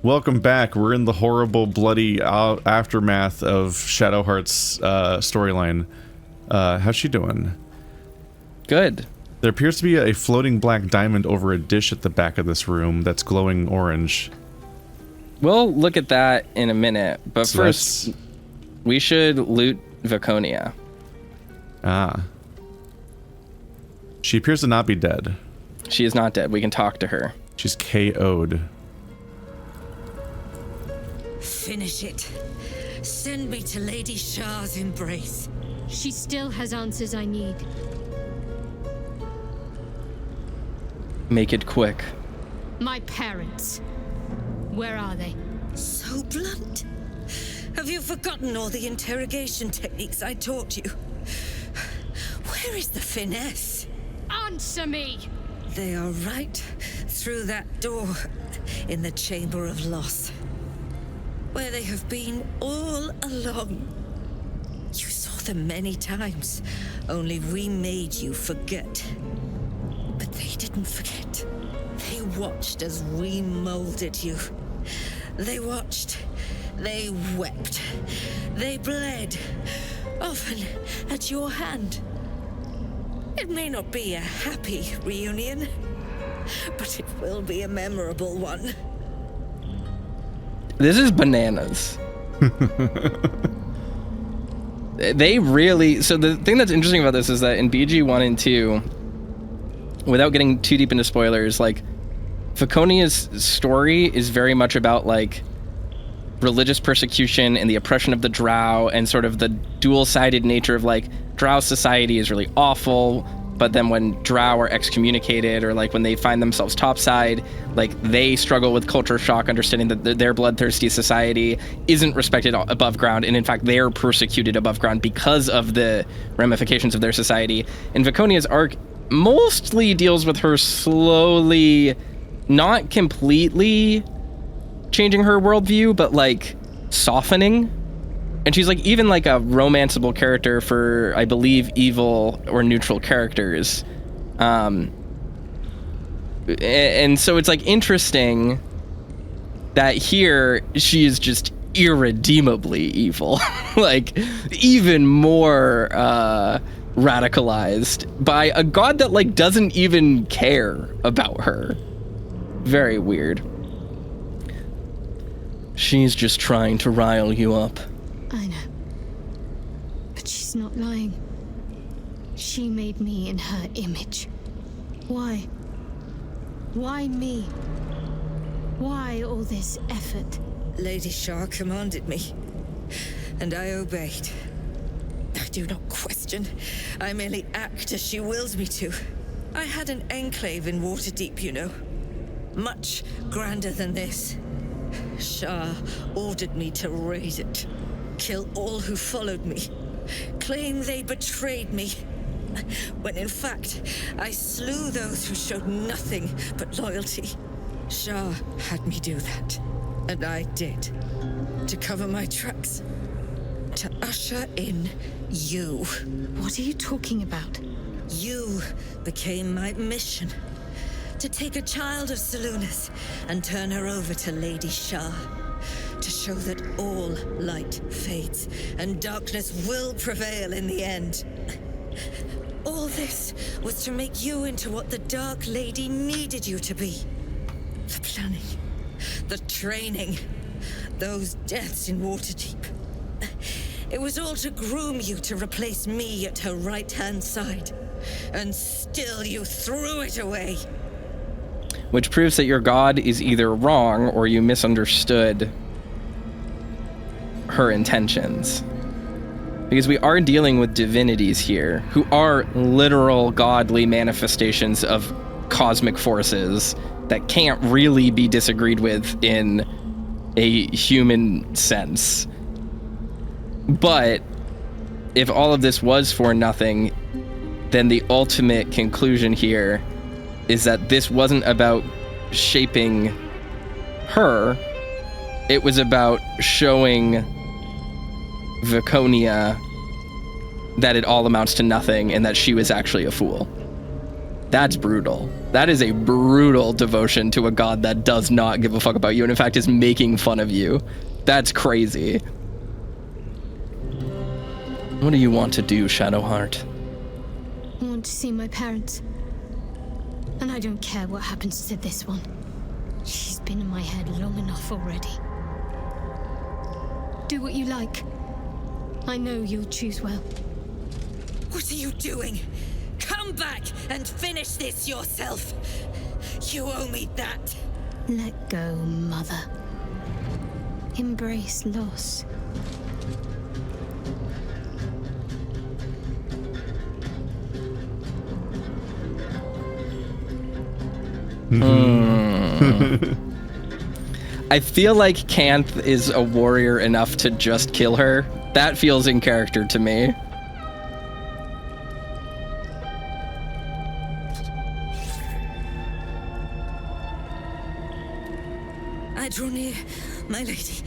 Welcome back. We're in the horrible, bloody aftermath of Shadowheart's storyline. How's she doing? Good. There appears to be a floating black diamond over a dish at the back of this room that's glowing orange. We'll look at that in a minute, but So first, we should loot Viconia. Ah. She appears to not be dead. She is not dead. We can talk to her. She's KO'd. Finish it. Send me to Lady Shah's embrace. She still has answers I need. Make it quick. My parents. Where are they? So blunt. Have you forgotten all the interrogation techniques I taught you? Where is the finesse? Answer me! They are right through that door in the Chamber of Loss, where they have been all along. You saw them many times, only we made you forget. But they didn't forget. They watched as we molded you. They watched. They wept. They bled. Often at your hand. It may not be a happy reunion, but it will be a memorable one. This is bananas. They really... So the thing that's interesting about this is that in BG 1 and 2, without getting too deep into spoilers, like, Viconia's story is very much about, like, religious persecution and the oppression of the Drow and sort of the dual-sided nature of, like, Drow society is really awful, but then when Drow are excommunicated or, like, when they find themselves topside, like, they struggle with culture shock, understanding that their bloodthirsty society isn't respected above ground, and in fact, they're persecuted above ground because of the ramifications of their society. And Viconia's arc mostly deals with her slowly, not completely changing her worldview, but, like, softening. And she's, like, even, like, a romanceable character for, I believe, evil or neutral characters. And so it's, like, interesting that here she is just irredeemably evil. Like, even more radicalized by a god that, like, doesn't even care about her. Very weird. She's just trying to rile you up. I know. But she's not lying. She made me in her image. Why? Why me? Why all this effort? Lady Shah commanded me, and I obeyed. I do not question. I merely act as she wills me to. I had an enclave in Waterdeep, you know. Much grander than this. Shah ordered me to raid it. Kill all who followed me. Claim they betrayed me. When in fact, I slew those who showed nothing but loyalty. Shah had me do that. And I did. To cover my tracks. To usher in you. What are you talking about? You became my mission. To take a child of Seluna's and turn her over to Lady Shah. To show that all light fades and darkness will prevail in the end. All this was to make you into what the Dark Lady needed you to be. The planning, the training, those deaths in Waterdeep. It was all to groom you to replace me at her right-hand side. And still you threw it away. Which proves that your god is either wrong or you misunderstood her intentions. Because we are dealing with divinities here, who are literal godly manifestations of cosmic forces that can't really be disagreed with in a human sense. But if all of this was for nothing, then the ultimate conclusion here is that this wasn't about shaping her, it was about showing Viconia that it all amounts to nothing and that she was actually a fool. That's brutal. That is a brutal devotion to a god that does not give a fuck about you and in fact is making fun of you. That's crazy. What do you want to do, Shadowheart? I want to see my parents. And I don't care what happens to this one. She's been in my head long enough already. Do what you like. I know you'll choose well. What are you doing? Come back and finish this yourself. You owe me that. Let go, Mother. Embrace loss. I feel like Canth is a warrior enough to just kill her. That feels in character to me. I draw near, my lady.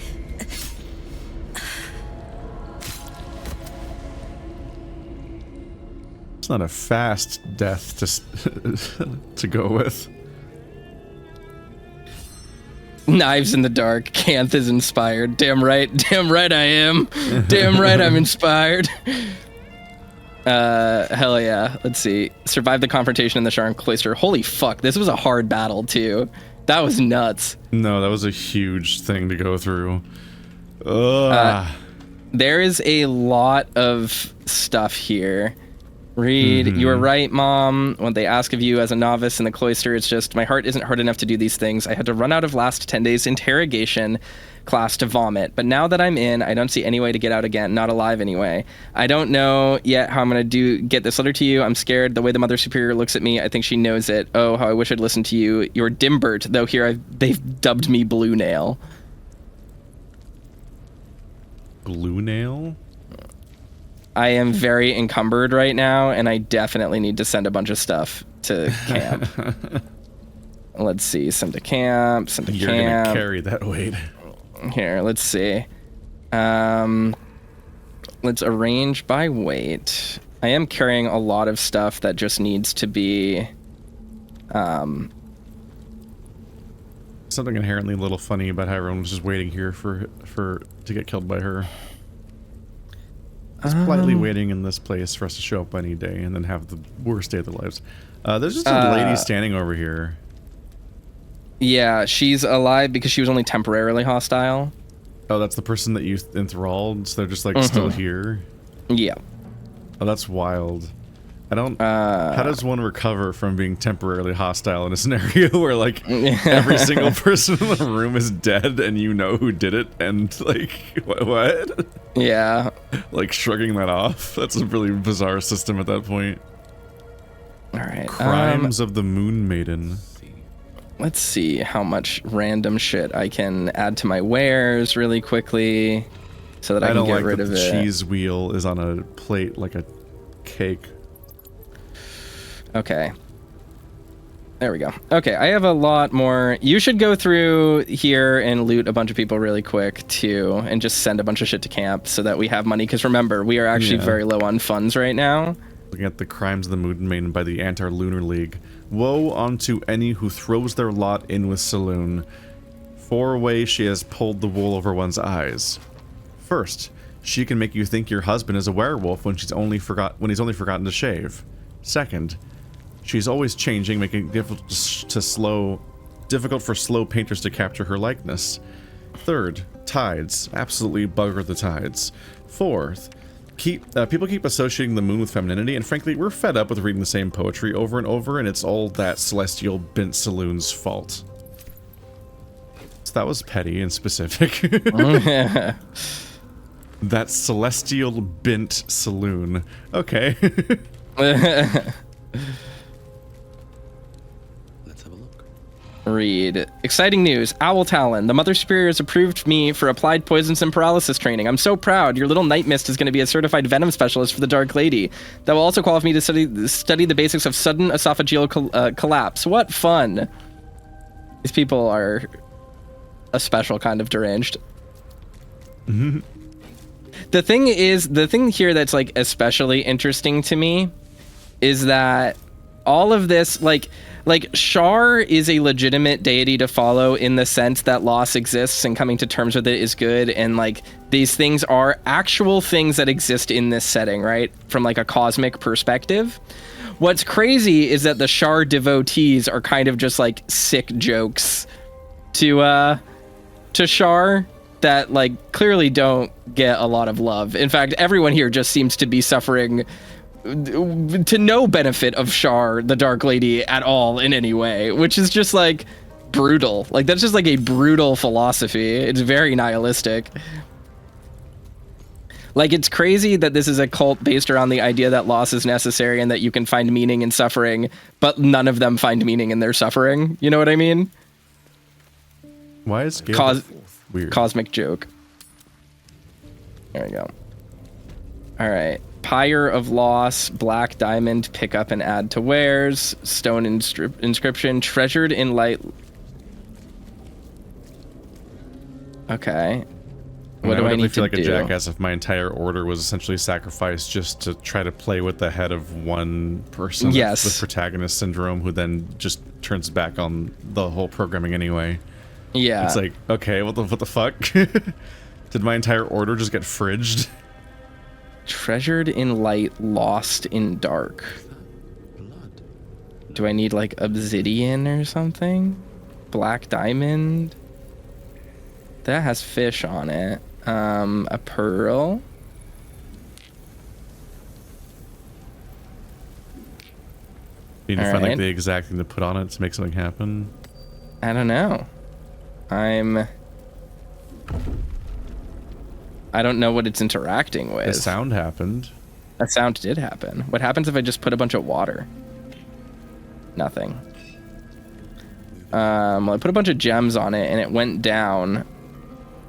It's not a fast death to go with. Knives in the dark. Canth is inspired. Damn right I am. Damn right I'm inspired. Hell yeah. Let's see. Survive the confrontation in the Sharn Cloister. Holy fuck, this was a hard battle too. That was nuts. No, that was a huge thing to go through. There is a lot of stuff here. Reed, you were right, Mom. When they ask of you as a novice in the cloister, it's just, my heart isn't hard enough to do these things. I had to run out of last 10 days interrogation class to vomit. But now that I'm in, I don't see any way to get out again. Not alive anyway. I don't know yet how I'm going to get this letter to you. I'm scared. The way the Mother Superior looks at me, I think she knows it. Oh, how I wish I'd listened to you. You're Dimbert, though here they've dubbed me Blue Nail. Blue Nail? I am very encumbered right now, and I definitely need to send a bunch of stuff to camp. Let's see. Send to camp. Send to camp. You're gonna carry that weight. Here, let's see. Let's arrange by weight. I am carrying a lot of stuff that just needs to be... Something inherently a little funny about how everyone was just waiting here to get killed by her. Just politely waiting in this place for us to show up any day and then have the worst day of their lives. There's just a lady standing over here. Yeah, she's alive because she was only temporarily hostile. Oh, that's the person that you enthralled, so they're just like still here? Yeah. Oh, that's wild. I don't... how does one recover from being temporarily hostile in a scenario where, like, every single person in the room is dead and you know who did it and, like, what? Yeah. Like, shrugging that off? That's a really bizarre system at that point. Alright. Crimes of the Moon Maiden. Let's see how much random shit I can add to my wares really quickly so that I can get rid of it. The cheese wheel is on a plate like a cake. Okay. There we go. Okay, I have a lot more. You should go through here and loot a bunch of people really quick, too, and just send a bunch of shit to camp so that we have money. Because remember, we are actually very low on funds right now. Looking at the Crimes of the Moon Maiden by the Antar-Lunar League. Woe unto any who throws their lot in with Saloon. 4 ways she has pulled the wool over one's eyes. First, she can make you think your husband is a werewolf when he's only forgotten to shave. Second, she's always changing, making it difficult for slow painters to capture her likeness. Third, tides. Absolutely bugger the tides. Fourth, people keep associating the moon with femininity, and frankly, we're fed up with reading the same poetry over and over, and it's all that celestial bint saloon's fault. So that was petty and specific. That celestial bint saloon. Okay. Read. Exciting news. Owl Talon. The Mother Superior has approved me for applied poisons and paralysis training. I'm so proud. Your little night mist is going to be a certified venom specialist for the Dark Lady. That will also qualify me to study the basics of sudden esophageal collapse. What fun. These people are a special kind of deranged. The thing here that's like especially interesting to me is that all of this, like Shar is a legitimate deity to follow in the sense that loss exists and coming to terms with it is good, and like these things are actual things that exist in this setting, right? From like a cosmic perspective. What's crazy is that the Shar devotees are kind of just like sick jokes to Shar that like clearly don't get a lot of love. In fact, everyone here just seems to be suffering to no benefit of Shar, the Dark Lady, at all in any way, which is just like brutal. Like that's just like a brutal philosophy. It's very nihilistic. Like it's crazy that this is a cult based around the idea that loss is necessary and that you can find meaning in suffering, but none of them find meaning in their suffering. You know what I mean? Why is Gale weird? Cosmic joke. There we go. All right. Pyre of Loss, Black Diamond, pick up and add to wares, Stone Inscription, Treasured in Light. Okay. What do I need to feel like do? a jackass if my entire order was essentially sacrificed just to try to play with the head of one person. Yes. The protagonist syndrome, who then just turns back on the whole programming anyway. Yeah. It's like, okay, what the fuck? Did my entire order just get fridged? Treasured in Light, Lost in Dark. Do I need like obsidian or something? Black diamond? That has fish on it. A pearl. You need to find like the exact thing to put on it to make something happen. I don't know. I don't know what it's interacting with. The sound happened. A sound did happen. What happens if I just put a bunch of water? Nothing. Well, I put a bunch of gems on it and it went down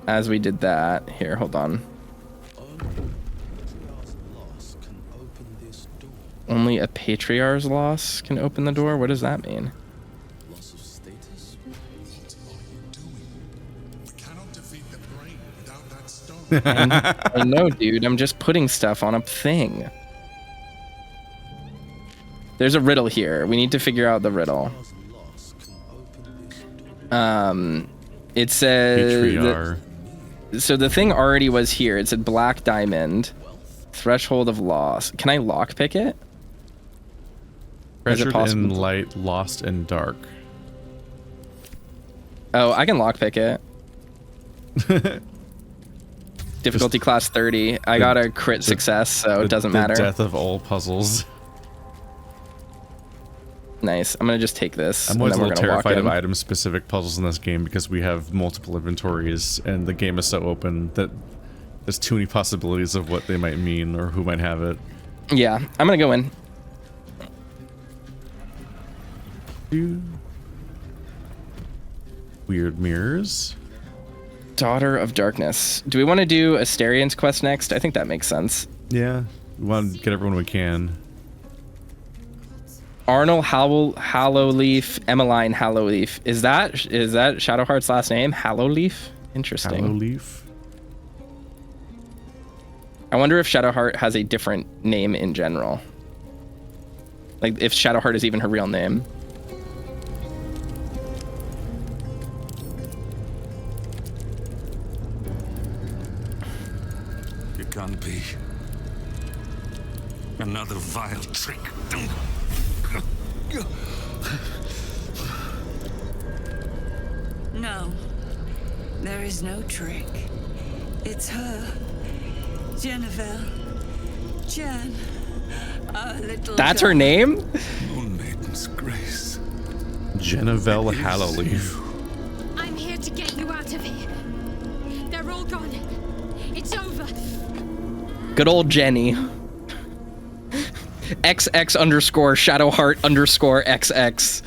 as we did that. Here, hold on. Only a Patriarch's loss can open the door? What does that mean? Loss of status? What are you doing? We cannot defeat the brain without that stone. I know, dude. I'm just putting stuff on a thing. There's a riddle here. We need to figure out the riddle. It says... So the thing already was here. It said Black Diamond. Threshold of Loss. Can I lockpick it? Or is it Treasured possible? in Light, Lost in Dark. Oh, I can lockpick it. Difficulty class 30. I got a crit success, so it doesn't matter. The death of all puzzles. Nice. I'm gonna just take this. I'm always a little terrified of in. item-specific puzzles in this game because we have multiple inventories and the game is so open that there's too many possibilities of what they might mean or who might have it. Yeah, I'm gonna go in. Weird mirrors. Daughter of Darkness. Do we want to do Asterion's quest next? I think that makes sense. Yeah, we want to get everyone we can. Arnold Hallowleaf, Emmeline Hallowleaf. Is that Shadowheart's last name? Hallowleaf? Interesting. Hallowleaf. I wonder if Shadowheart has a different name in general. Like if Shadowheart is even her real name. It can't be. Another vile trick. No, there is no trick. It's her. Jennifer. Jen. Our little That's her name? Moon Maiden's grace. Genevieve Hallowleaf. I'm here to get you out of here. They're all gone. It's over. Good old Jenny. XX underscore Shadowheart underscore XX.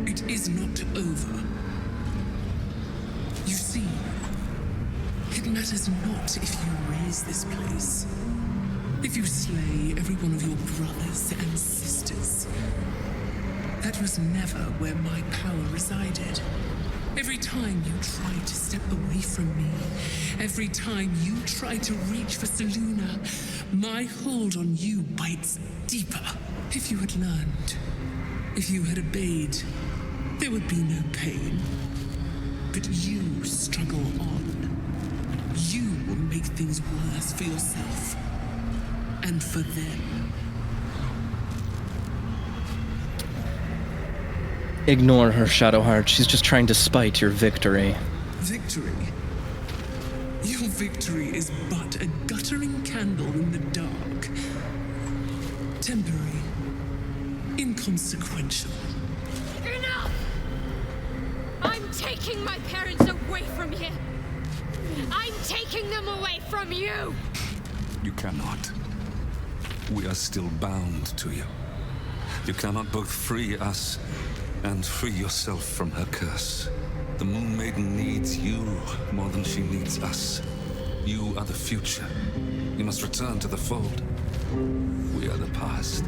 It is not over. You see, it matters not if you raise this place. If you slay every one of your brothers and sisters. That was never where my power resided. Every time you tried to step away from me, every time you tried to reach for Selûne, my hold on you bites deeper. If you had learned, if you had obeyed, there would be no pain. But you struggle on. You will make things worse for yourself. And for them. Ignore her, Shadowheart. She's just trying to spite your victory. Victory? Your victory is but a guttering candle in the dark. Temporary. Inconsequential. Enough! I'm taking my parents away from here. I'm taking them away from you! You cannot. We are still bound to you. You cannot both free us and free yourself from her curse. The Moon Maiden needs you more than she needs us. You are the future. You must return to the fold. We are the past.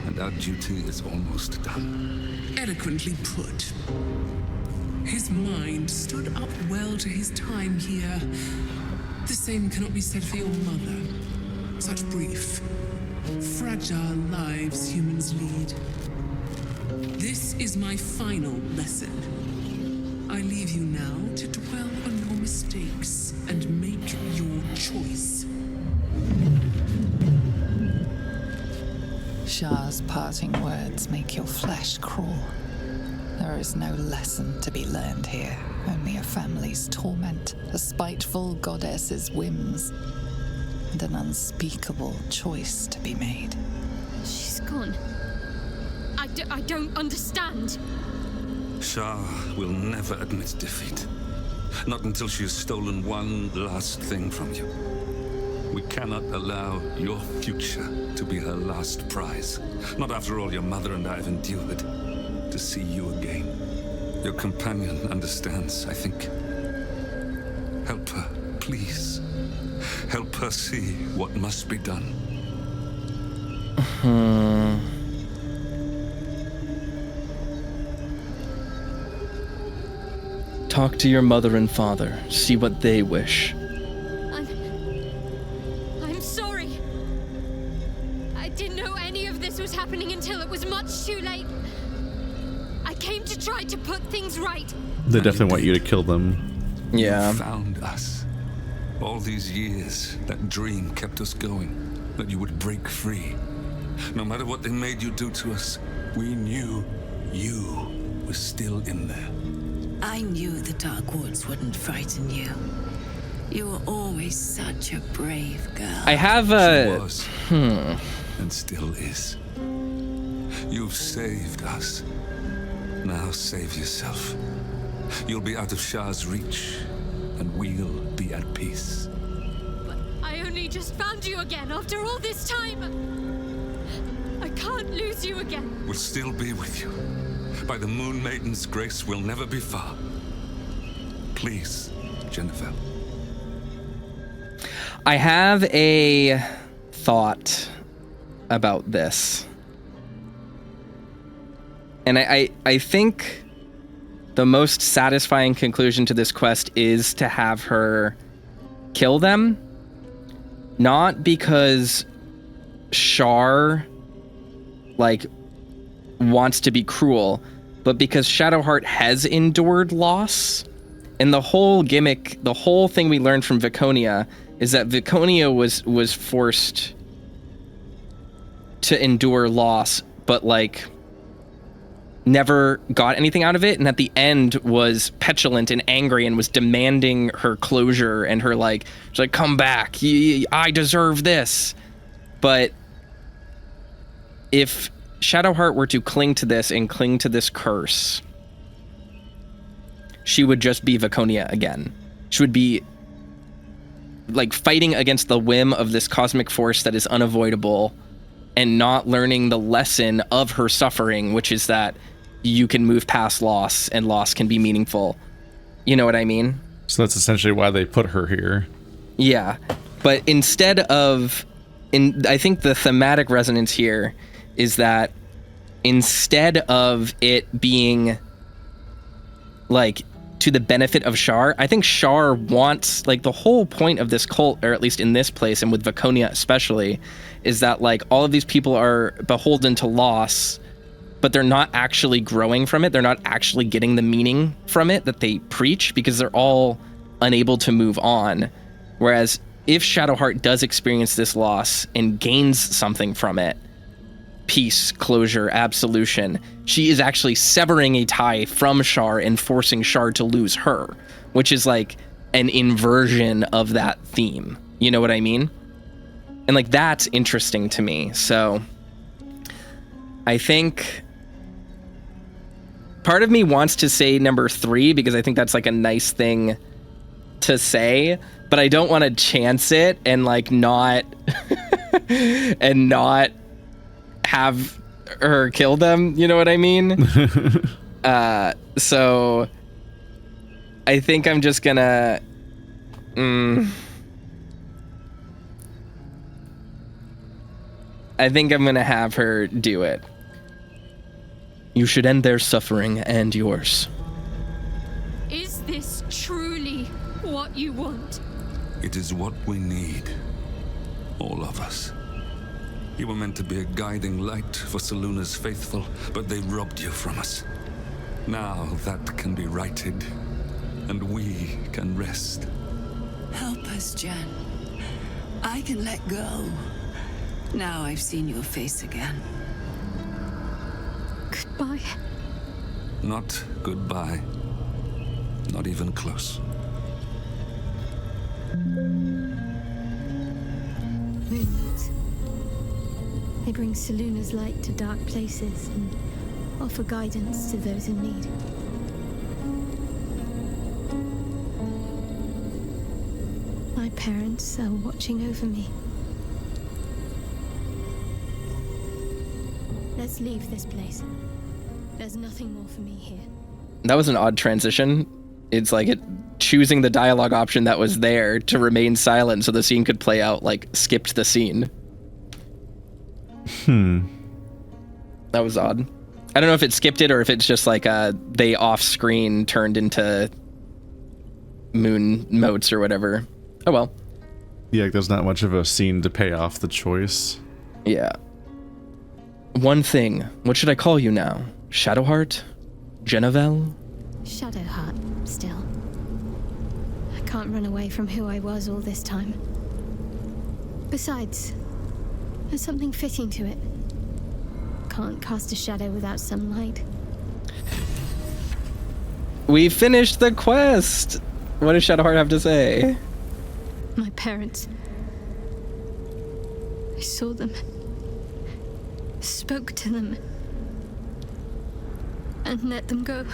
And our duty is almost done. Eloquently put. His mind stood up well to his time here. The same cannot be said for your mother. Such brief, fragile lives humans lead. This is my final lesson. I leave you now to dwell on your mistakes and make your choice. Shah's parting words make your flesh crawl. There is no lesson to be learned here, only a family's torment, a spiteful goddess's whims, and an unspeakable choice to be made. She's gone. I don't understand. Shah will never admit defeat. Not until she has stolen one last thing from you. We cannot allow your future to be her last prize. Not after all your mother and I have endured. To see you again. Your companion understands, I think. Help her, please. Help her see what must be done. Talk to your mother and father. See what they wish. I'm sorry. I didn't know any of this was happening until it was much too late. I came to try to put things right. They definitely want you to kill them. Yeah. You found us. All these years, that dream kept us going. That you would break free. No matter what they made you do to us, we knew you were still in there. I knew the Dark Woods wouldn't frighten you. You were always such a brave girl. I have She a... was, and still is. You've saved us. Now save yourself. You'll be out of Shah's reach, and we'll be at peace. But I only just found you again after all this time. I can't lose you again. We'll still be with you. By the Moon Maiden's grace, we'll never be far. Please, Jennifer. I have a thought about this. And I think the most satisfying conclusion to this quest is to have her kill them. Not because Shar, wants to be cruel, but because Shadowheart has endured loss. And the whole gimmick, the whole thing we learned from Viconia is that Viconia was forced to endure loss, but never got anything out of it, and at the end was petulant and angry and was demanding her closure and her she's like, come back, I deserve this. But if Shadowheart were to cling to this and cling to this curse, she would just be Viconia again. She would be fighting against the whim of this cosmic force that is unavoidable and not learning the lesson of her suffering, which is that you can move past loss and loss can be meaningful. You know what I mean? So that's essentially why they put her here. Yeah. But instead of... I think the thematic resonance here is that instead of it being like to the benefit of Shar, I think Shar wants, like, the whole point of this cult, or at least in this place and with Viconia especially, is that like all of these people are beholden to loss, but they're not actually growing from it. They're not actually getting the meaning from it that they preach, because they're all unable to move on. Whereas if Shadowheart does experience this loss and gains something from it, peace, closure, absolution, she is actually severing a tie from Shar and forcing Shar to lose her, which is like an inversion of that theme. You know what I mean? And like, that's interesting to me. So I think part of me wants to say number 3, because I think that's like a nice thing to say, but I don't want to chance it and like not and not have her kill them, you know what I mean? So I think I'm just gonna I think I'm gonna have her do it. You should end their suffering and yours. Is this truly what you want? It is what we need. All of us. You were meant to be a guiding light for Selûne's faithful, but they robbed you from us. Now that can be righted, and we can rest. Help us, Jen. I can let go. Now I've seen your face again. Goodbye. Not goodbye. Not even close. Moonlight. They bring Selûne's light to dark places and offer guidance to those in need. My parents are watching over me. Let's leave this place. There's nothing more for me here. That was an odd transition. It's like it choosing the dialogue option that was there to remain silent so the scene could play out, like skipped the scene. That was odd. I don't know if it skipped it or if it's just like they off screen turned into moon motes or whatever. Oh well. Yeah, there's not much of a scene to pay off the choice. Yeah. One thing. What should I call you now? Shadowheart? Genevieve? Shadowheart, still. I can't run away from who I was all this time. Besides, there's something fitting to it. Can't cast a shadow without some light. We finished the quest! What does Shadowheart have to say? My parents. I saw them. Spoke to them. And let them go.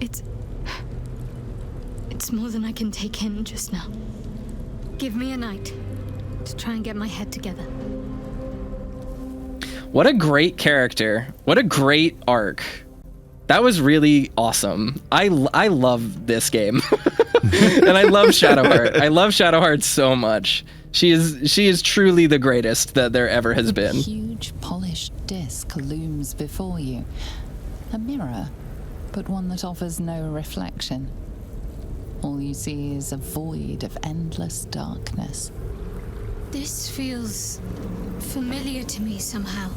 It's more than I can take in just now. Give me a night to try and get my head together. What a great character. What a great arc. That was really awesome. I love this game. And I love Shadowheart. I love Shadowheart so much. She is truly the greatest that there ever has been. A huge polished disc looms before you. A mirror, but one that offers no reflection. All you see is a void of endless darkness. This feels familiar to me somehow.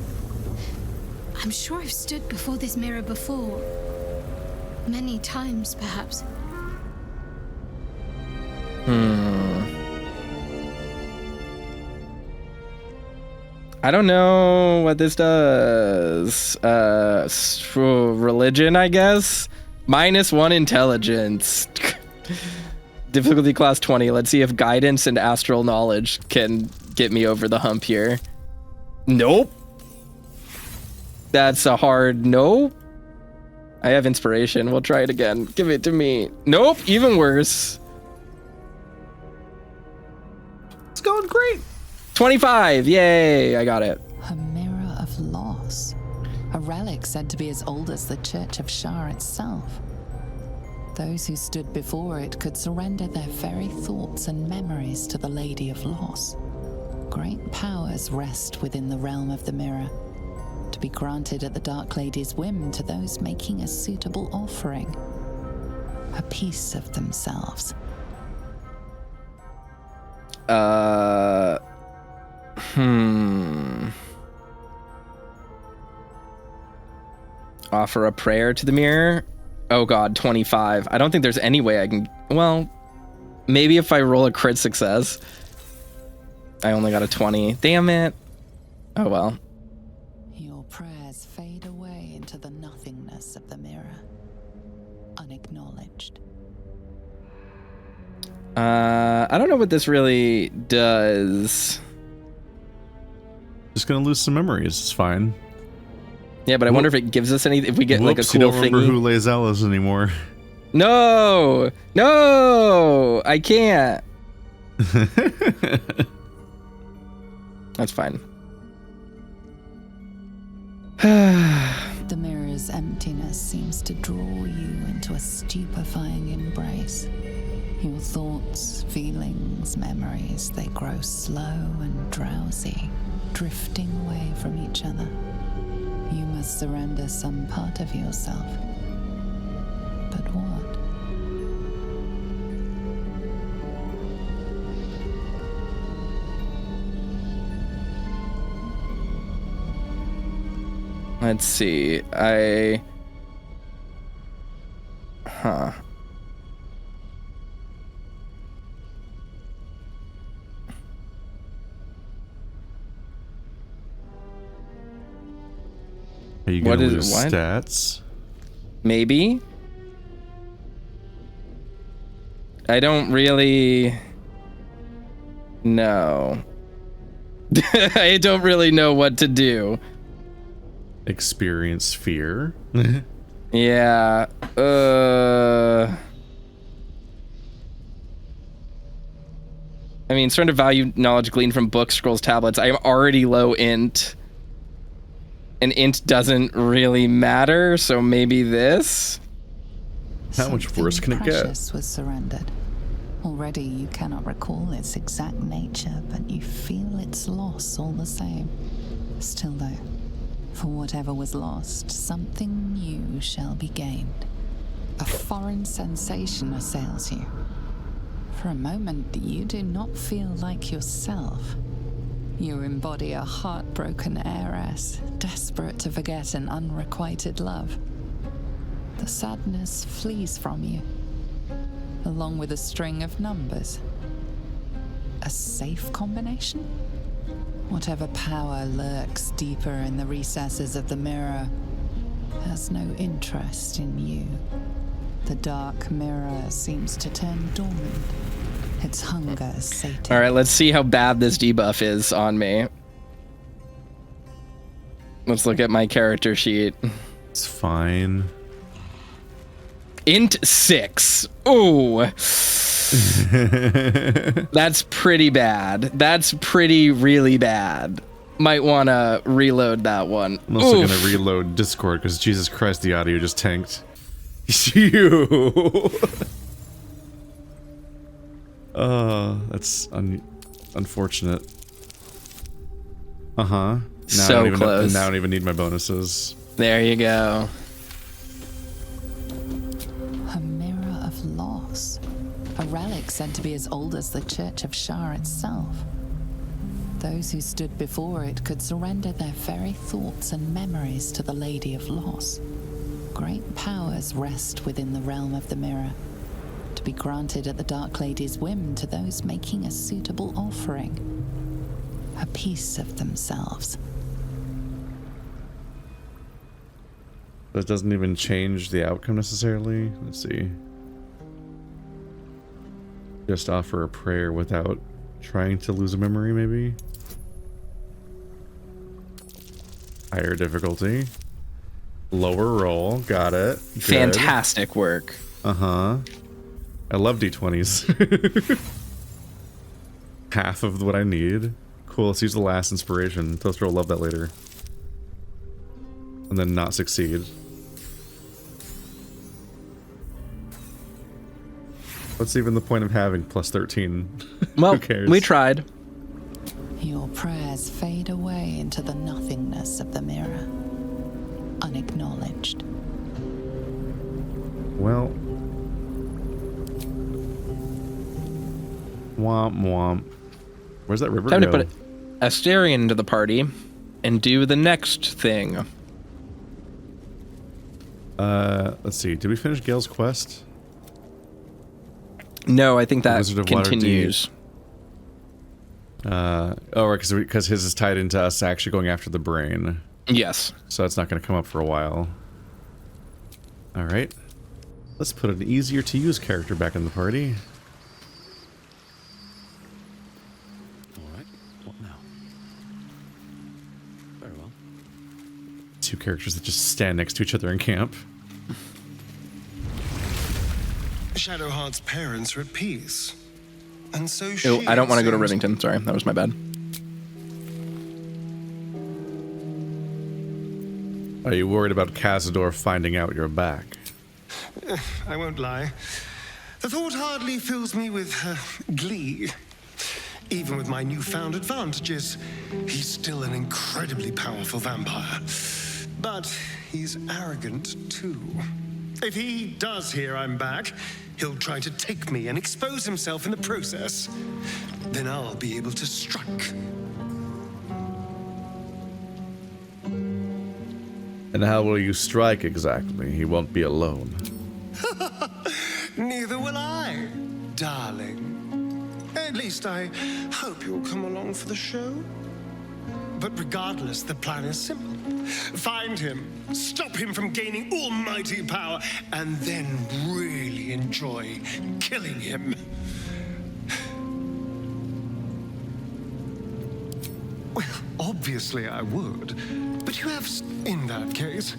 I'm sure I've stood before this mirror before. Many times, perhaps. I don't know what this does. Religion, I guess? -1 intelligence. Difficulty class 20. Let's see if guidance and astral knowledge can get me over the hump here. Nope. That's a hard no. I have inspiration. We'll try it again. Give it to me. Nope. Even worse. It's going great. 25. Yay. I got it. A mirror of loss. A relic said to be as old as the Church of Shar itself. Those who stood before it could surrender their very thoughts and memories to the Lady of Loss. Great powers rest within the realm of the mirror, to be granted at the Dark Lady's whim to those making a suitable offering. A piece of themselves. Offer a prayer to the mirror. Oh god, 25. I don't think there's any way I can... Well, maybe if I roll a crit success. I only got a 20. Damn it. Oh well. Your prayers fade away into the nothingness of the mirror. Unacknowledged. I don't know what this really does. Just gonna lose some memories. It's fine. Yeah, but I wonder if it gives us any... If we get like a Whoops, cool you don't remember thingy. who lays Alice anymore. No! No! I can't. That's fine. The mirror's emptiness seems to draw you into a stupefying embrace. Your thoughts, feelings, memories, they grow slow and drowsy, drifting away from each other. You must surrender some part of yourself. But what? Let's see. Huh. Are you gonna lose what? stats? Maybe? I don't really know. I don't really know what to do. Experience fear. Yeah. I mean, surrender value knowledge gleaned from books, scrolls, tablets. I am already low int. And int doesn't really matter, so maybe this? How much worse can it get? Something precious was surrendered. Already you cannot recall its exact nature, but you feel its loss all the same. Still though, for whatever was lost, something new shall be gained. A foreign sensation assails you. For a moment, you do not feel like yourself. You embody a heartbroken heiress, desperate to forget an unrequited love. The sadness flees from you, along with a string of numbers. A safe combination? Whatever power lurks deeper in the recesses of the mirror has no interest in you. The dark mirror seems to turn dormant. Its hunger sated. All right, let's see how bad this debuff is on me. Let's look at my character sheet. It's fine. Int 6. Ooh. That's pretty bad. That's pretty really bad. Might want to reload that one. I'm also going to reload Discord because Jesus Christ, the audio just tanked. You. That's unfortunate. Uh-huh. So close. Now I don't even need my bonuses. There you go. A mirror of loss. A relic said to be as old as the Church of Shar itself. Those who stood before it could surrender their very thoughts and memories to the Lady of Loss. Great powers rest within the realm of the mirror, to be granted at the Dark Lady's whim to those making a suitable offering. A piece of themselves. That doesn't even change the outcome necessarily. Let's see. Just offer a prayer without trying to lose a memory, maybe? Higher difficulty. Lower roll. Got it. Good. Fantastic work. Uh-huh. I love D20s. Half of what I need. Cool, let's use the last inspiration. Toaster will love that later. And then not succeed. What's even the point of having plus 13? Well, who cares? we tried. Your prayers fade away into the nothingness of the mirror. unacknowledged. Well. Womp womp. Where's that river Time go? to put Asterion into the party and do the next thing. Let's see. Did we finish Gale's quest? No, I think that Wizard of Waterdeep. continues. Oh, right, because his is tied into us actually going after the brain. Yes. So that's not going to come up for a while. Alright. Let's put an easier to use character back in the party. Alright, what now? Very well. Two characters that just stand next to each other in camp. Shadowheart's parents are at peace. And so she Oh, I don't want to go to seems- Rivington. Sorry, that was my bad. Are you worried about Cazador finding out you're back? I won't lie. The thought hardly fills me with glee. Even with my newfound advantages, he's still an incredibly powerful vampire. But he's arrogant, too. If he does hear I'm back, he'll try to take me and expose himself in the process. Then I'll be able to strike. And how will you strike exactly? He won't be alone. Neither will I, darling. At least I hope you'll come along for the show. But regardless, the plan is simple. Find him, stop him from gaining almighty power, and then really enjoy killing him. Well, obviously I would, but you have in that case.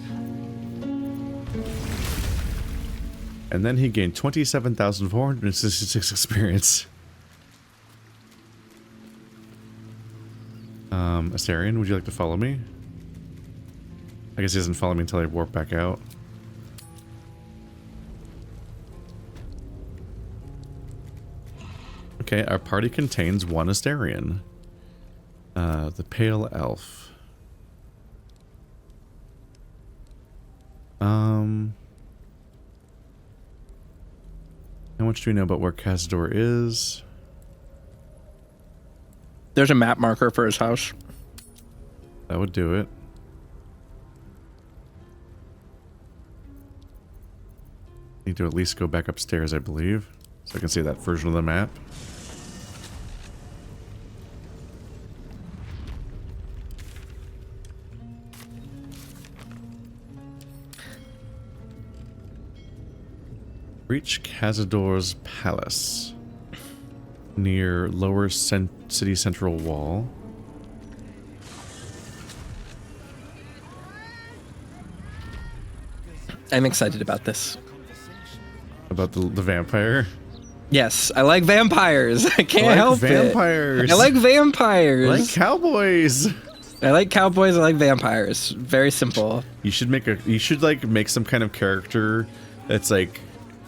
And then he gained 27,466 experience. Asterion, would you like to follow me? I guess he doesn't follow me until I warp back out. Okay, our party contains one Asterion. The Pale Elf. How much do we know about where Cazador is? There's a map marker for his house. That would do it. Need to at least go back upstairs, I believe, so I can see that version of the map. Reach Cazador's palace near lower city central wall. I'm excited about this. About the vampire? Yes, I like vampires. I can't I like help vampires. it. I like vampires. I like cowboys. I like cowboys. I like vampires. Very simple. You should make like some kind of character that's like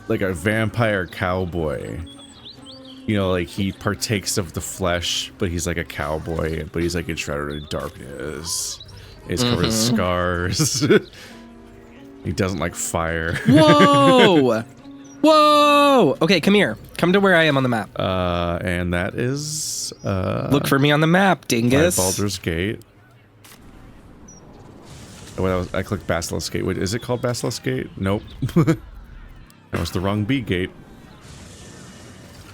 a vampire cowboy. You know, like he partakes of the flesh, but he's like a cowboy, but he's like enshrouded in darkness. He's covered in scars. He doesn't like fire. Whoa! Whoa! Okay, come here. Come to where I am on the map. And that is Look for me on the map, dingus. by Baldur's Gate. Oh, wait, I clicked Basilisk Gate. Wait, is it called Basilisk Gate? Nope. That was the wrong B gate.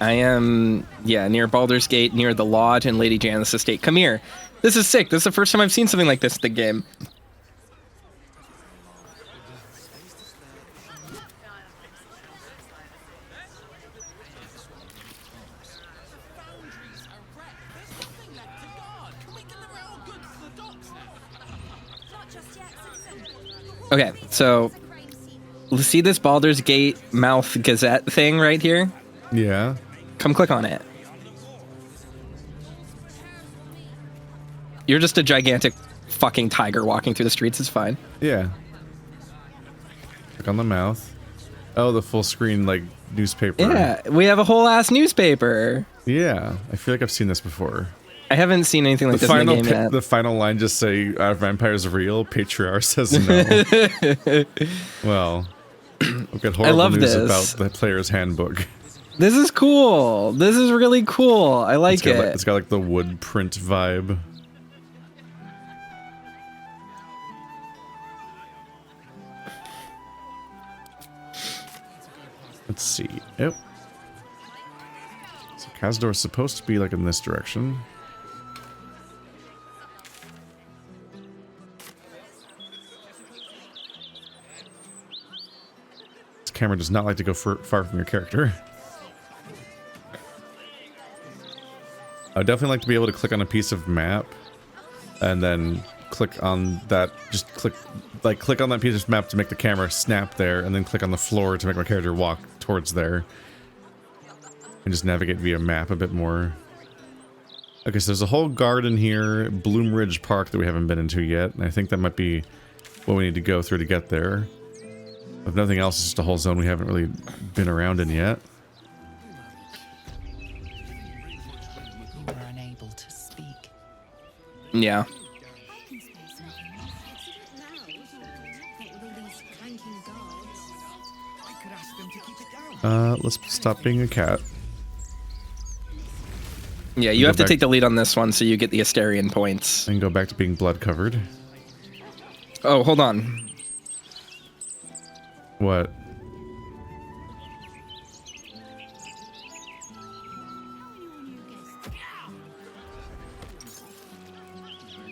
I am, near Baldur's Gate, near the Lodge and Lady Janice Estate. Come here. This is sick. This is the first time I've seen something like this in the game. Okay, so see this Baldur's Gate mouth gazette thing right here? Yeah. Come click on it. You're just a gigantic fucking tiger walking through the streets. It's fine. Yeah. Click on the mouth. Oh, the full screen, like, newspaper. Yeah, we have a whole ass newspaper. Yeah. I feel like I've seen this before. I haven't seen anything like The this in the final game yet. the final line just say, "Are vampires real?" Patriarch says no. Well, we've got horrible love news this. about the player's handbook. This is cool. This is really cool. I like it. It's got like the wood print vibe. Let's see. Yep. So Cazador is supposed to be like in this direction. This camera does not like to go far from your character. I would definitely like to be able to click on a piece of map and then click on that, just click on that piece of map to make the camera snap there, and then click on the floor to make my character walk towards there. And just navigate via map a bit more. Okay, so there's a whole garden here, Bloom Ridge Park, that we haven't been into yet, and I think that might be what we need to go through to get there. If nothing else, it's just a whole zone we haven't really been around in yet. Yeah. Let's stop being a cat. Yeah, you have to take the lead on this one so you get the Asterion points. And go back to being blood covered. Oh, hold on. What?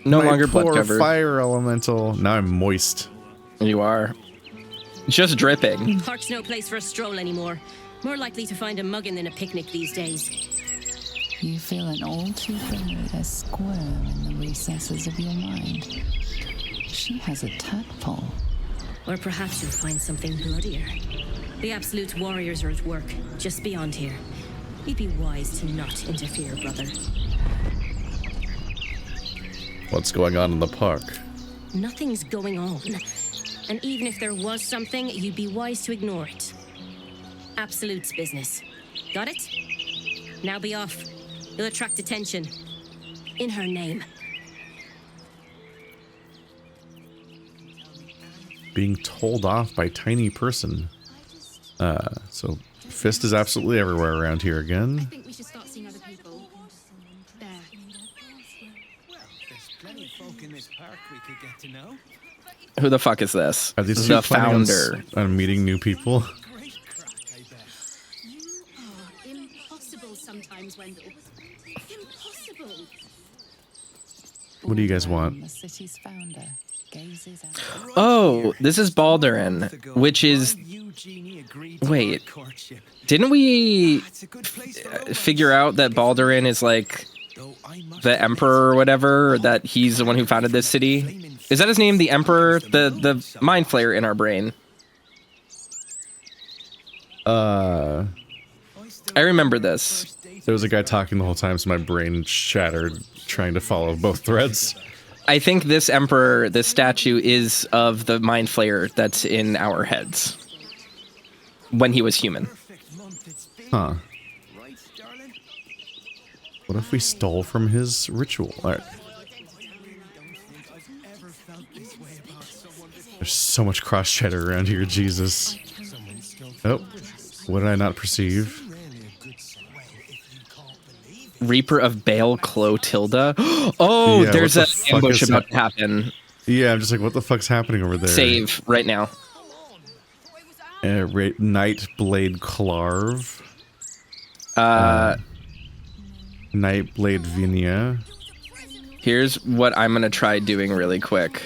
No My longer blood poor covered. fire elemental. Now I'm moist. You are. Just dripping. Park's no place for a stroll anymore. More likely to find a muggin than a picnic these days. You feel an all too familiar squirm in the recesses of your mind. She has a tadpole. Or perhaps you'll find something bloodier. The Absolute warriors are at work, just beyond here. You'd be wise to not interfere, brother. What's going on in the park? Nothing's going on. And even if there was something, you'd be wise to ignore it. Absolute's business. Got it? Now be off. You'll attract attention. In her name. Being told off by tiny person. So Fist is absolutely everywhere around here again. I think we should start seeing other people. There. Well, there's plenty of folk in this park we could get to know. Who the fuck is this? Are these The two planning founder. on meeting new people? Great crack, I bet. You are impossible sometimes, Wendell. Impossible. What do you guys want? The city's founder gazes out. Oh, this is Baldurin, which is... Wait, didn't we figure out that Baldurin is like the emperor or whatever, or that he's the one who founded this city? Is that his name, the emperor? The mind flayer in our brain. I remember this. There was a guy talking the whole time, so my brain shattered trying to follow both threads. I think this emperor, this statue, is of the mind flayer that's in our heads. When he was human. Huh. What if we stole from his ritual? All right. There's so much cross cheddar around here, Jesus. Oh, what did I not perceive? Reaper of Baal Clotilda. Oh, Yeah, there's what an the fuck ambush is about to happen. Yeah, I'm just like, what the fuck's happening over there? Save right now. Night Blade Clarve. Night Blade Vinia. Here's what I'm gonna try doing really quick.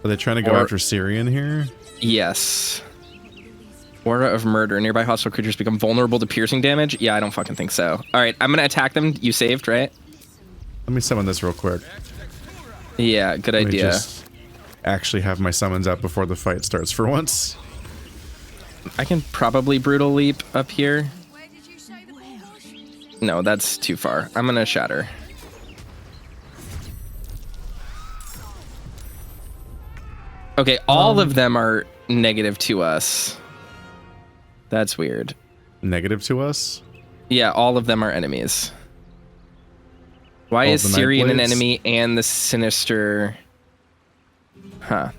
Are they trying to go after Syrian here? Yes. Aura of Murder. Nearby hostile creatures become vulnerable to piercing damage? Yeah, I don't fucking think so. Alright, I'm gonna attack them. You saved, right? Let me summon this real quick. Yeah, good Let me idea. just actually have my summons out before the fight starts for once. I can probably Brutal Leap up here. No, that's too far. I'm gonna Shatter. Okay, all of them are negative to us. That's weird. Negative to us? Yeah, all of them are enemies. Why All is the Syrian an Nightblades? enemy and the Sinister? Huh.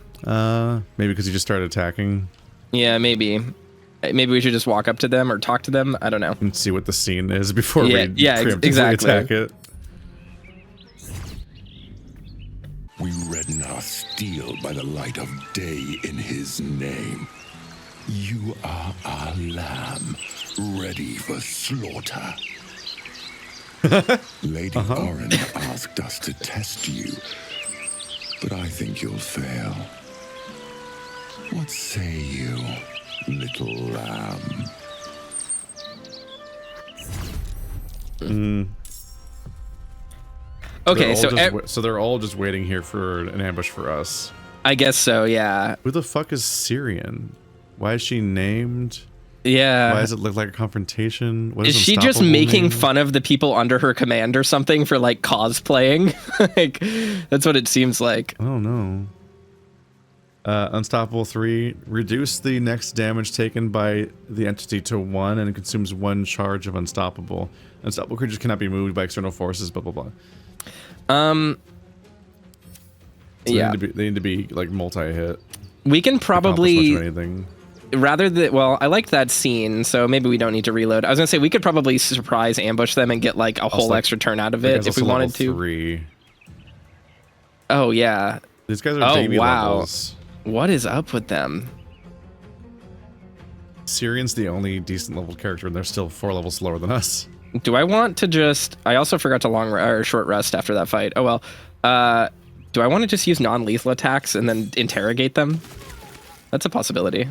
Maybe because he just started attacking Yeah, maybe. Maybe we should just walk up to them or talk to them. I don't know. and see what the scene is before Yeah, we yeah, preemptively exactly. attack it. We redden our steel by the light of day in his name. You are our lamb, ready for slaughter. Lady Orin asked us to test you, but I think you'll fail. What say you, little lamb? Okay, so So they're all just waiting here for an ambush for us. I guess so, yeah. Who the fuck is Syrian? Why is she named? Yeah. Why does it look like a confrontation? What Is does she just Unstoppable making mean? fun of the people under her command or something for like cosplaying? Like, that's what it seems like. I don't know. Unstoppable 3. Reduce the next damage taken by the entity to 1 and it consumes 1 charge of Unstoppable. Unstoppable creatures cannot be moved by external forces, blah, blah, blah. So Yeah. they need to be like multi-hit. We can probably, Accomplish much of anything. rather than, well, I liked that scene, so maybe we don't need to reload. I was gonna say we could probably surprise ambush them and get like a whole like- extra turn out of That it guy's if we also level wanted to. 3. Oh yeah. These guys are Oh baby wow. levels. What is up with them? Syrian's the only decent level character and they're still 4 levels lower than us. Do I want to just? I also forgot to short rest after that fight. Oh well. Do I want to just use non-lethal attacks and then interrogate them? That's a possibility.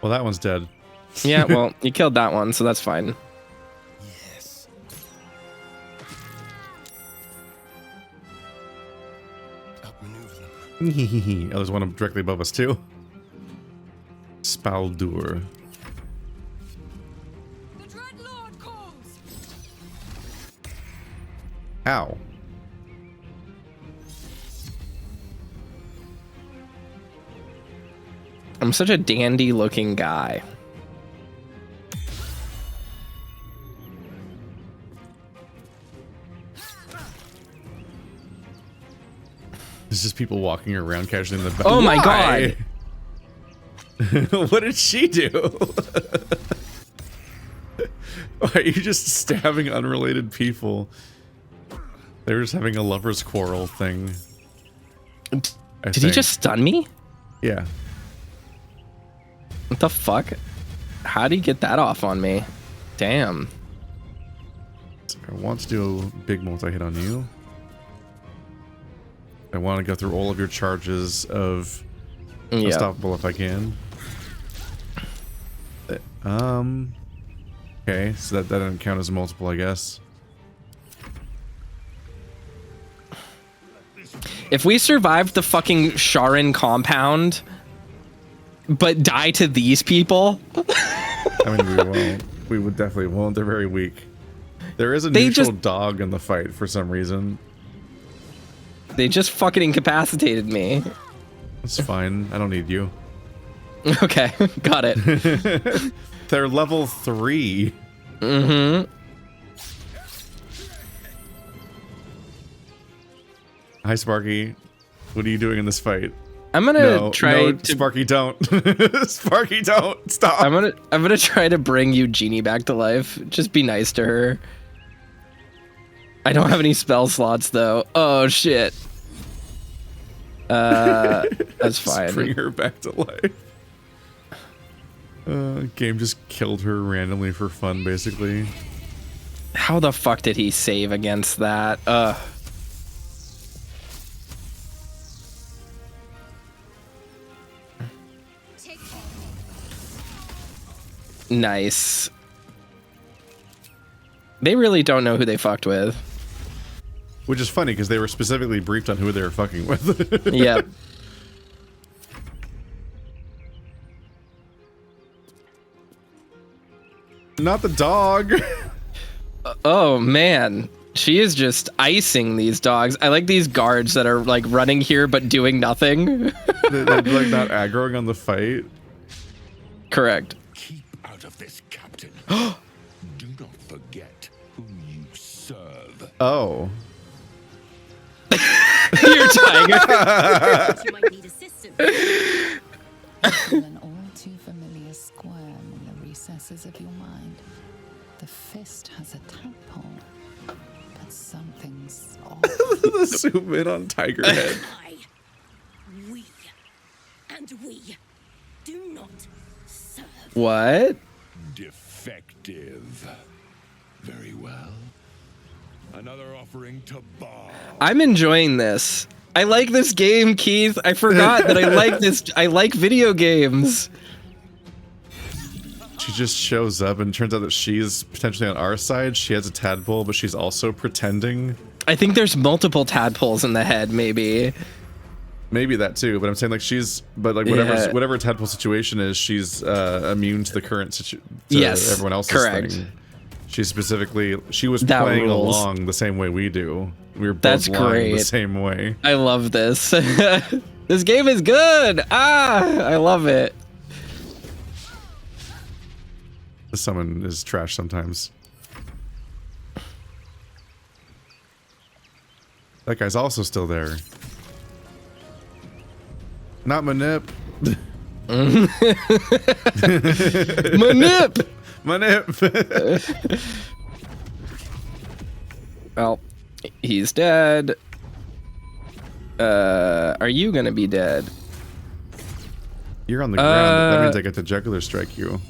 Well, that one's dead. Yeah, well, you killed that one, so that's fine. Yes. Outmaneuver them. Oh, there's one directly above us too. Baldur. The Dreadlord calls! Ow. I'm such a dandy looking guy. There's just people walking around casually in the back. Oh my Why? What did she do? Why are you just stabbing unrelated people? They're just having a lover's quarrel thing. Did he just stun me? Yeah. What the fuck? How'd he get that off on me? Damn. I want to do a big multi-hit on you. I want to go through all of your charges of Unstoppable if I can. Okay, so that doesn't count as a multiple, I guess. If we survived the fucking Sharon compound, but die to these people, I mean, we won't. We would definitely won't. They're very weak. There is a They neutral just- dog in the fight for some reason. they just fucking incapacitated me. That's fine. I don't need you. Okay, got it. They're level 3. Mm-hmm. Hi, Sparky. What are you doing in this fight? I'm gonna try to. Sparky, don't. Sparky, don't. Stop. I'm gonna try to bring Eugenie back to life. Just be nice to her. I don't have any spell slots though. Oh shit. That's fine. Bring her back to life. Game just killed her randomly for fun, basically. How the fuck did he save against that? Nice. They really don't know who they fucked with. Which is funny, because they were specifically briefed on who they were fucking with. Yep. Not the dog. Oh man, she is just icing these dogs. I like these guards that are like running here but doing nothing. They're like not aggroing on the fight. Correct. Keep out of this, Captain. Do not forget forget who you serve. Oh. You're tiger. You might need assistance. An all too familiar squirm in the recesses of your mind. The fist has a tadpole, but something's off. Zoom in on Tiger Head. We do not serve. What? Defective. Very well. Another offering to Bob. I'm enjoying this. I like this game, Keith. I forgot that I like this. I like video games. She just shows up and turns out that she's potentially on our side. She has a tadpole, but she's also pretending. I think there's multiple tadpoles in the head, maybe. Maybe that too, but I'm saying like whatever tadpole situation is, she's immune to the current yes, everyone else's correct. thing. She was that playing rules. along the same way we do. We were both That's lying great. the same way. I love this. This game is good. I love it. The summon is trash sometimes. That guy's also still there. Not Manip. Manip. Manip. Well, he's dead. Are you gonna be dead? You're on the ground. That means I get to jugular strike you.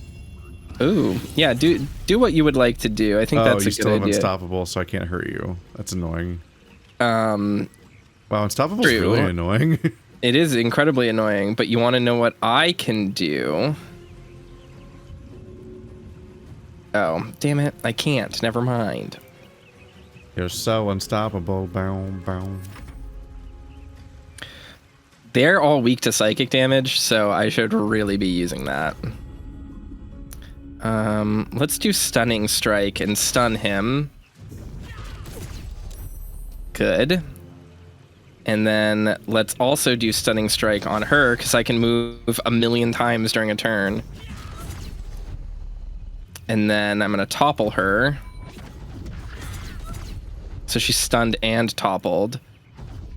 Ooh, yeah. Do what you would like to do. I think that's a you good still have idea. unstoppable, so I can't hurt you. That's annoying. Wow, unstoppable is really annoying. It is incredibly annoying, but you want to know what I can do? Oh, damn it. I can't. Never mind. You're so unstoppable. Bow, bow. They're all weak to psychic damage, so I should really be using that. Let's do Stunning Strike and stun him. Good. And then let's also do Stunning Strike on her, because I can move 1,000,000 times during a turn. And then I'm going to topple her. So she's stunned and toppled.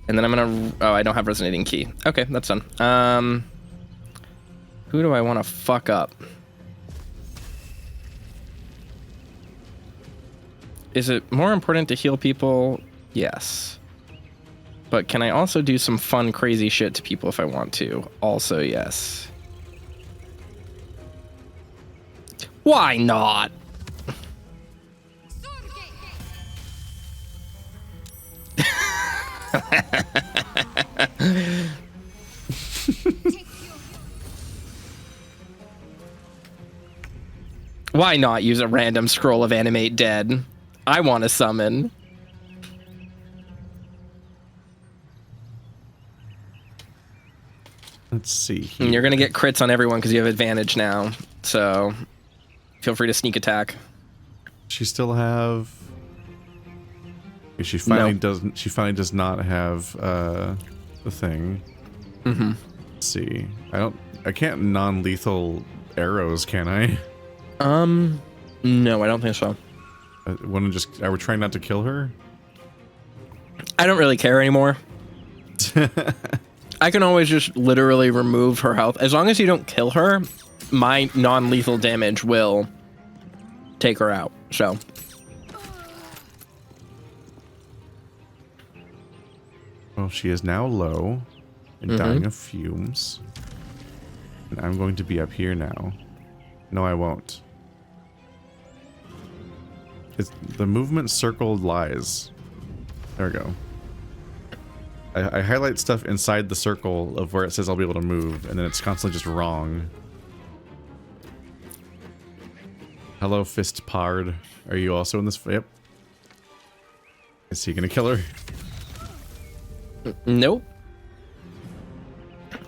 And then I'm going to... Oh, I don't have Resonating Key. Okay, that's done. Who do I want to fuck up? Is it more important to heal people? Yes. But can I also do some fun, crazy shit to people if I want to? Also, yes. Why not? Why not use a random scroll of Animate Dead? I want to summon. Let's see here. And you're going to get crits on everyone because you have advantage now. So feel free to sneak attack. She still have... She finally doesn't. She finally does not have the thing. Mm-hmm. Let's see. I can't non-lethal arrows, can I? No, I don't think so. Are we trying not to kill her? I don't really care anymore. I can always just literally remove her health. As long as you don't kill her, my non-lethal damage will take her out. So. Well, she is now low and dying of fumes. And I'm going to be up here now. No, I won't. The movement circle lies. There we go. I highlight stuff inside the circle of where it says I'll be able to move, and then it's constantly just wrong. Hello, Fist Pard. Are you also in this? Yep. Is he gonna kill her? Nope.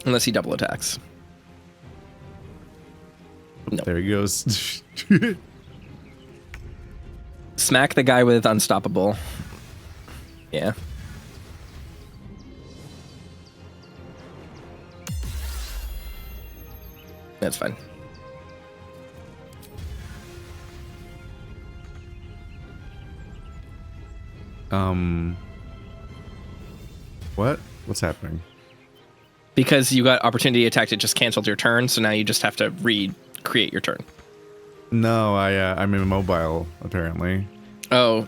Unless he double attacks. Nope. There he goes. Smack the guy with Unstoppable. Yeah. That's fine. What? What's happening? Because you got opportunity attacked, it just canceled your turn, so now you just have to recreate your turn. No, I'm immobile, apparently. Oh,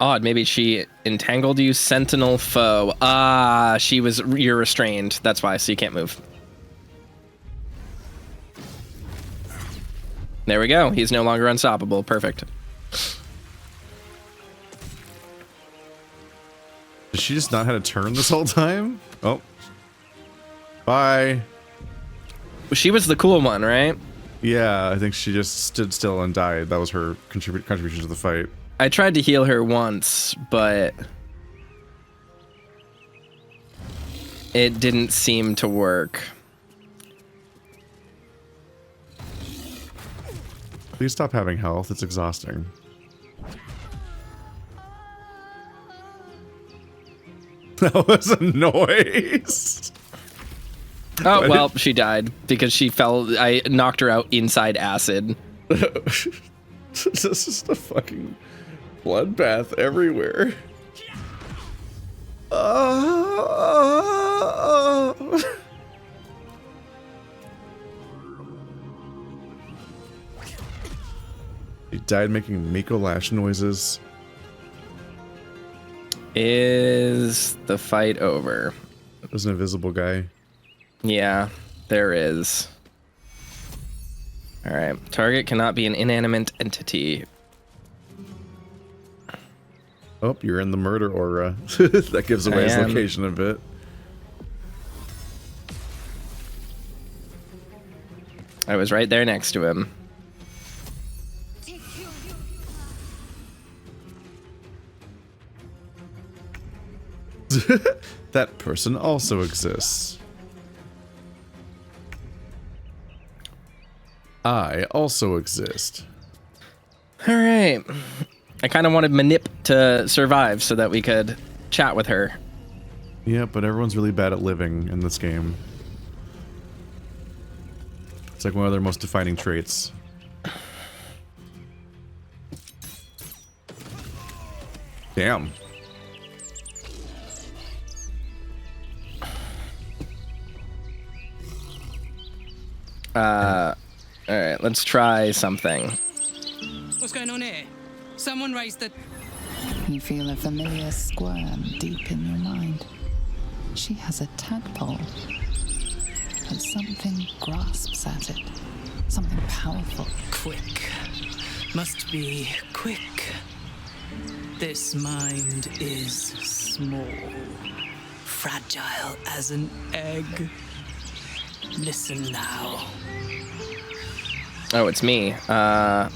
odd. Maybe she entangled you. Sentinel foe. Ah, you're restrained. That's why, so you can't move. There we go. He's no longer unstoppable. Perfect. Did she just not have a turn this whole time? Oh. Bye. She was the cool one, right? Yeah, I think she just stood still and died. That was her contribution to the fight. I tried to heal her once, but it didn't seem to work. Please stop having health. It's exhausting. That was a noise. Oh, well, she died because she fell. I knocked her out inside acid. This is just a fucking bloodbath everywhere. He died making Miko Lash noises. Is the fight over? There's an invisible guy. Yeah, there is. All right. Target cannot be an inanimate entity. Oh, you're in the murder aura. That gives away his location a bit. I was right there next to him. That person also exists. I also exist. All right. I kind of wanted Manip to survive so that we could chat with her. Yeah, but everyone's really bad at living in this game. It's like one of their most defining traits. Damn. All right, let's try something. What's going on here? Someone raised the... You feel a familiar squirm deep in your mind. She has a tadpole, but something grasps at it. Something powerful. Quick. Must be quick. This mind is small. Fragile as an egg. Listen now. Oh, it's me. I'm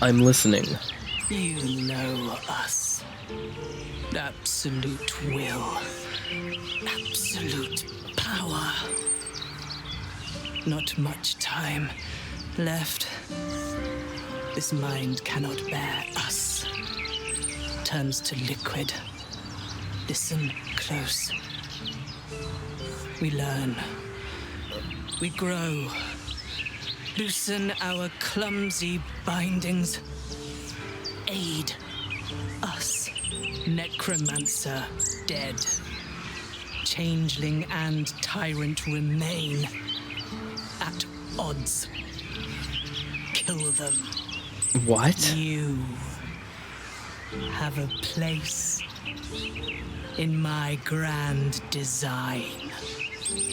listening. You know us. Absolute will. Absolute power. Not much time left. This mind cannot bear us. Turns to liquid. Listen close. We learn. We grow. Loosen our clumsy bindings. Aid us. Necromancer dead. Changeling and tyrant remain at odds. Kill them. What? You have a place in my grand design.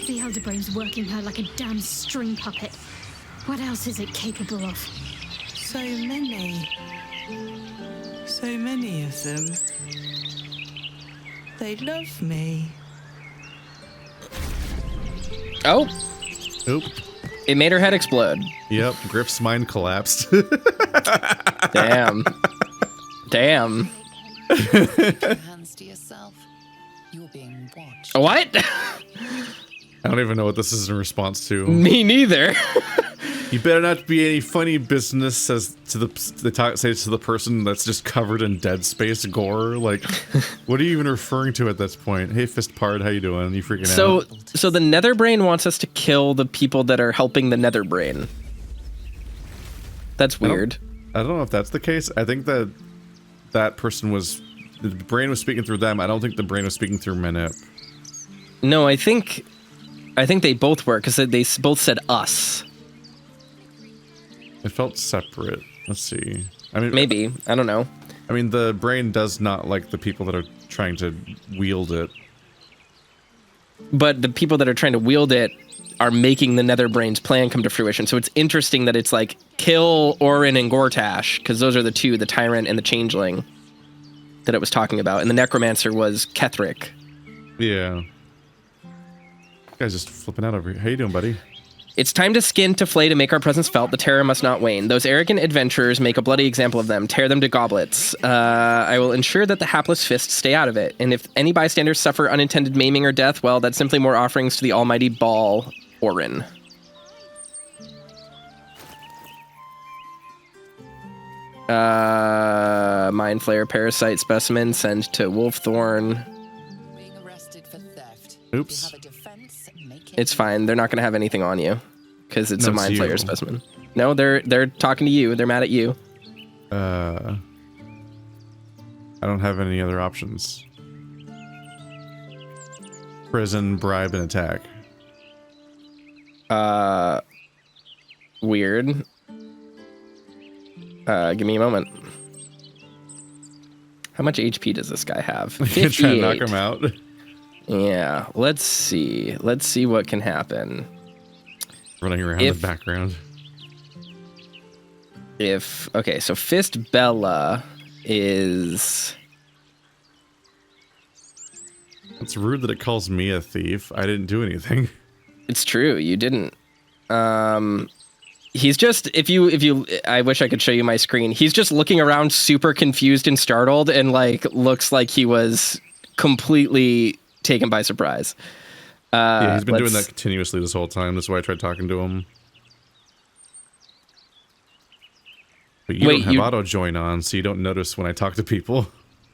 The Elder Brain's working her like a damn string puppet. What else is it capable of? So many. So many of them. They love me. Oh. Oop. It made her head explode. Yep, Griff's mind collapsed. Damn. Damn. Hands to yourself. You're being watched. What? I don't even know what this is in response to. Me neither. You better not be any funny business, says to say to the person that's just covered in Dead Space gore. Like, what are you even referring to at this point? Hey, Fistpard, how you doing? You freaking out? So the Netherbrain wants us to kill the people that are helping the Netherbrain. That's weird. I don't know if that's the case. I think that that person was... The brain was speaking through them. I don't think the brain was speaking through Manip. No, I think they both were, because they both said us. It felt separate. Let's see. I mean, maybe. I don't know. I mean, the brain does not like the people that are trying to wield it. But the people that are trying to wield it are making the Netherbrain's plan come to fruition. So it's interesting that it's like, kill Orin and Gortash, because those are the two, the Tyrant and the Changeling, that it was talking about. And the Necromancer was Ketheric. Yeah. Guy's just flipping out over here. How you doing, buddy? It's time to skin to flay to make our presence felt. The terror must not wane. Those arrogant adventurers make a bloody example of them. Tear them to goblets. I will ensure that the hapless fists stay out of it. And if any bystanders suffer unintended maiming or death, well, that's simply more offerings to the almighty Ball, Orin. Mind Flayer Parasite Specimen, send to Wolfthorn. Being arrested for theft. Oops. It's fine. They're not going to have anything on you because it's a Mind Flayer you. specimen. No, they're talking to you. They're mad at you. I don't have any other options. Prison, bribe, and attack. Weird. Give me a moment. How much HP does this guy have? 58. Try to knock him out. Yeah, let's see. Let's see what can happen. Running around the background. Okay, so Fist Bella is... It's rude that it calls me a thief. I didn't do anything. It's true, you didn't. He's just, if you, I wish I could show you my screen. He's just looking around super confused and startled and like, looks like he was completely taken by surprise. Yeah, he's been doing that continuously this whole time. That's why I tried talking to him. But you don't have auto join on, so you don't notice when I talk to people.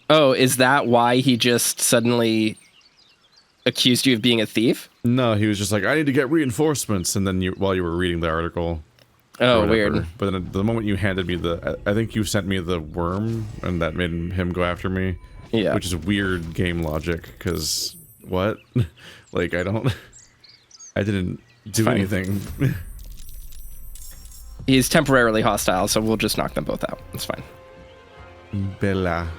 Oh, is that why he just suddenly accused you of being a thief? No, he was just like, I need to get reinforcements, and then while you were reading the article. Oh, weird. But then the moment you handed me I think you sent me the worm, and that made him go after me. Yeah. Which is weird game logic, because what? Like, I didn't do anything. He's temporarily hostile, so we'll just knock them both out. It's fine. Bella.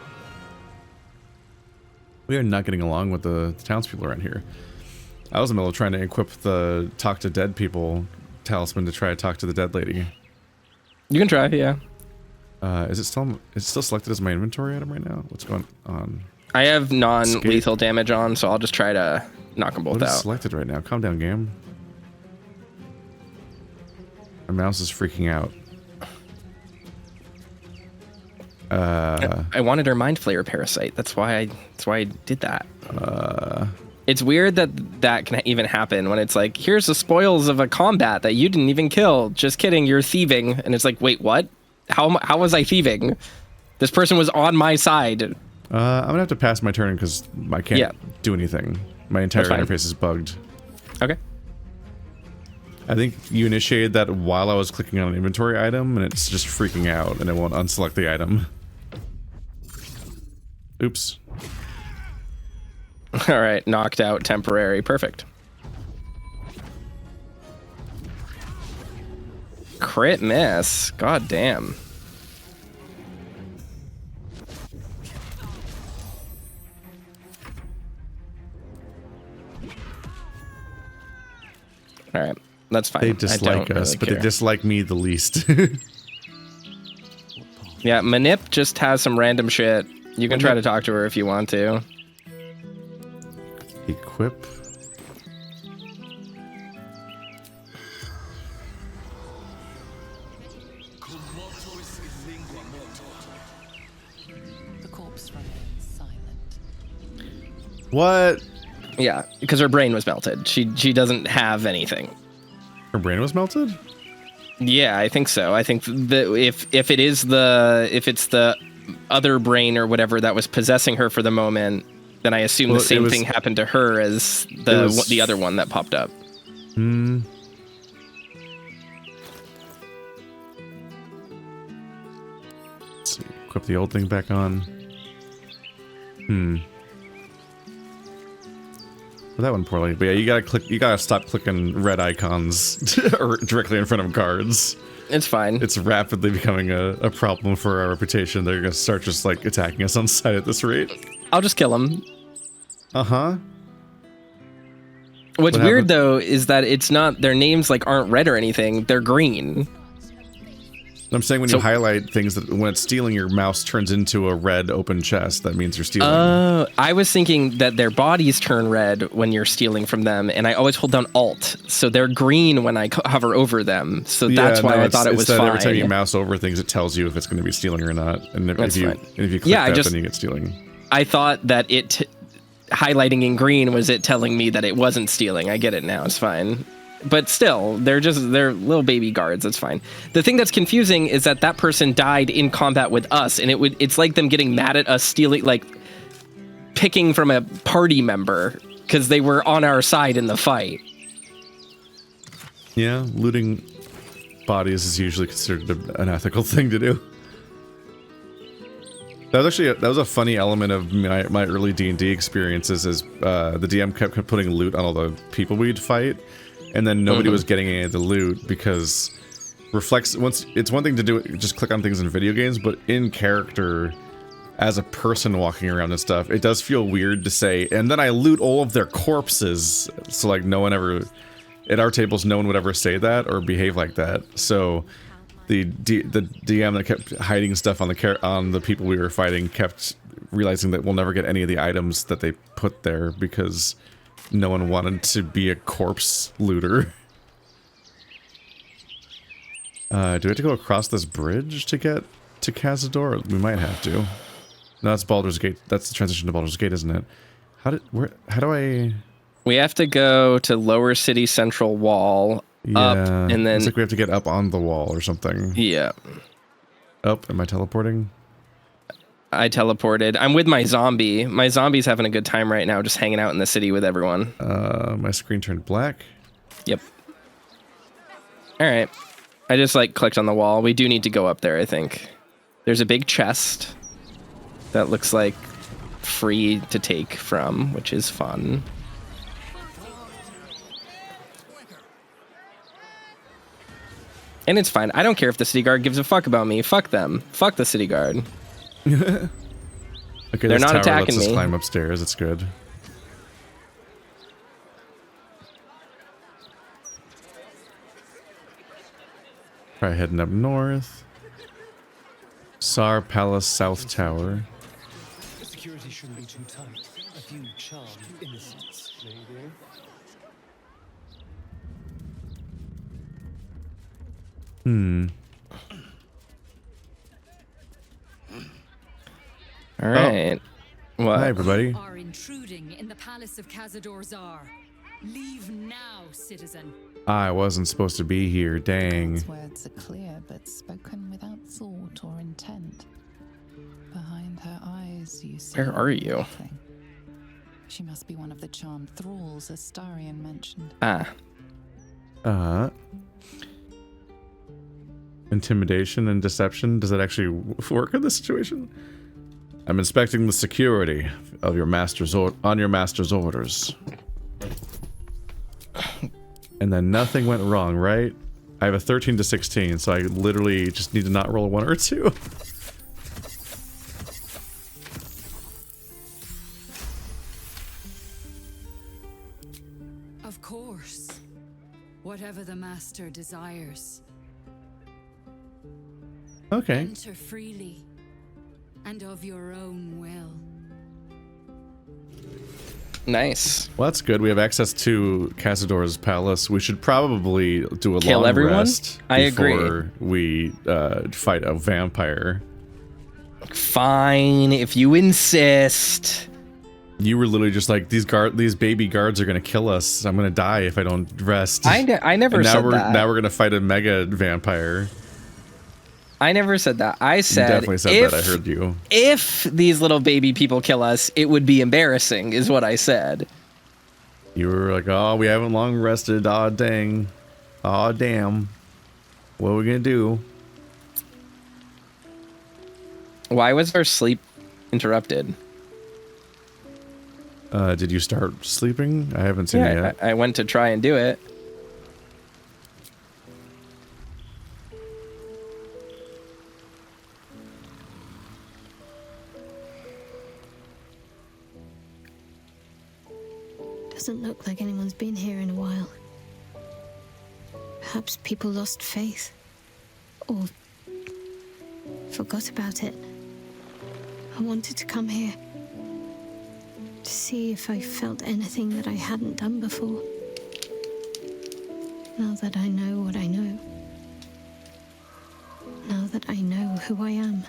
We are not getting along with the townspeople around here. I was in the middle of trying to equip the talk to dead people talisman to try to talk to the dead lady. You can try, yeah. Is it still selected as my inventory item right now? What's going on? I have non-lethal damage on, so I'll just try to knock them both What is out. selected right now? Calm down, game. My mouse is freaking out. I wanted her Mind Flayer Parasite. That's why I did that. It's weird that can even happen when it's like, here's the spoils of a combat that you didn't even kill. Just kidding, you're thieving. And it's like, wait, what? How was I thieving? This person was on my side. I'm gonna have to pass my turn because I can't do anything. My entire interface is bugged. Okay. I think you initiated that while I was clicking on an inventory item, and it's just freaking out, and it won't unselect the item. Oops. All right, knocked out, temporary, perfect. Crit miss, god damn. All right, that's fine. They dislike us, but they dislike me the least. Yeah, Manip just has some random shit. You can try to talk to her if you want to. Equip. The corpse remains silent. What? Yeah, because her brain was melted. She doesn't have anything. Her brain was melted? Yeah, I think so. I think that if it's the other brain or whatever that was possessing her for the moment, then I assume the same thing happened to her as the other one that popped up. Hmm. Let's equip the old thing back on. Well, that went poorly. But yeah, you gotta stop clicking red icons or directly in front of guards. It's fine. It's rapidly becoming a problem for our reputation. They're gonna start just like attacking us on sight at this rate. I'll just kill them. Uh-huh. What's weird though is that it's not, their names like aren't red or anything, they're green. I'm saying when you highlight things, that when it's stealing, your mouse turns into a red open chest. That means you're stealing. Oh, I was thinking that their bodies turn red when you're stealing from them, and I always hold down Alt, so they're green when I hover over them. So that's why I thought it was fine. Every time you mouse over things, it tells you if it's going to be stealing or not. And if you click that, then you get stealing. I thought that highlighting in green was it telling me that it wasn't stealing. I get it now. It's fine. But still, they're little baby guards. That's fine. The thing that's confusing is that person died in combat with us, and it's like them getting mad at us stealing, like picking from a party member because they were on our side in the fight. Yeah, looting bodies is usually considered an ethical thing to do. That was a funny element of my early D&D experiences. Is the DM kept putting loot on all the people we'd fight. And then nobody was getting any of the loot because it's one thing to do it, just click on things in video games, but in character, as a person walking around and stuff, it does feel weird to say, and then I loot all of their corpses. So like no one ever, at our tables, no one would ever say that or behave like that. So the DM that kept hiding stuff on the people we were fighting kept realizing that we'll never get any of the items that they put there because no one wanted to be a corpse looter. Do we have to go across this bridge to get to Cazador? We might have to. No, that's Baldur's Gate. That's the transition to Baldur's Gate, isn't it? How do I... We have to go to Lower City Central Wall, up, and then... It's like we have to get up on the wall or something. Yeah. Up, am I teleporting? I teleported. I'm with my zombie. My zombie's having a good time right now, just hanging out in the city with everyone. My screen turned black. Yep. Alright. I just, like, clicked on the wall. We do need to go up there, I think. There's a big chest that looks like free to take from, which is fun. And it's fine. I don't care if the city guard gives a fuck about me. Fuck them. Fuck the city guard. Okay, they're not attacking me. Let's climb upstairs. It's good. Probably heading up north. Tsar Palace South Tower. The security shouldn't be too tight. A few charmed innocents, maybe. All right. What? Hi, everybody. Are intruding in the palace of Cazador Czar. Leave now, citizen. I wasn't supposed to be here. Dang. His words are clear, but spoken without thought or intent. Behind her eyes, you see. Where are you? Nothing. She must be one of the charmed thralls ASTERION mentioned. Intimidation and deception. Does that actually work in this situation? I'm inspecting the security of your master's on your master's orders. And then nothing went wrong, right? I have a 13 to 16, so I literally just need to not roll a 1 or 2. Of course. Whatever the master desires. Okay. Enter freely. And of your own will. Nice. Well, that's good. We have access to Cazador's palace. We should probably do a Kill long everyone? rest before we fight a vampire. Fine, if you insist. You were literally just like, these baby guards are gonna kill us. I'm gonna die if I don't rest. I never said that. Now we're gonna fight a mega vampire. I never said that. I said, you definitely said that. I heard you. If these little baby people kill us, it would be embarrassing, is what I said. You were like, oh, we haven't long rested. Aw, dang. Aw, damn. What are we gonna do? Why was our sleep interrupted? Did you start sleeping? I haven't seen it yet. I went to try and do it. Doesn't look like anyone's been here in a while. Perhaps people lost faith. Or forgot about it. I wanted to come here to see if I felt anything that I hadn't done before. Now that I know what I know. Now that I know who I am.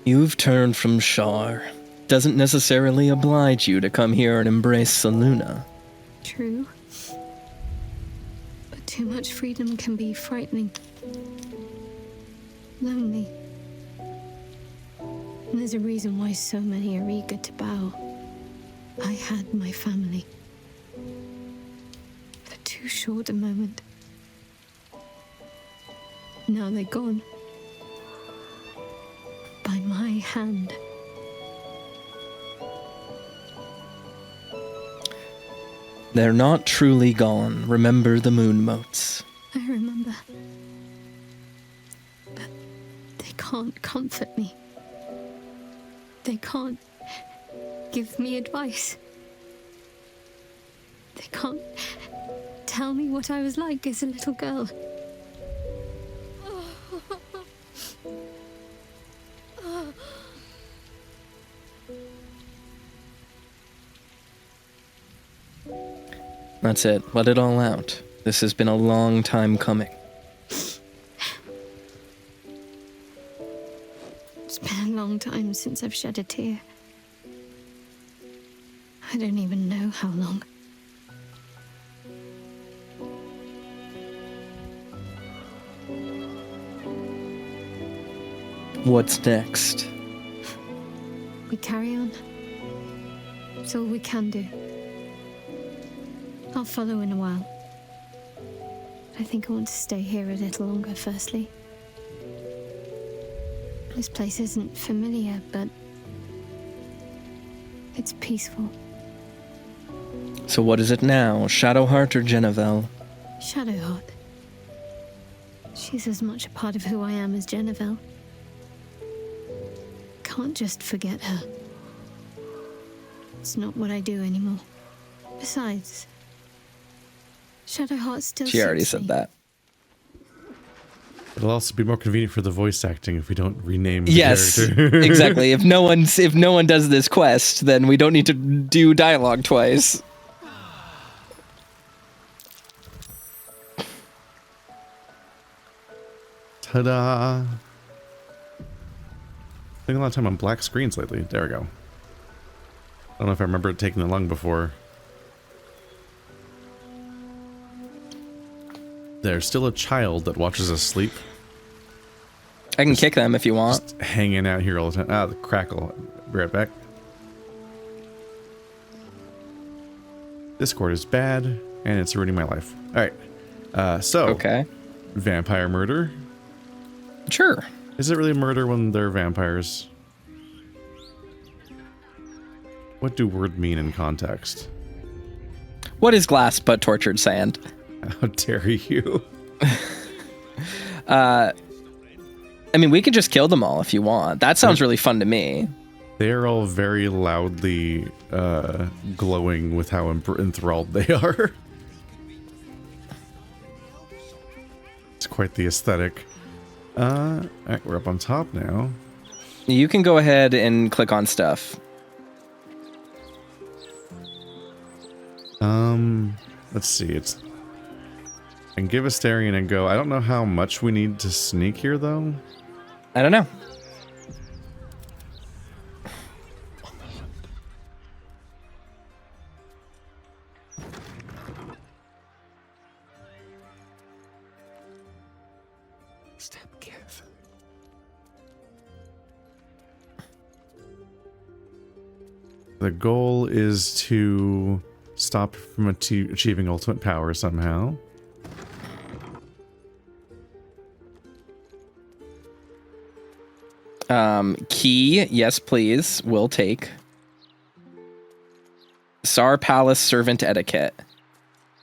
You've turned from Shar. Doesn't necessarily oblige you to come here and embrace Selûne. True. But too much freedom can be frightening. Lonely. And there's a reason why so many are eager to bow. I had my family. For too short a moment. Now they're gone. By my hand. They're not truly gone. Remember the moon motes. I remember. But they can't comfort me. They can't give me advice. They can't tell me what I was like as a little girl. That's it. Let it all out. This has been a long time coming. It's been a long time since I've shed a tear. I don't even know how long. What's next? We carry on. It's all we can do. I'll follow in a while. I think I want to stay here a little longer, firstly. This place isn't familiar, but it's peaceful. So what is it now? Shadowheart or Genevieve? Shadowheart. She's as much a part of who I am as Genevieve. Can't just forget her. It's not what I do anymore. Besides, Shadowheart still She already suits said me. that. It'll also be more convenient for the voice acting if we don't rename the Yes, character. exactly. If no one does this quest, then we don't need to do dialogue twice. Ta-da! Spending a lot of time on black screens lately. There we go. I don't know if I remember it taking that long before. There's still a child that watches us sleep. I can kick them if you want. Just hanging out here all the time. Ah, the crackle. Be right back. Discord is bad, and it's ruining my life. Alright. Okay. Vampire murder. Sure. Is it really murder when they're vampires? What do words mean in context? What is glass but tortured sand? How dare you? I mean, we could just kill them all if you want. That sounds really fun to me. They are all very loudly glowing with how enthralled they are. It's quite the aesthetic. Alright, we're up on top now. You can go ahead and click on stuff. Let's see. I can give ASTERION a go. I don't know how much we need to sneak here, though. I don't know. Step carefully. The goal is to stop from achieving ultimate power somehow. Key, yes, please. Will take. Sar Palace servant etiquette.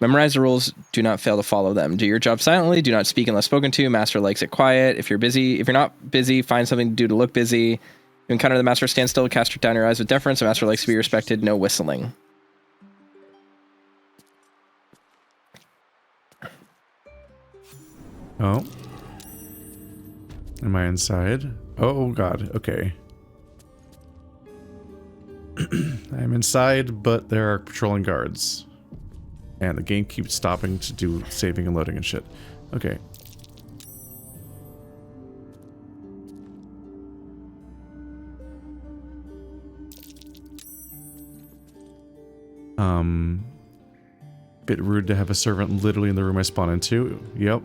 Memorize the rules. Do not fail to follow them. Do your job silently. Do not speak unless spoken to. Master likes it quiet. If you're not busy, find something to do to look busy. You encounter the master, stand still, cast down your eyes with deference. The master likes to be respected. No whistling. Oh. Am I inside? Oh god, okay. I'm inside, but there are patrolling guards. And the game keeps stopping to do saving and loading and shit. Okay. Bit rude to have a servant literally in the room I spawn into. Yep.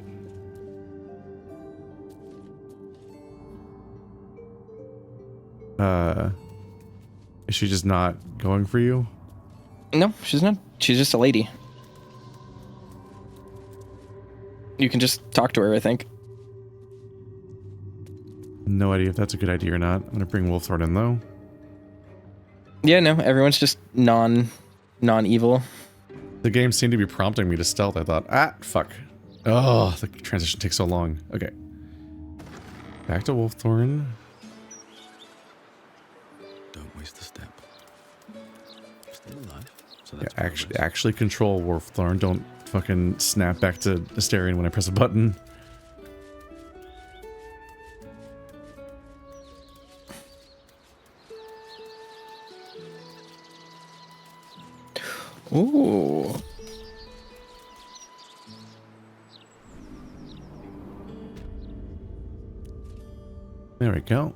Is she just not going for you? No, she's not. She's just a lady. You can just talk to her, I think. No idea if that's a good idea or not. I'm gonna bring Wolfthorn in though. Yeah, no, everyone's just non-evil. The game seemed to be prompting me to stealth. I thought, fuck. Oh, the transition takes so long. Okay. Back to Wolfthorn. Don't waste a step. Still alive. So Yeah, that's actually control Wolfthorn. Don't fucking snap back to Asterion when I press a button. Ooh. There we go.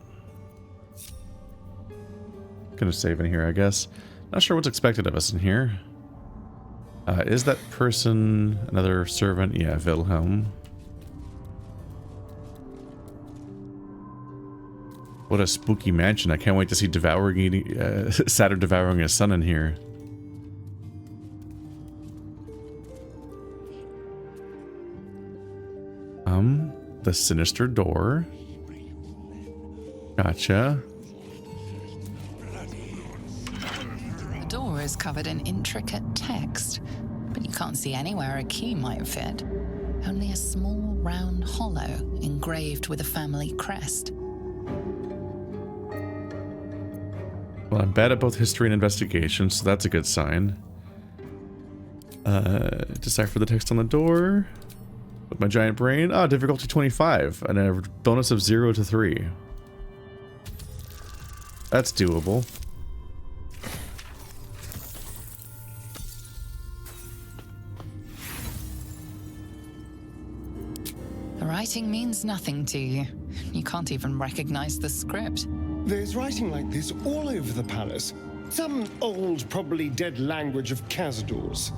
Gonna save in here, I guess. Not sure what's expected of us in here. Is that person another servant? Yeah, Wilhelm. What a spooky mansion. I can't wait to see Saturn devouring his son in here. The sinister door. Gotcha. The door is covered in intricate text, but you can't see anywhere a key might fit. Only a small round hollow engraved with a family crest. Well, I'm bad at both history and investigation, so that's a good sign. Decipher the text on the door. With my giant brain. Ah, difficulty 25. And a bonus of 0 to 3. That's doable. The writing means nothing to you. You can't even recognize the script. There's writing like this all over the palace. Some old, probably dead language of Cazador's.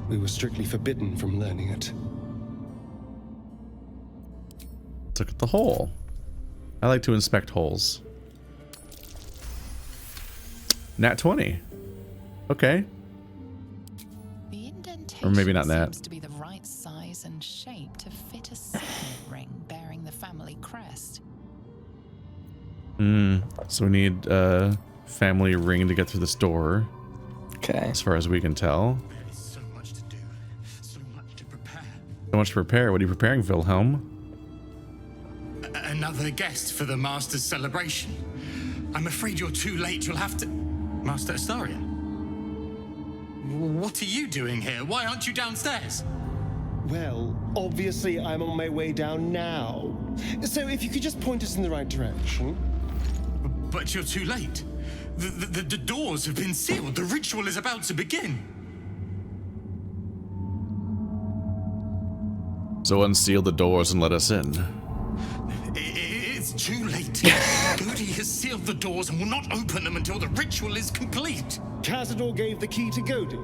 We were strictly forbidden from learning it. Let's look at the hole. I like to inspect holes. Nat 20. Okay. The indentation Or maybe not Nat. seems to be the right size and shape to fit a signet ring bearing the family crest. So we need a family ring to get through this door. Okay. As far as we can tell. There's so much to do, so much to prepare. So much to prepare. What are you preparing, Wilhelm? Another guest for the Master's celebration. I'm afraid you're too late. You'll have to... Master Astarion? What are you doing here? Why aren't you downstairs? Well, obviously I'm on my way down now. So if you could just point us in the right direction. But you're too late. The doors have been sealed. The ritual is about to begin. So unseal the doors and let us in. It's too late. Godi has sealed the doors and will not open them until the ritual is complete. Cazador gave the key to Godi.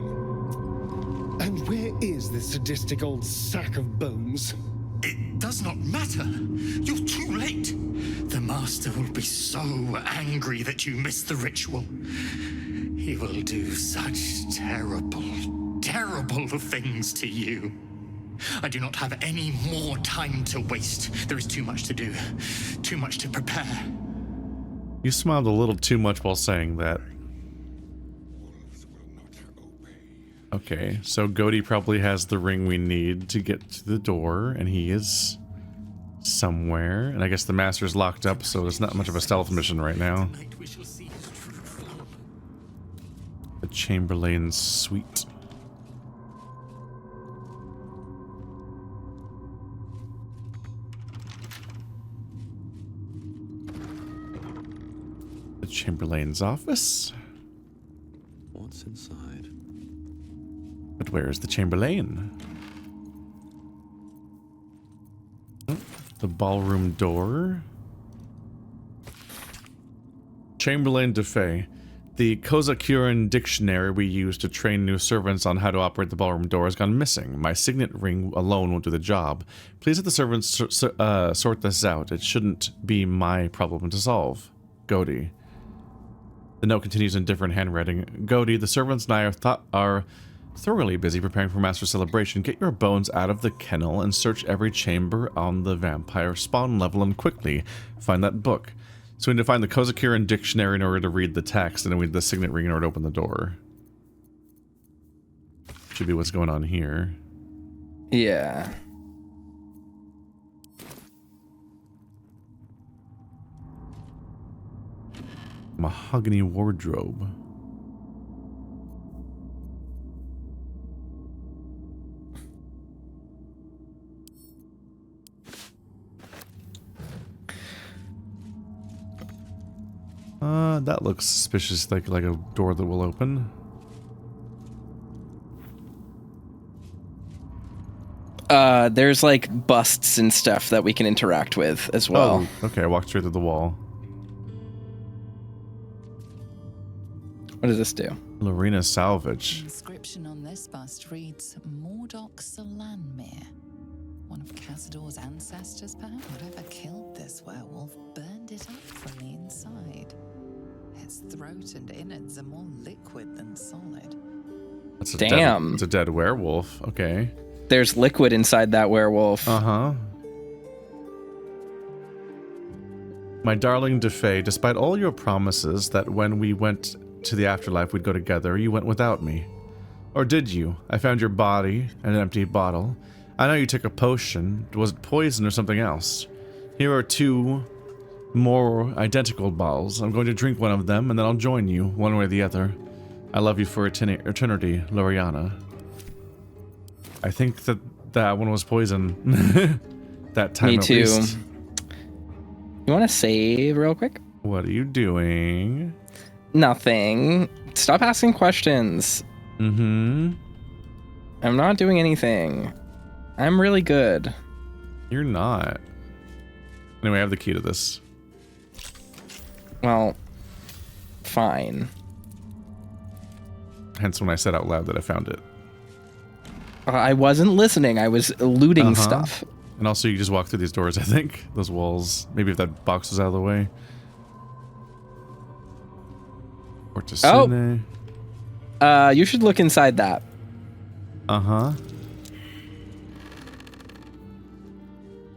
And where is this sadistic old sack of bones? It does not matter. You're too late. The Master will be so angry that you missed the ritual. He will do such terrible, terrible things to you. I do not have any more time to waste. There is too much to do, too much to prepare. You smiled a little too much while saying that. Okay, so Godi probably has the ring we need to get to the door, and he is somewhere. And I guess the master's locked up, so there's not much of a stealth mission right now. The Chamberlain's suite. The Chamberlain's office. What's inside? But where's the Chamberlain? The ballroom door. Chamberlain de Fay. The Cazador dictionary we use to train new servants on how to operate the ballroom door has gone missing. My signet ring alone won't do the job. Please let the servants sort this out. It shouldn't be my problem to solve. Godi. The note continues in different handwriting. Godi, the servants and I are thoroughly busy preparing for Master Celebration. Get your bones out of the kennel and search every chamber on the vampire spawn level and quickly find that book. So we need to find the Cazador dictionary in order to read the text, and then we need the signet ring in order to open the door. Should be what's going on here. Yeah. Mahogany wardrobe. That looks suspicious, like a door that will open. There's like busts and stuff that we can interact with as well. Oh, okay, I walked straight through the wall. What does this do? Lorena salvage. The inscription on this bust reads Mordok Salanmir. One of Cazador's ancestors, perhaps? Whatever killed this werewolf burned it up from the inside. Its throat and innards are more liquid than solid. That's a Damn. It's a dead werewolf. Okay. There's liquid inside that werewolf. Uh-huh. My darling DeFay, despite all your promises that when we went to the afterlife we'd go together, you went without me. Or did you? I found your body and an empty bottle. I know you took a potion. Was it poison or something else? Here are two more identical bottles. I'm going to drink one of them and then I'll join you, one way or the other. I love you for eternity, Loriana. I think that one was poison. That time Me at too. least. You want to save real quick? What are you doing? Nothing. Stop asking questions. Mm-hmm. I'm not doing anything. I'm really good. You're not. Anyway, I have the key to this. Well, fine. Hence when I said out loud that I found it. I wasn't listening. I was looting stuff. And also you just walk through these doors, I think. Those walls. Maybe if that box was out of the way. Fortissune. You should look inside that. Uh-huh.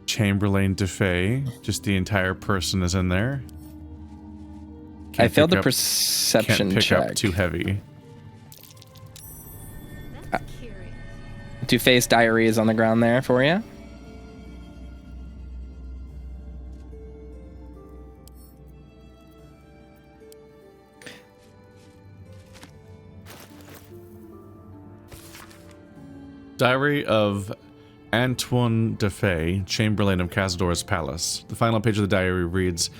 Chamberlain DeFay. Just the entire person is in there. I failed the perception check. Can't pick check. up too heavy. Dufay's diary is on the ground there for you. Diary of Antoine DeFay, Chamberlain of Cazador's Palace. The final page of the diary reads,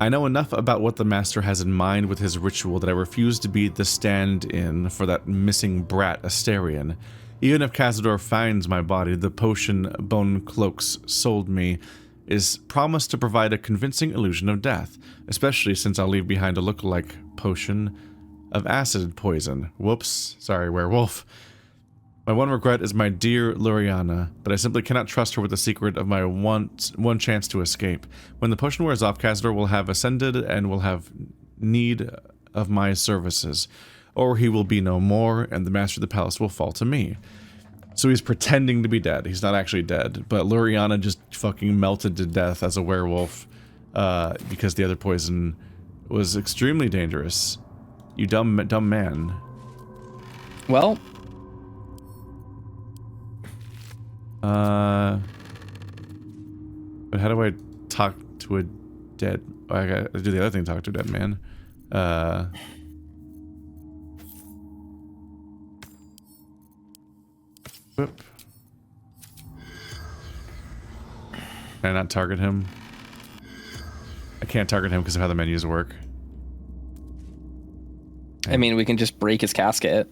I know enough about what the Master has in mind with his ritual that I refuse to be the stand-in for that missing brat Asterion. Even if Cazador finds my body, the potion Bone Cloaks sold me is promised to provide a convincing illusion of death, especially since I'll leave behind a look-alike potion of acid poison. Whoops, sorry, werewolf. My one regret is my dear Loriana, but I simply cannot trust her with the secret of my one chance to escape. When the potion wears off, Cazador will have ascended and will have need of my services. Or he will be no more, and the master of the palace will fall to me. So he's pretending to be dead. He's not actually dead, but Loriana just fucking melted to death as a werewolf because the other poison was extremely dangerous. You dumb man. Well. But how do I talk to a dead... I gotta do the other thing, talk to a dead man. Whoop. Can I not target him? I can't target him because of how the menus work. I mean, we can just break his casket.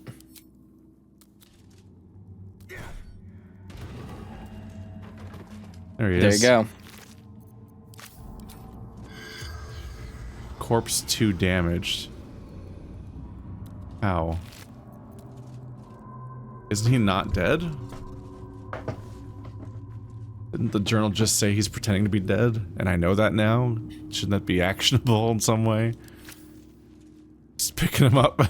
There he is. There you go. Corpse 2 damaged. Ow. Isn't he not dead? Didn't the journal just say he's pretending to be dead? And I know that now? Shouldn't that be actionable in some way? Just picking him up.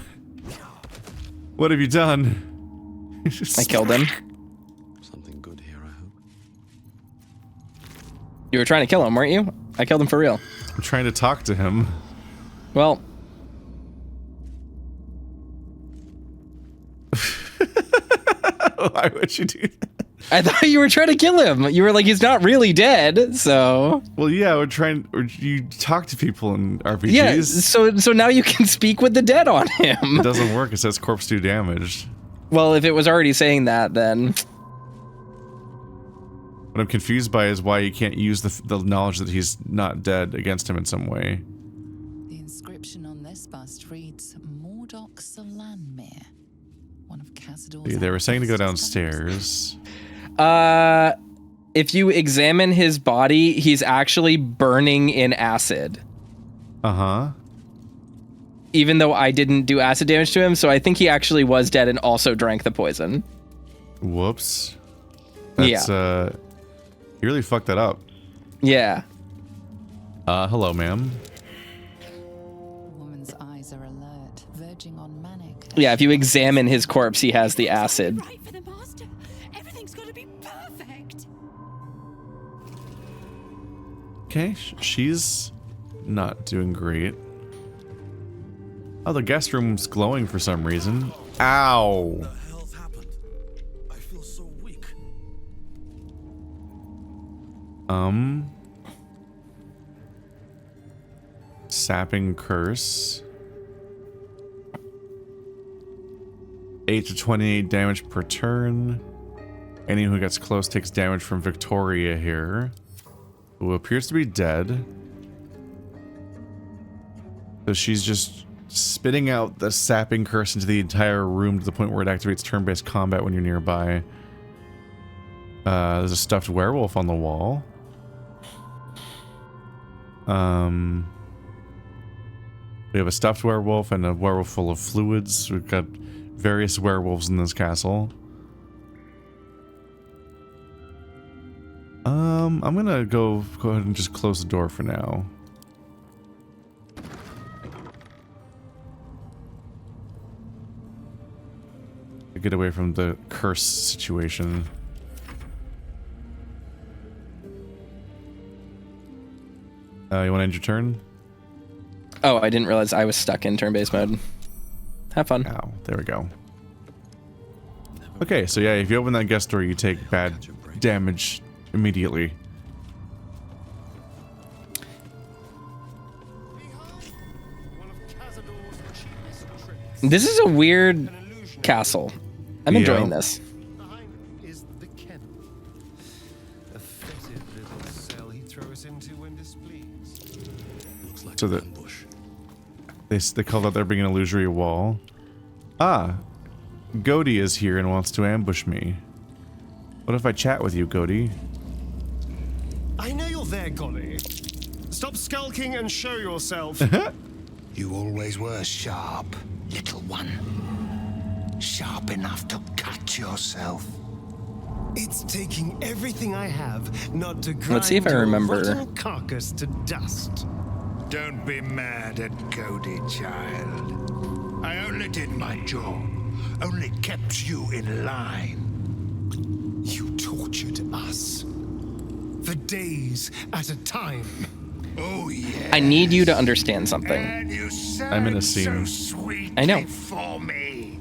What have you done? I killed him. Something good here, I hope. You were trying to kill him, weren't you? I killed him for real. I'm trying to talk to him. Well. Why would you do that? I thought you were trying to kill him. You were like, he's not really dead, so... Well, yeah, you talk to people in RPGs. Yeah, so now you can speak with the dead on him. It doesn't work, it says corpse 2 damaged. Well, if it was already saying that, then... What I'm confused by is why you can't use the knowledge that he's not dead against him in some way. The inscription on this bust reads, Mordok Salanmir, one of Cazador's... They were saying to go downstairs. If you examine his body, he's actually burning in acid. Uh-huh. Even though I didn't do acid damage to him, so I think he actually was dead and also drank the poison. Whoops. That's, you really fucked that up. Yeah. Hello, ma'am. The woman's eyes are alert, verging on manic. Yeah, if you examine his corpse, he has the acid. Right for the master. Everything's got to be perfect. Okay, she's not doing great. Oh, the guest room's glowing for some reason. Ow! What the hell's happened? I feel so weak. Sapping curse. 8 to 28 damage per turn. Anyone who gets close takes damage from Victoria here, who appears to be dead. So she's just spitting out the sapping curse into the entire room to the point where it activates turn-based combat when you're nearby. There's a stuffed werewolf on the wall. We have a stuffed werewolf and a werewolf full of fluids. We've got various werewolves in this castle. I'm gonna go ahead and just close the door for now. Get away from the curse situation. You want to end your turn? Oh, I didn't realize I was stuck in turn-based mode. Have fun. Ow, there we go. Okay, so yeah, if you open that guest door, you take bad damage immediately. This is a weird castle. I'm enjoying this. Is the kennel. A fetid little cell he throws into when displeased. Looks like So an that ambush. they call that there being an illusory wall. Ah, Godi is here and wants to ambush me. What if I chat with you, Godi? I know you're there, Golly. Stop skulking and show yourself. You always were sharp, little one. Sharp enough to cut yourself. It's taking everything I have not to grind Let's see if I your remember. rotten carcass to dust. Don't be mad at Cody, child. I only did my job. Only kept you in line. You tortured us. For days at a time. Oh, yeah. I need you to understand something. I'm in a scene. I know. For me.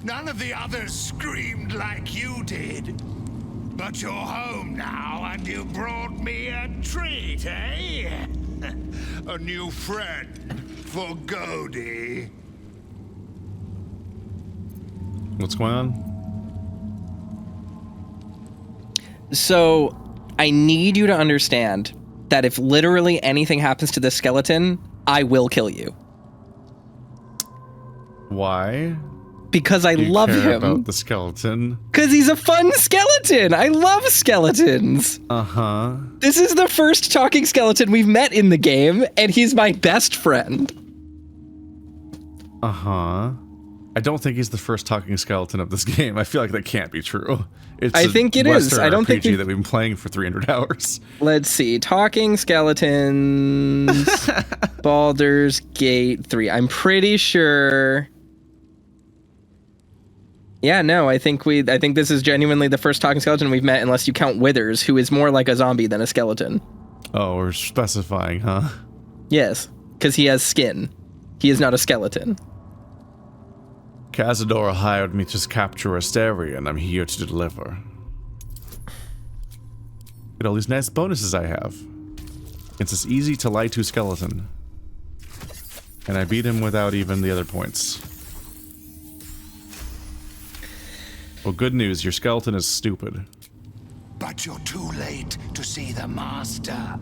None of the others screamed like you did. But you're home now, and you brought me a treat, eh? A new friend for Godi. What's going on? So, I need you to understand that if literally anything happens to this skeleton, I will kill you. Why? Because I Do you love care him. about the skeleton? Because he's a fun skeleton. I love skeletons. Uh-huh. This is the first talking skeleton we've met in the game, and he's my best friend. Uh-huh. I don't think he's the first talking skeleton of this game. I feel like that can't be true. It's I think it is. I don't think RPG that we've been playing for 300 hours. Let's see. Talking skeletons. Baldur's Gate 3. I'm pretty sure. Yeah, no, I think this is genuinely the first talking skeleton we've met, unless you count Withers, who is more like a zombie than a skeleton. Oh, we're specifying, huh? Yes, because he has skin. He is not a skeleton. Cazador hired me to capture Asterion. I'm here to deliver. Look at all these nice bonuses I have. It's as easy to lie to skeleton. And I beat him without even the other points. Well, good news, your skeleton is stupid. But you're too late to see the Master.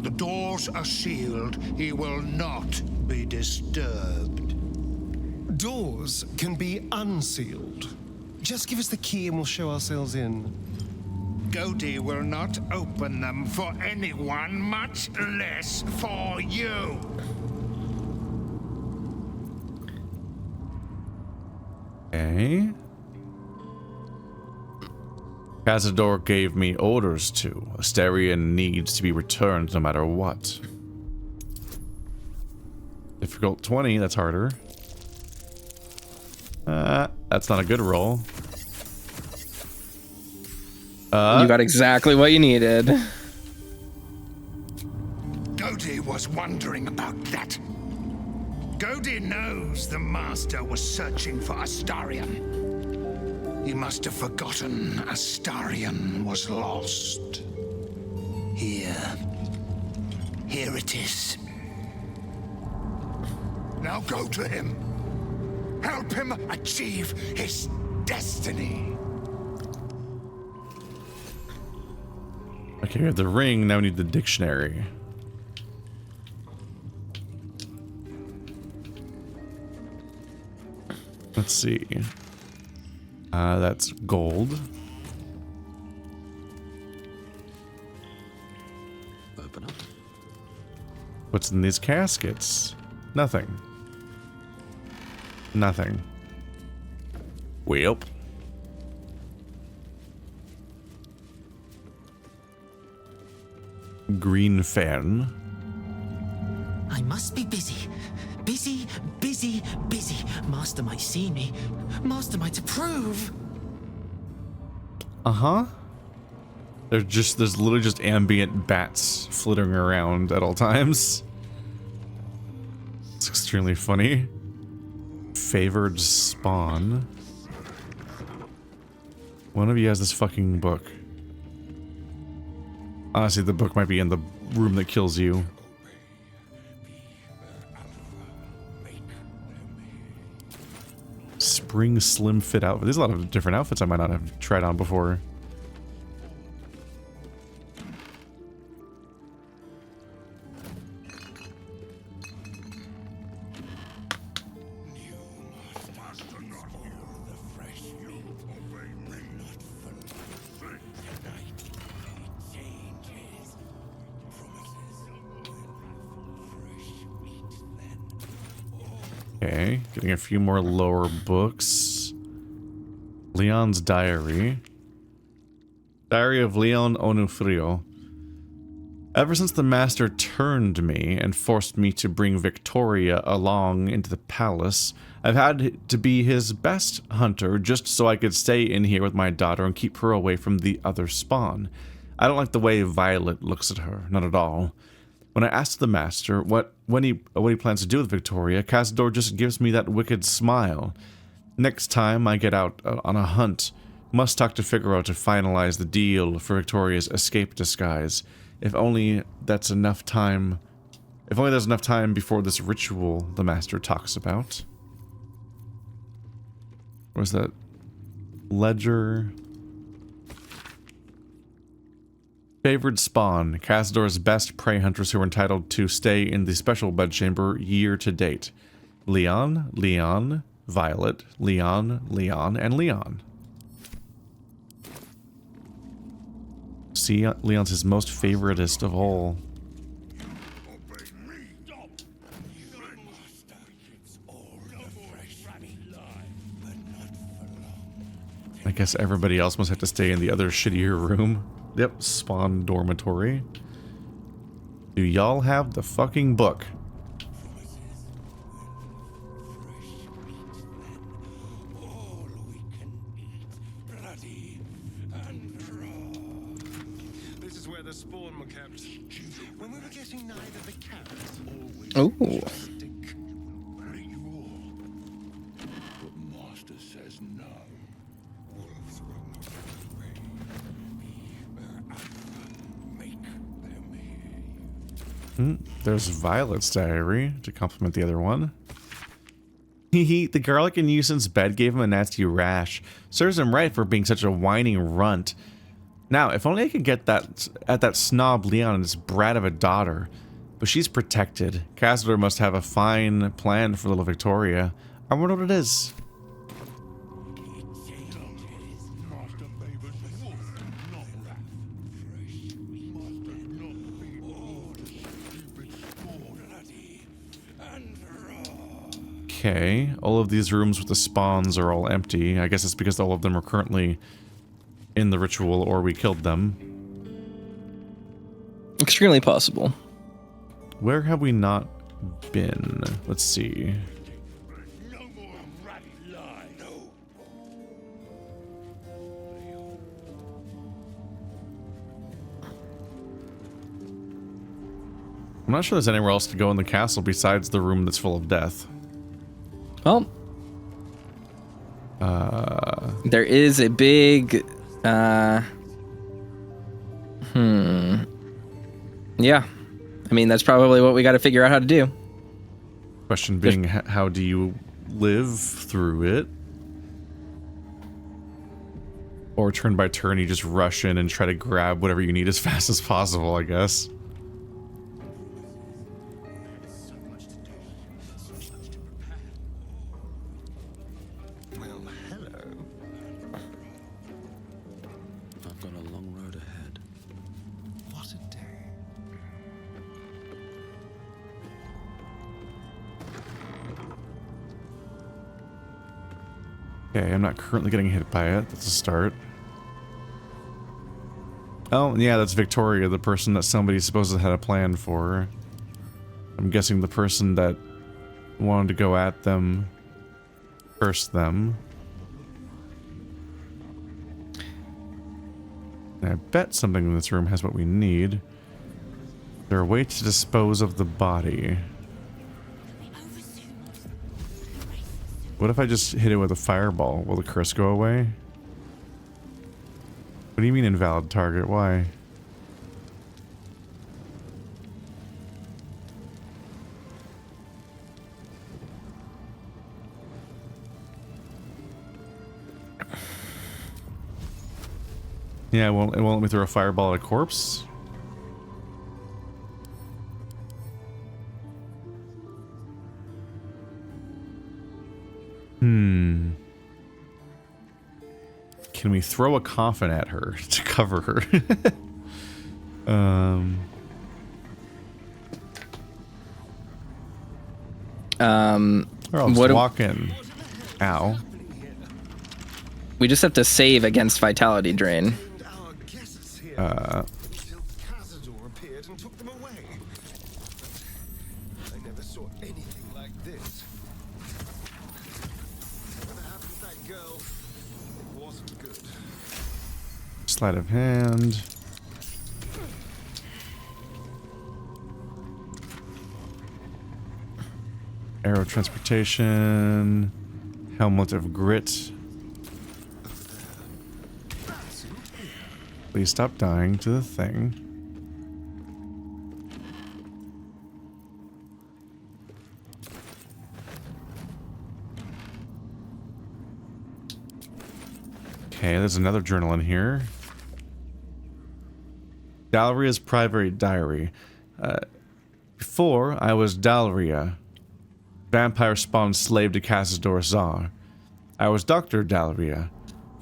The doors are sealed. He will not be disturbed. Doors can be unsealed. Just give us the key and we'll show ourselves in. Godi will not open them for anyone, much less for you. Okay. Cazador gave me orders to. Asterion needs to be returned no matter what. Difficult 20, that's harder. That's not a good roll. You got exactly what you needed. Godi was wondering about that. Godi knows the Master was searching for Astarion. He must have forgotten Astarion was lost. Here it is. Now go to him. Help him achieve his destiny. Okay, we have the ring, now we need the dictionary. Let's see. That's gold. Open up. What's in these caskets? Nothing. Nothing. Welp. Green fan. I must be busy. Busy, busy, busy. Master might see me. Master might approve. Uh-huh. There's literally just ambient bats flittering around at all times. It's extremely funny. Favored spawn. One of you has this fucking book. Honestly, the book might be in the room that kills you. Spring slim fit outfit. There's a lot of different outfits I might not have tried on before. Okay, getting a few more lower books. Leon's diary. Diary of Leon Onufrio. Ever since the master turned me and forced me to bring Victoria along into the palace, I've had to be his best hunter just so I could stay in here with my daughter and keep her away from the other spawn. I don't like the way Violet looks at her, not at all. When I asked the Master what he plans to do with Victoria, Cazador just gives me that wicked smile. Next time I get out on a hunt, must talk to Figaro to finalize the deal for Victoria's escape disguise. If only there's enough time before this ritual the Master talks about. What was that? Ledger. Favored spawn. Cazador's best prey hunters who are entitled to stay in the special bedchamber year to date. Leon, Leon, Violet, Leon, Leon, and Leon. See, Leon's his most favoritist of all. I guess everybody else must have to stay in the other shittier room. Yep, spawn dormitory. Do y'all have the fucking book? This is where the spawn were kept. When we were getting nigh the cats, Oh. Master says no. There's Violet's diary to complement the other one. The garlic in Yusin's bed gave him a nasty rash. Serves him right for being such a whining runt. Now, if only I could get that snob Leon and his brat of a daughter. But she's protected. Cazador must have a fine plan for little Victoria. I wonder what it is. Okay, all of these rooms with the spawns are all empty. I guess it's because all of them are currently in the ritual or we killed them. Extremely possible. Where have we not been? Let's see. I'm not sure there's anywhere else to go in the castle besides the room that's full of death. Well, there is a big, yeah. I mean, that's probably what we got to figure out how to do. Question being, how do you live through it? Or turn by turn, you just rush in and try to grab whatever you need as fast as possible, I guess. Okay, I'm not currently getting hit by it. That's a start. Oh, yeah, that's Victoria, the person that somebody supposedly had a plan for. I'm guessing the person that wanted to go at them cursed them. And I bet something in this room has what we need. Is there a way to dispose of the body? What if I just hit it with a fireball? Will the curse go away? What do you mean invalid target? Why? Yeah, it won't let me throw a fireball at a corpse? Can we throw a coffin at her to cover her? Or I'll just walk in. Ow. We just have to save against vitality drain. Cazador appeared and took them away. I never saw anything like this. Whatever happened to that girl? It wasn't good. Sleight of hand. Arrow transportation. Helmet of grit. Please stop dying to the thing. Okay, there's another journal in here. Dalria's private diary. Before I was Dalria, vampire spawned slave to Cazador Czar. I was Dr. Dalria,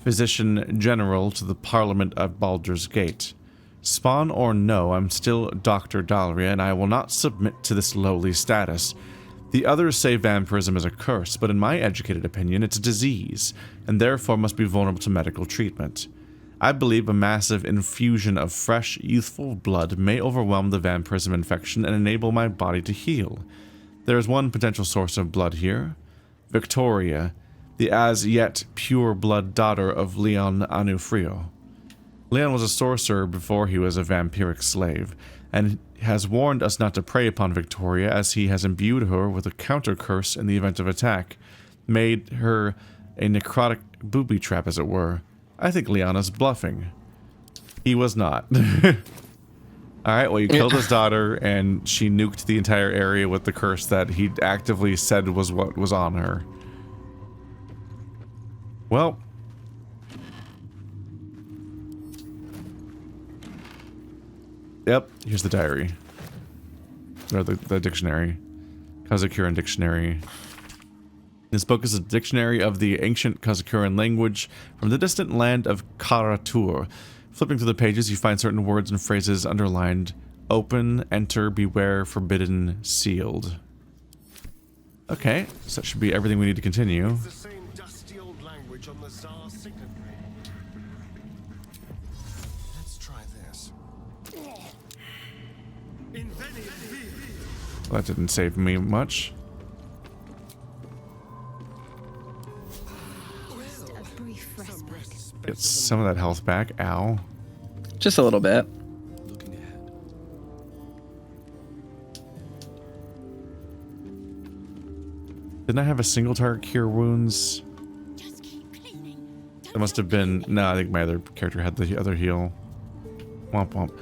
physician general to the Parliament of Baldur's Gate. Spawn or no, I'm still Dr. Dalria, and I will not submit to this lowly status. The others say vampirism is a curse, but in my educated opinion, it's a disease, and therefore must be vulnerable to medical treatment. I believe a massive infusion of fresh, youthful blood may overwhelm the vampirism infection and enable my body to heal. There is one potential source of blood here. Victoria, the as-yet pure-blood daughter of Leon Anufrio. Leon was a sorcerer before he was a vampiric slave, and has warned us not to prey upon Victoria as he has imbued her with a counter-curse in the event of attack, made her a necrotic booby trap as it were. I think Leona's bluffing. He was not. Alright, well you killed his daughter and she nuked the entire area with the curse that he actively said was what was on her. Well. Yep, here's the diary. Or the dictionary. Kazakuran dictionary. This book is a dictionary of the ancient Kazakuran language from the distant land of Karatur. Flipping through the pages, you find certain words and phrases underlined. Open, enter, beware, forbidden, sealed. Okay, so that should be everything we need to continue. It's the same dusty old language on the Tsar's signet ring. Let's try this. Well, that didn't save me much. Get some of that health back. Ow. Just a little bit. Didn't I have a single target cure wounds? That must have been... No, I think my other character had the other heal. Womp womp.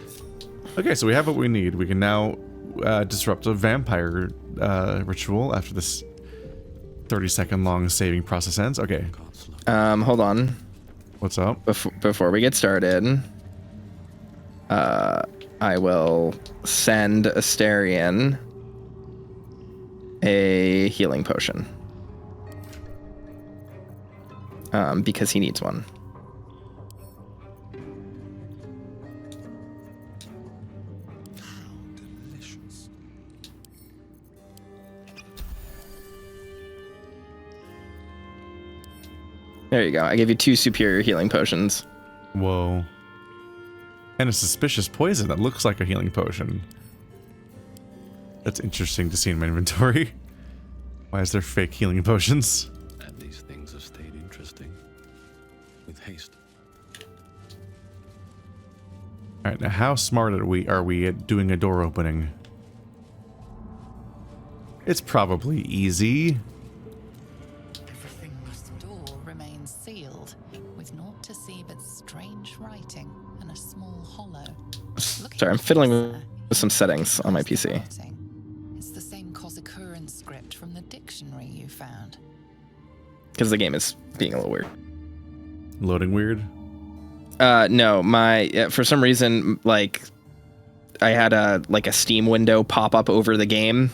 Okay, so we have what we need. We can now disrupt a vampire ritual after this 30-second long saving process ends. Okay. Hold on. What's up? Before we get started, I will send Asterion a healing potion. Because he needs one. There you go. I gave you 2 superior healing potions. Whoa. And a suspicious poison that looks like a healing potion. That's interesting to see in my inventory. Why is there fake healing potions? And these things have stayed interesting. With haste. Alright, now how smart are we at doing a door opening? It's probably easy. Sealed, with naught to see but strange writing and a small hollow. Sorry, I'm fiddling with some settings on my PC. It's the same Kazakuran script from the dictionary you found. Because the game is being a little weird. Loading weird? No, for some reason, like, I had a Steam window pop up over the game.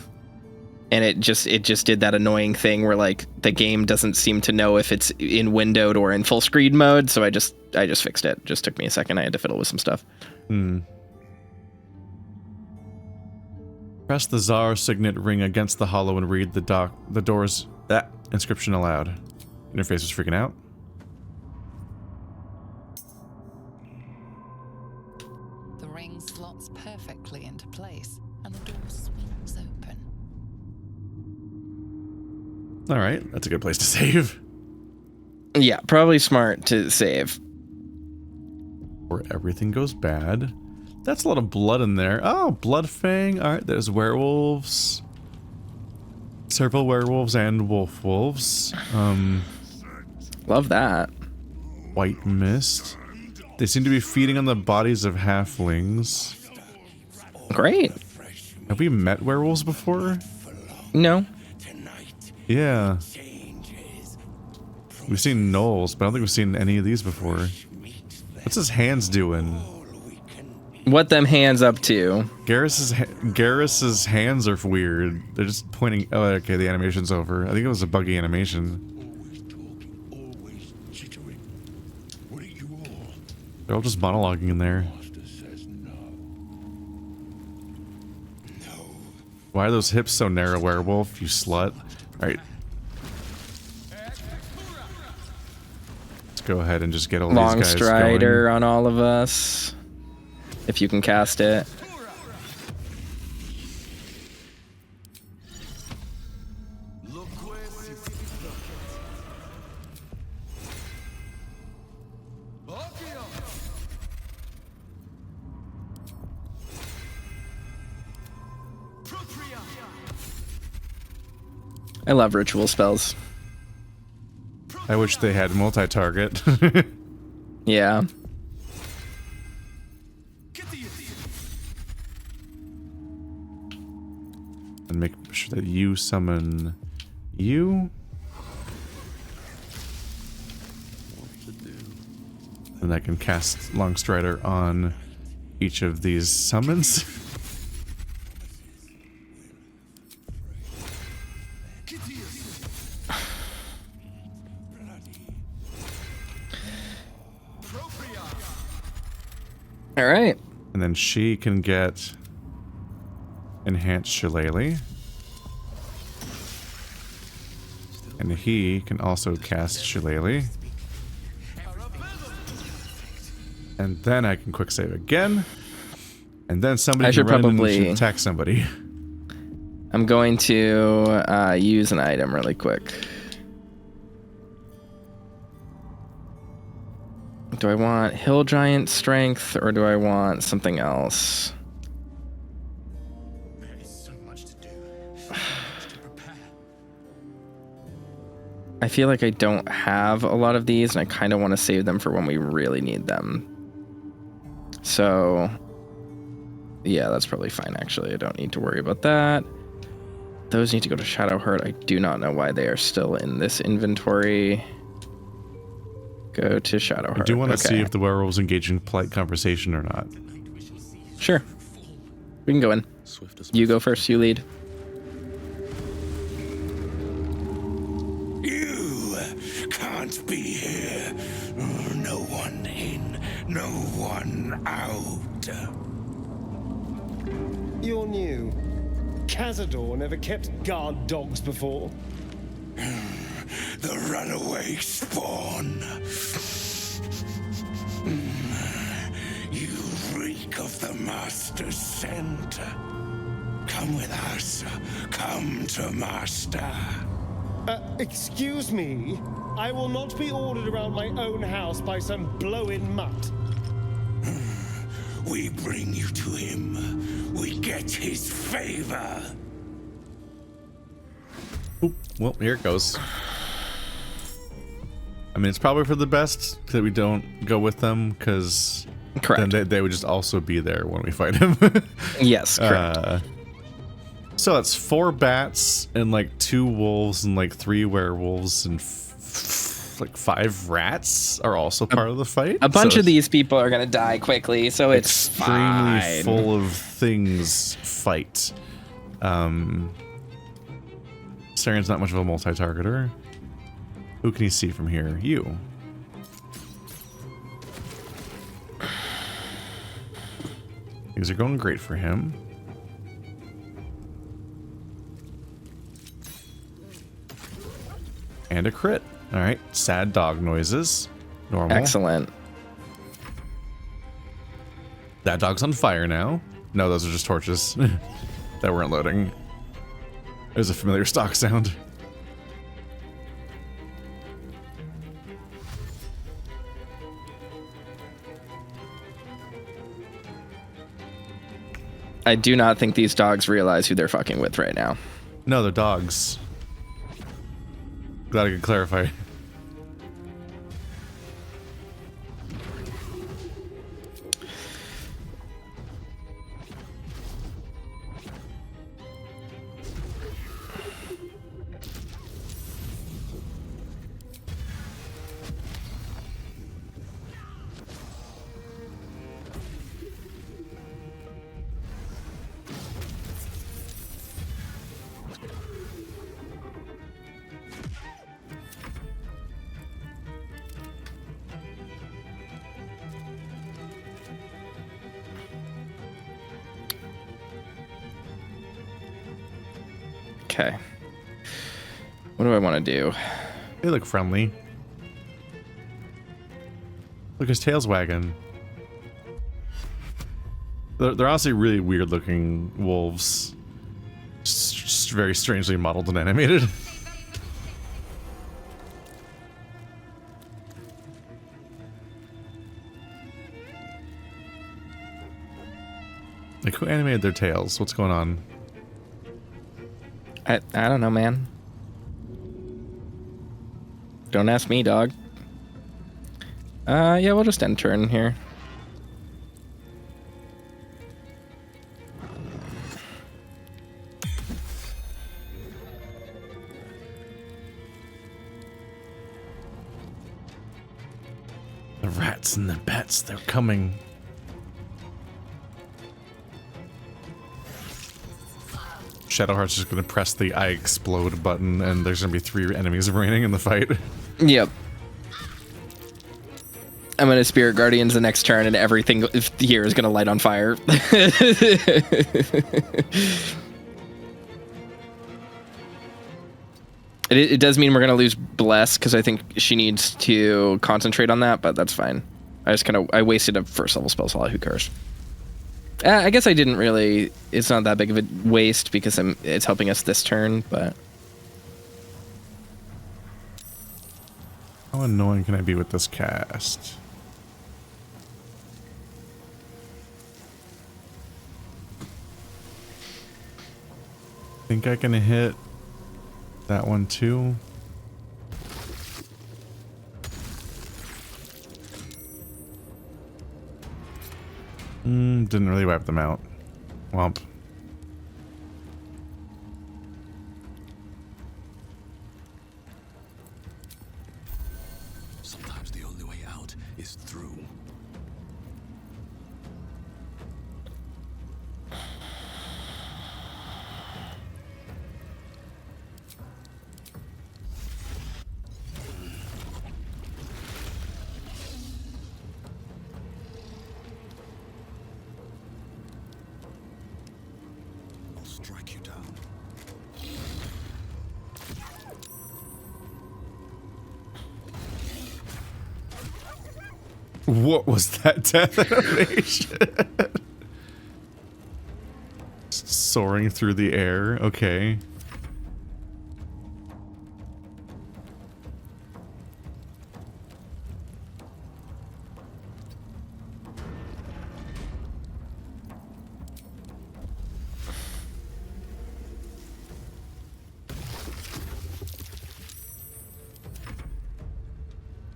And it just did that annoying thing where like the game doesn't seem to know if it's in windowed or in full screen mode. So I just fixed it. Just took me a second. I had to fiddle with some stuff. Press the Tsar signet ring against the hollow and read the door's inscription aloud. Interface is freaking out. The ring slots perfectly into place, and the door swings open. Alright, that's a good place to save. Yeah, probably smart to save. Where everything goes bad. That's a lot of blood in there. Oh, Blood Fang. Alright, there's werewolves. Several werewolves and wolves. Love that. White mist. They seem to be feeding on the bodies of halflings. Great. Have we met werewolves before? No. Yeah. We've seen gnolls, but I don't think we've seen any of these before. What's his hands doing? What them hands up to? Garrus's hands are weird. They're just pointing. Oh, okay. The animation's over. I think it was a buggy animation. They're all just monologuing in there. Why are those hips so narrow, werewolf? You slut. All right. Let's go ahead and just get all these guys going. Long strider on all of us. If you can cast it. I love ritual spells. I wish they had multi-target. Yeah. And make sure that you summon you. And I can cast Longstrider on each of these summons. All right. And then she can get Enhanced Shillelagh. And he can also cast Shillelagh. And then I can quick save again. And then somebody can run in and attack somebody. I'm going to use an item really quick. Do I want Hill Giant Strength or do I want something else? There is so much to do. I feel like I don't have a lot of these and I kind of want to save them for when we really need them. So, yeah, that's probably fine actually. I don't need to worry about that. Those need to go to Shadowheart. I do not know why they are still in this inventory. Go to Shadowheart. I do want to see if the werewolves engage in polite conversation or not. Sure. We can go in. You go first, you lead. You can't be here. No one in, no one out. You're new. Cazador never kept guard dogs before. The runaway spawn. You reek of the Master's scent. Come with us. Come to Master. Excuse me. I will not be ordered around my own house by some blow-in mutt. We bring you to him. We get his favor. Oop, well, here it goes. I mean, it's probably for the best that we don't go with them, because then they would just also be there when we fight him. Yes, correct. So it's 4 bats and like 2 wolves and like 3 werewolves and like 5 rats are also part of the fight. A bunch of these people are gonna die quickly, so it's extremely fine. full of things. Fight. Astarion's not much of a multi-targeter. Who can he see from here? You. Things are going great for him. And a crit. All right. Sad dog noises. Normal. Excellent. That dog's on fire now. No, those are just torches that weren't loading. There's a familiar stock sound. I do not think these dogs realize who they're fucking with right now. No, they're dogs. Glad I could clarify. Okay. What do I want to do? They look friendly. Look, his tail's wagging. They're honestly really weird looking wolves. Just very strangely modeled and animated. Like, who animated their tails? What's going on? I don't know, man. Don't ask me, dog. Yeah, we'll just end turn here. The rats and the bats, they're coming. Shadowheart's just gonna press the I explode button and there's gonna be 3 enemies remaining in the fight. Yep. I'm gonna Spirit Guardians the next turn and everything here is gonna light on fire. It does mean we're gonna lose Bless because I think she needs to concentrate on that, but that's fine. I wasted a first level spell slot. Who cares? I guess I didn't really. It's not that big of a waste because it's helping us this turn, but. How annoying can I be with this cast? Think I can hit that one too? Didn't really wipe them out. Womp. Sometimes the only way out is through. Strike you down. What was that death animation? Soaring through the air. Okay.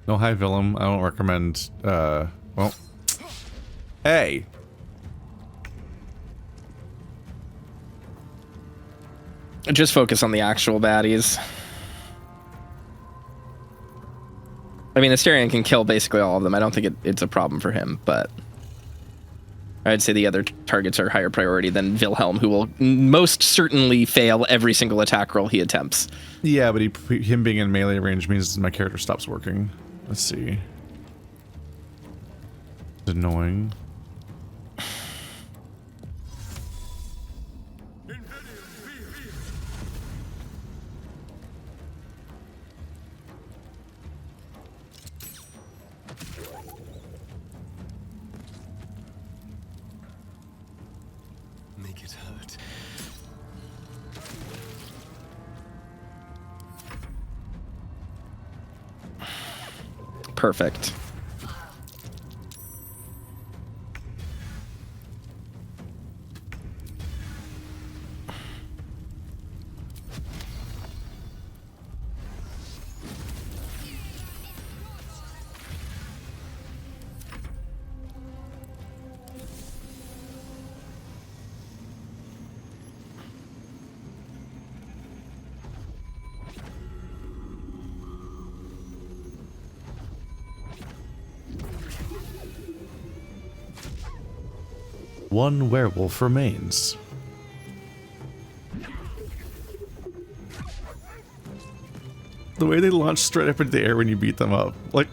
No, hi, Willem. I don't recommend, well... Hey! Just focus on the actual baddies. I mean, Asterion can kill basically all of them. I don't think it's a problem for him, but... I'd say the other targets are higher priority than Wilhelm, who will most certainly fail every single attack roll he attempts. Yeah, but him being in melee range means my character stops working. Let's see. It's annoying. Make it hurt. Perfect. One werewolf remains. The way they launch straight up into the air when you beat them up. Like,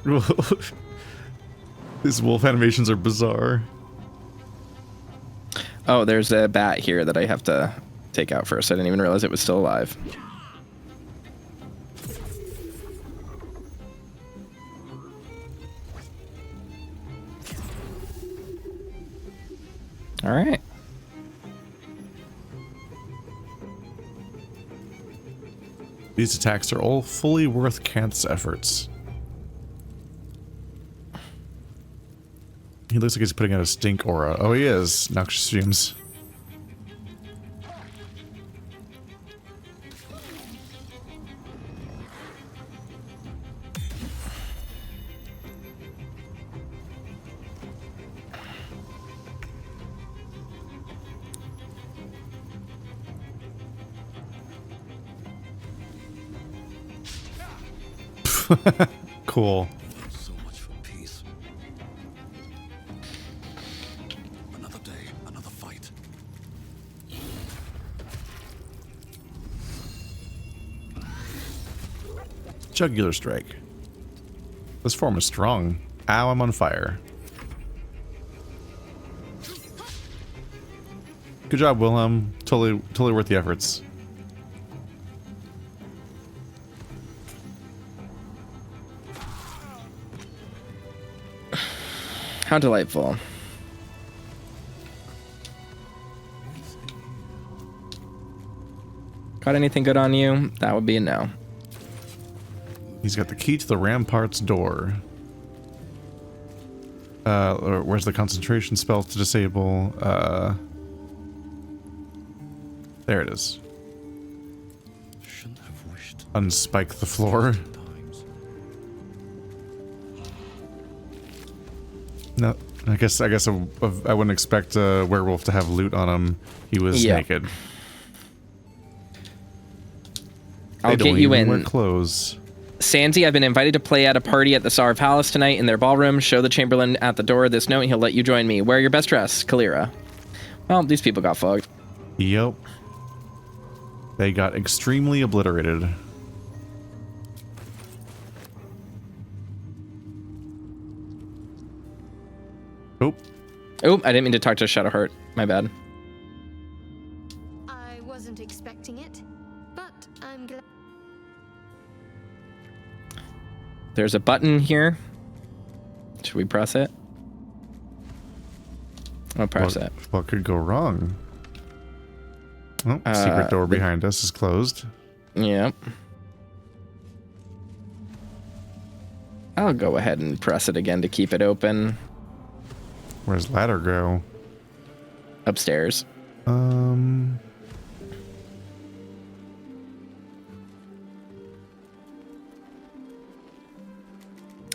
these wolf animations are bizarre. Oh, there's a bat here that I have to take out first. I didn't even realize it was still alive. All right. These attacks are all fully worth Kanth's efforts. He looks like he's putting out a stink aura. Oh, he is. Noxious fumes. Cool. So much for peace. Another day, another fight. Jugular strike. This form is strong. Ow, I'm on fire. Good job, Wilhelm. Totally worth the efforts. How delightful. Got anything good on you? That would be a no. He's got the key to the rampart's door. Where's the concentration spell to disable? There it is. Shouldn't have wished. Unspike the floor. No, I guess I wouldn't expect a werewolf to have loot on him. He was naked. I'll get you in. Wear clothes. Sansi, I've been invited to play at a party at the Tsar Palace tonight in their ballroom. Show the Chamberlain at the door this note and he'll let you join me. Wear your best dress, Kalira. Well, these people got fogged. Yep. They got extremely obliterated. Oh, I didn't mean to talk to Shadowheart. My bad. I wasn't expecting it, but I'm glad. There's a button here. Should we press it? I'll press it. What could go wrong? Oh, secret door behind us is closed. Yep. I'll go ahead and press it again to keep it open. Where's ladder go? Upstairs. I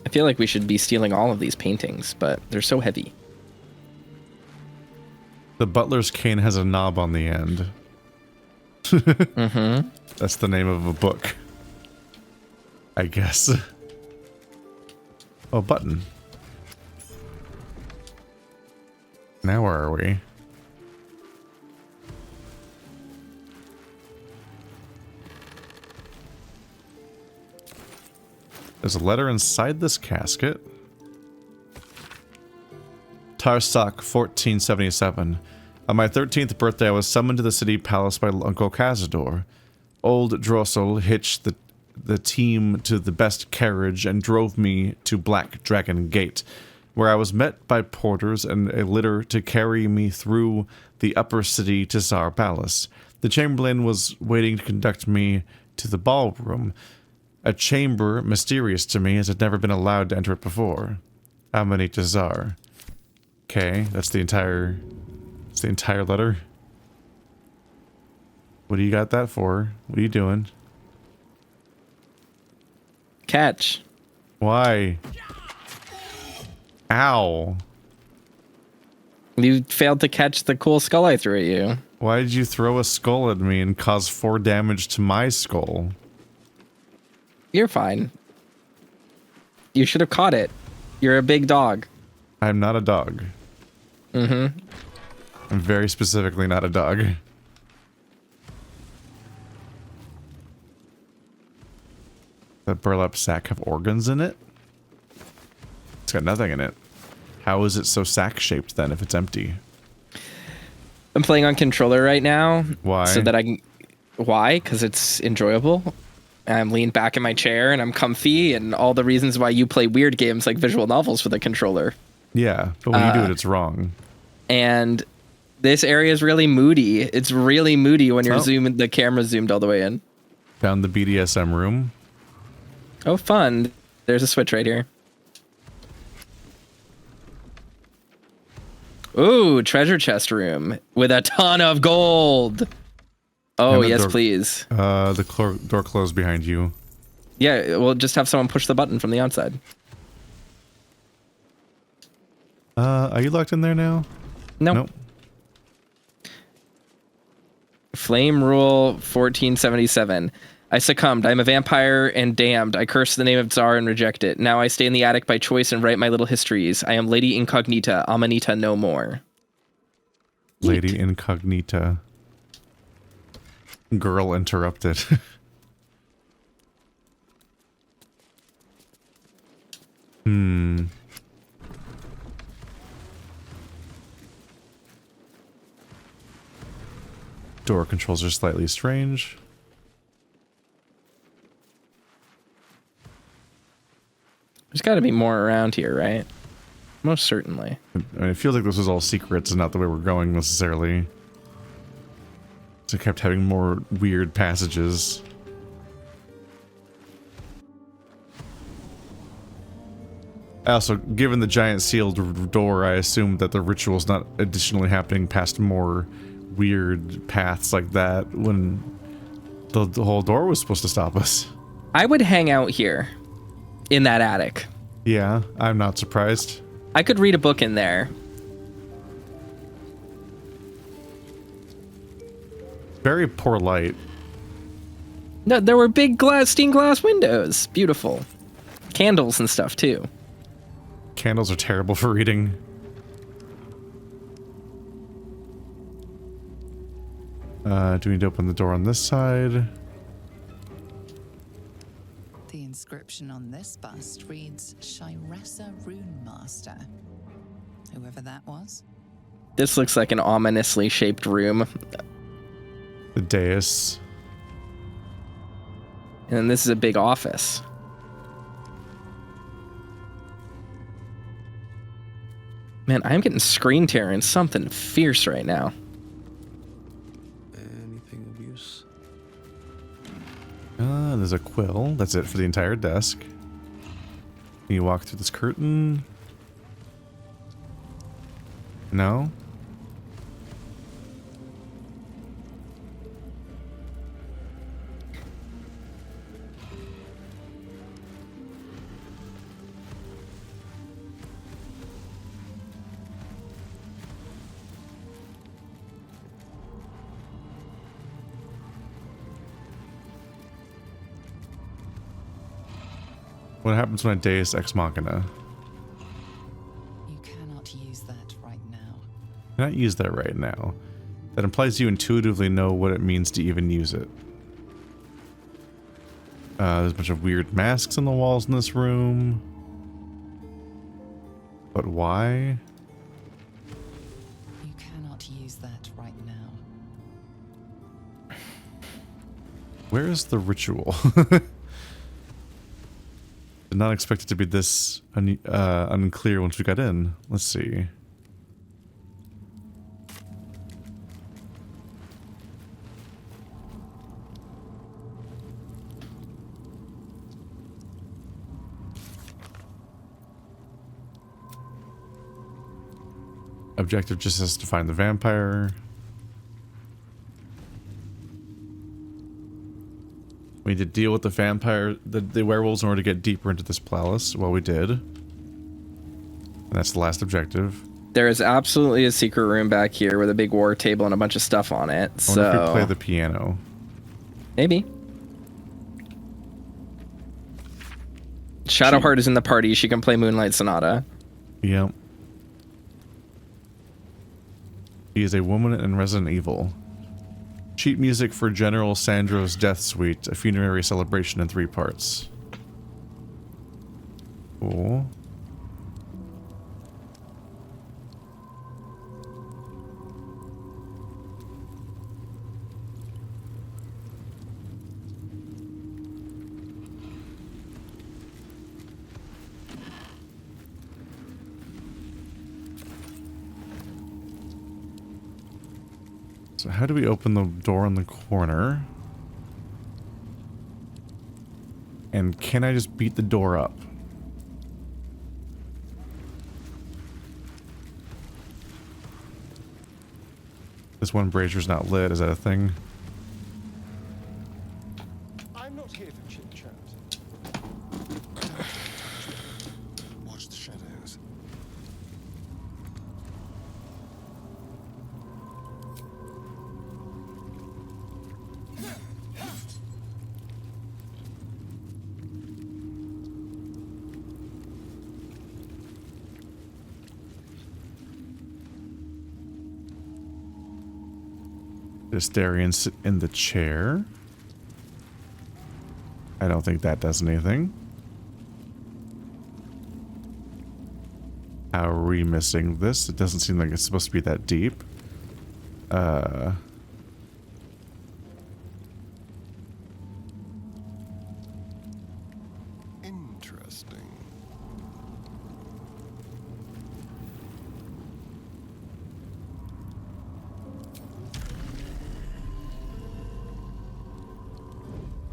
feel like we should be stealing all of these paintings, but they're so heavy. The butler's cane has a knob on the end. Mm-hmm. That's the name of a book, I guess. Oh, button. Now where are we? There's a letter inside this casket. Tarsak, 1477. On my 13th birthday, I was summoned to the city palace by Uncle Cazador. Old Drossel hitched the team to the best carriage and drove me to Black Dragon Gate, where I was met by porters and a litter to carry me through the upper city to Tsar Palace. The Chamberlain was waiting to conduct me to the ballroom, a chamber mysterious to me as I'd never been allowed to enter it before. Amani to Tsar. Okay, that's the entire letter. What do you got that for? What are you doing? Catch. Why? Ow. You failed to catch the cool skull I threw at you. Why did you throw a skull at me and cause 4 damage to my skull? You're fine. You should have caught it. You're a big dog. I'm not a dog. Mm-hmm. And very specifically not a dog. That burlap sack have organs in it? It's got nothing in it. How is it so sack-shaped then if it's empty? I'm playing on controller right now. Why? So that I can... Why? Because it's enjoyable. I'm leaned back in my chair and I'm comfy, and all the reasons why you play weird games like visual novels with a controller. Yeah, but when you do it, it's wrong. And this area is really moody. It's really moody when you're zooming, the camera zoomed all the way in. Found the BDSM room. Oh, fun. There's a switch right here. Ooh, treasure chest room with a ton of gold. Oh, yes, door, please. The door closed behind you. Yeah, we'll just have someone push the button from the outside. Are you locked in there now? Nope. Flame Rule 1477. I succumbed. I am a vampire and damned. I curse the name of Tsar and reject it. Now I stay in the attic by choice and write my little histories. I am Lady Incognita, Amanita no more. Lady Incognita. Girl interrupted. Door controls are slightly strange. There's got to be more around here, right? Most certainly. I mean, it feels like this was all secrets and not the way we're going necessarily. So I kept having more weird passages. Also, given the giant sealed door, I assumed that the ritual's not additionally happening past more weird paths like that when the whole door was supposed to stop us. I would hang out here in that attic. Yeah, I'm not surprised. I could read a book in there. Very poor light. No, there were big stained glass windows. Beautiful. Candles and stuff, too. Candles are terrible for reading. Do we need to open the door on this side? The inscription on this bust reads Shiressa Rune Master. Whoever that was. This looks like an ominously shaped room. The dais. And then this is a big office. Man, I'm getting screen tearing something fierce right now. Anything of use? There's a quill. That's it for the entire desk. Can you walk through this curtain? No? What happens when I Deus Ex Machina? You cannot use that right now. Cannot use that right now. That implies you intuitively know what it means to even use it. There's a bunch of weird masks on the walls in this room. But why? You cannot use that right now. Where is the ritual? Did not expect it to be this unclear once we got in. Let's see. Objective just has to find the vampire. We need to deal with the vampire, the werewolves in order to get deeper into this palace. Well, we did. And that's the last objective. There is absolutely a secret room back here with a big war table and a bunch of stuff on it. I wonder if we play the piano. Maybe. Shadowheart is in the party. She can play Moonlight Sonata. Yep. He is a woman in Resident Evil. Sheet music for General Sandro's death suite, a funerary celebration in 3 parts. Cool. So how do we open the door in the corner? And can I just beat the door up? This one brazier's not lit, is that a thing? I'm not here for chit chat. Watch the shadows. Asterion sit in the chair. I don't think that does anything. How are we missing this? It doesn't seem like it's supposed to be that deep. Interesting.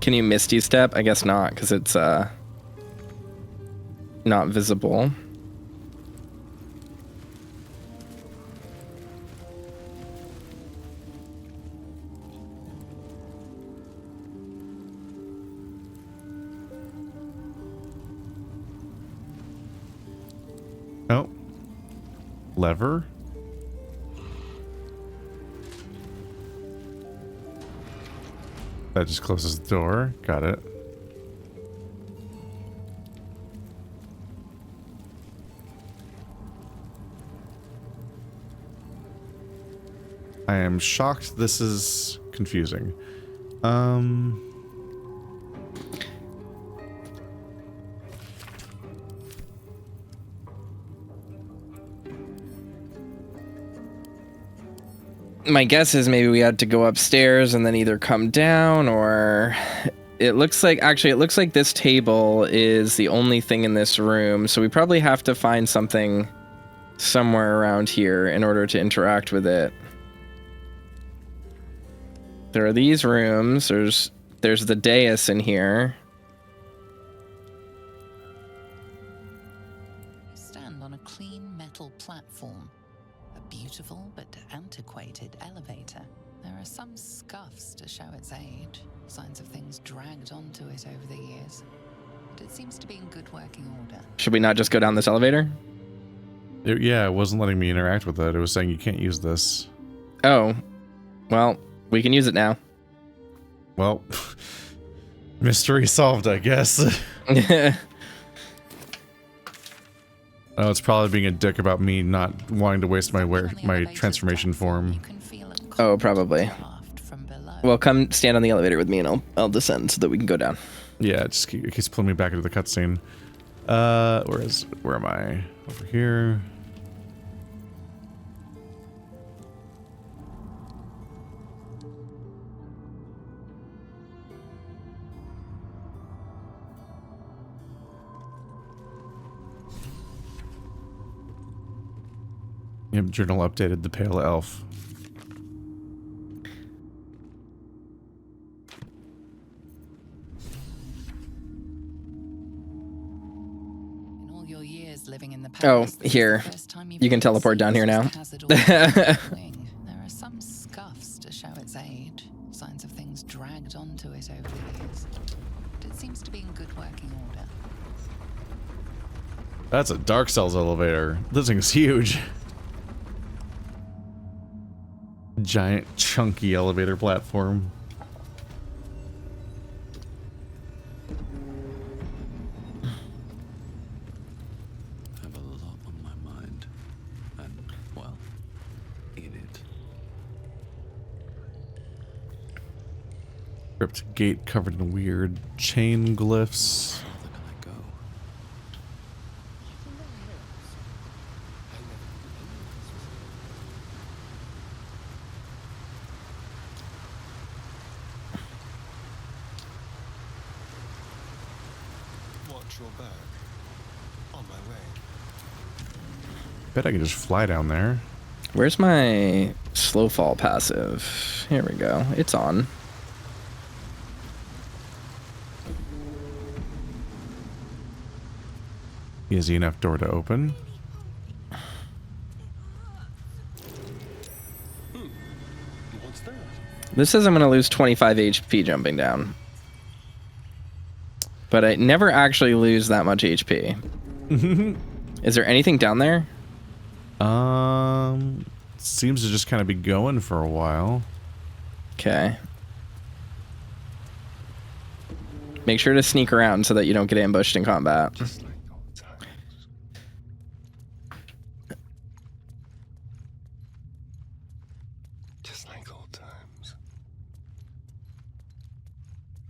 Can you Misty Step? I guess not, because it's not visible. Oh. Lever. That just closes the door. Got it. I am shocked this is confusing. My guess is maybe we had to go upstairs and then either come down, or it looks like this table is the only thing in this room, so we probably have to find something somewhere around here in order to interact with it. There are these rooms. There's the dais in here. You stand on a clean metal platform. A beautiful but antiquated elevator. There are some scuffs to show its age, signs of things dragged onto it over the years. But it seems to be in good working order. Should we not just go down this elevator? Yeah, it wasn't letting me interact with it. It was saying you can't use this. Oh. Well, we can use it now. Well, mystery solved, I guess. Oh, it's probably being a dick about me not wanting to waste my transformation form. Oh, probably. Well, come stand on the elevator with me and I'll descend so that we can go down. Yeah, it keeps pulling me back into the cutscene. Where am I? Over here. Yep, journal updated the pale elf. In all your years living in the Oh, palace, here. You can teleport down here now. There are some scuffs to show its age, signs of things dragged onto it over the years. But it seems to be in good working order. That's a Dark Cells elevator. This thing's huge. Giant, chunky elevator platform. I have a lot on my mind, and, well, in it. Crypt gate covered in weird chain glyphs. Watch your back. On my way. Bet I can just fly down there. Where's my slow fall passive? Here we go. It's on. Easy enough door to open. What's that? This says I'm going to lose 25 HP jumping down. But I never actually lose that much HP. Is there anything down there? Seems to just kind of be going for a while. Okay. Make sure to sneak around so that you don't get ambushed in combat. Just like old times. Just like old times.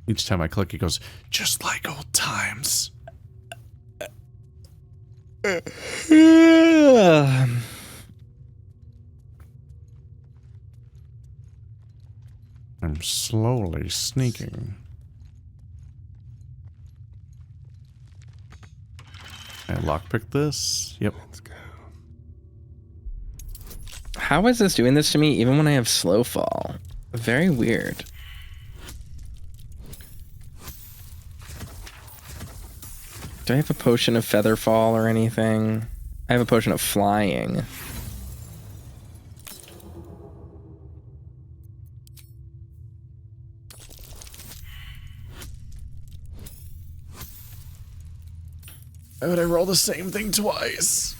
Each time I click, it goes, just like old times. I'm slowly sneaking. I lockpick this. Yep. Let's go. How is this doing this to me even when I have slow fall? Very weird. Do I have a potion of feather fall or anything? I have a potion of flying. Why would I roll the same thing twice?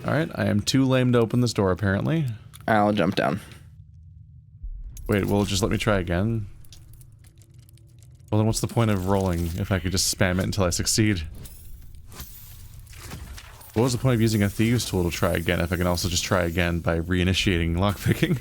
Alright, I am too lame to open this door, apparently. I'll jump down. Wait, well, just let me try again. Well, then what's the point of rolling if I could just spam it until I succeed? What was the point of using a thieves tool to try again if I can also just try again by reinitiating lockpicking?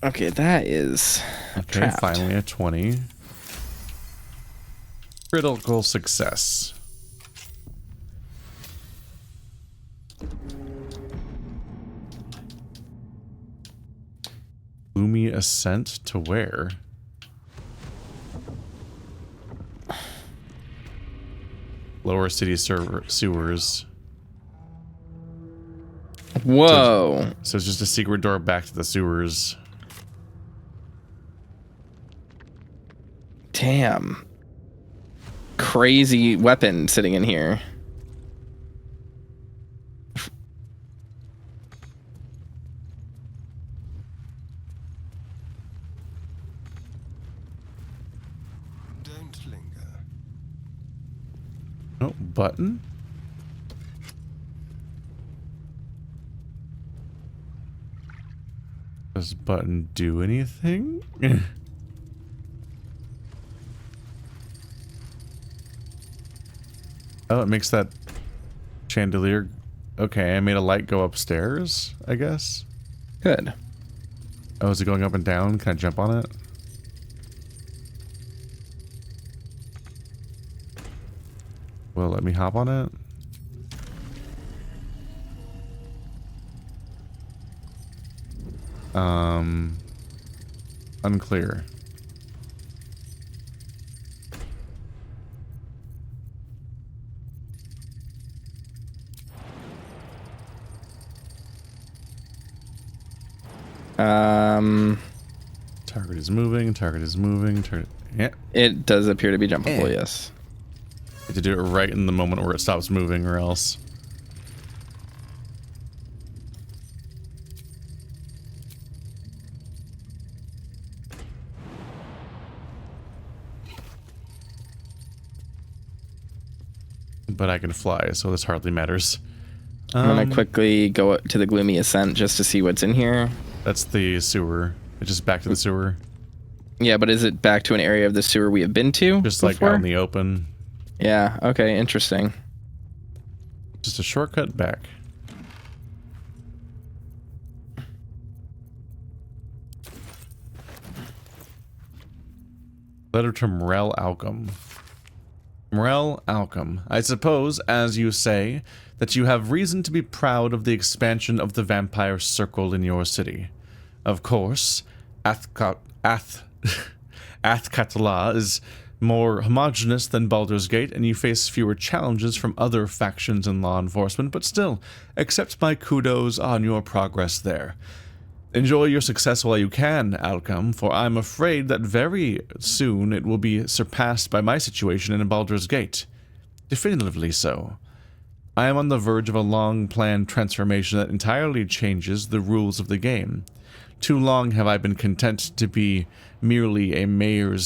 Okay, that is Okay, trapped. finally a 20. Critical success. Gloomy ascent to where? Lower city sewers. Whoa. So it's just a secret door back to the sewers. Damn. Crazy weapon sitting in here. Don't linger. Oh, button? Does button do anything? Oh, it makes that chandelier. Okay, I made a light go upstairs, I guess. Good. Oh, is it going up and down? Can I jump on it? Will it let me hop on it? Unclear. Target is moving, target is moving, yeah. It does appear to be jumpable, yes. You have to do it right in the moment where it stops moving or else. But I can fly, so this hardly matters. I'm gonna quickly go up to the gloomy ascent just to see what's in here. That's the sewer. It's just back to the sewer. Yeah, but is it back to an area of the sewer we have been to? Just like before? out in the open. Yeah, okay, interesting. Just a shortcut back. Letter to Morel Alchem. Morel Alchem, I suppose, as you say, that you have reason to be proud of the expansion of the vampire circle in your city. Of course, Athkatla is more homogeneous than Baldur's Gate, and you face fewer challenges from other factions in law enforcement, but still, accept my kudos on your progress there. Enjoy your success while you can, Alchem, for I'm afraid that very soon it will be surpassed by my situation in Baldur's Gate. Definitively so. I am on the verge of a long-planned transformation that entirely changes the rules of the game. Too long have I been content to be merely a major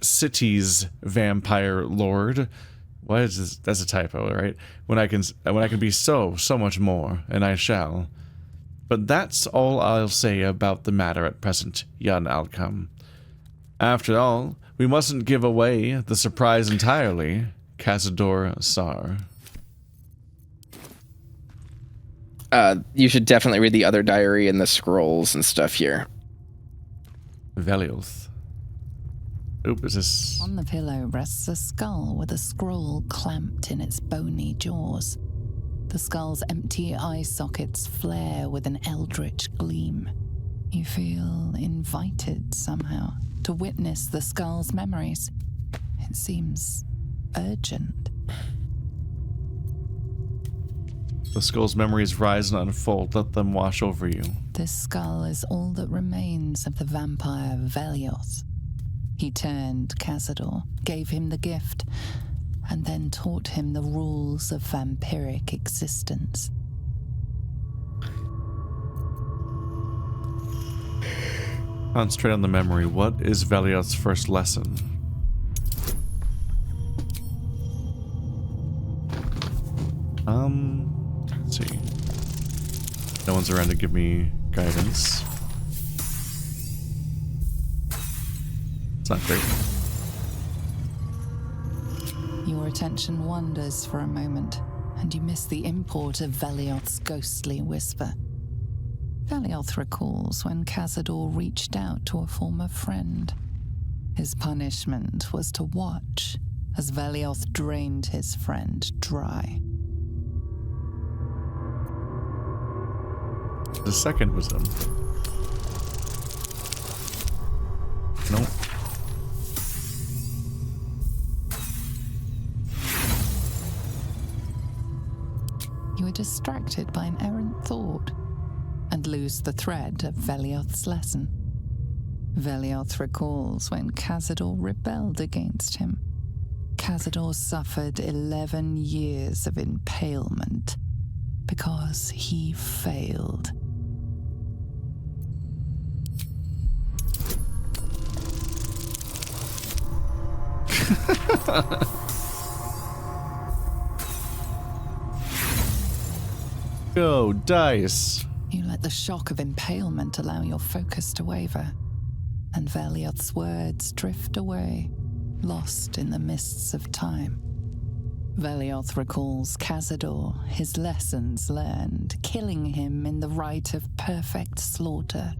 city's vampire lord. What is this? That's a typo, right? When I can be so much more, and I shall. But that's all I'll say about the matter at present, young Alchem. After all, we mustn't give away the surprise entirely. Cazador Sar. You should definitely read the other diary and the scrolls and stuff here. Velioth. Oop, is this... On the pillow rests a skull with a scroll clamped in its bony jaws. The skull's empty eye sockets flare with an eldritch gleam. You feel invited somehow to witness the skull's memories. It seems urgent. The skull's memories rise and unfold. Let them wash over you. This skull is all that remains of the vampire Velioth. He turned Cazador, gave him the gift, and then taught him the rules of vampiric existence. Concentrate on the memory. What is Velioth's first lesson? Let's see. No one's around to give me guidance. It's not great. Your attention wanders for a moment, and you miss the import of Velioth's ghostly whisper. Velioth recalls when Cazador reached out to a former friend. His punishment was to watch as Velioth drained his friend dry. The second wisdom. Nope. You are distracted by an errant thought and lose the thread of Velioth's lesson. Velioth recalls when Cazador rebelled against him. Cazador suffered 11 years of impalement because he failed. Go, dice. You let the shock of impalement allow your focus to waver, and Velioth's words drift away, lost in the mists of time. Velioth recalls Cazador, his lessons learned, killing him in the rite of perfect slaughter.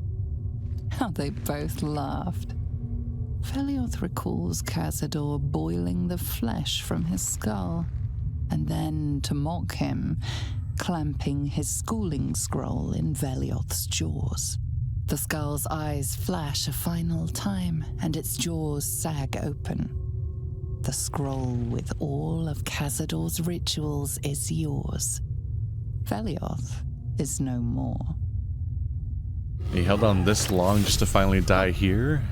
How they both laughed. Velioth recalls Cazador boiling the flesh from his skull, and then, to mock him, clamping his schooling scroll in Velioth's jaws. The skull's eyes flash a final time, and its jaws sag open. The scroll with all of Cazador's rituals is yours. Velioth is no more. He held on this long just to finally die here?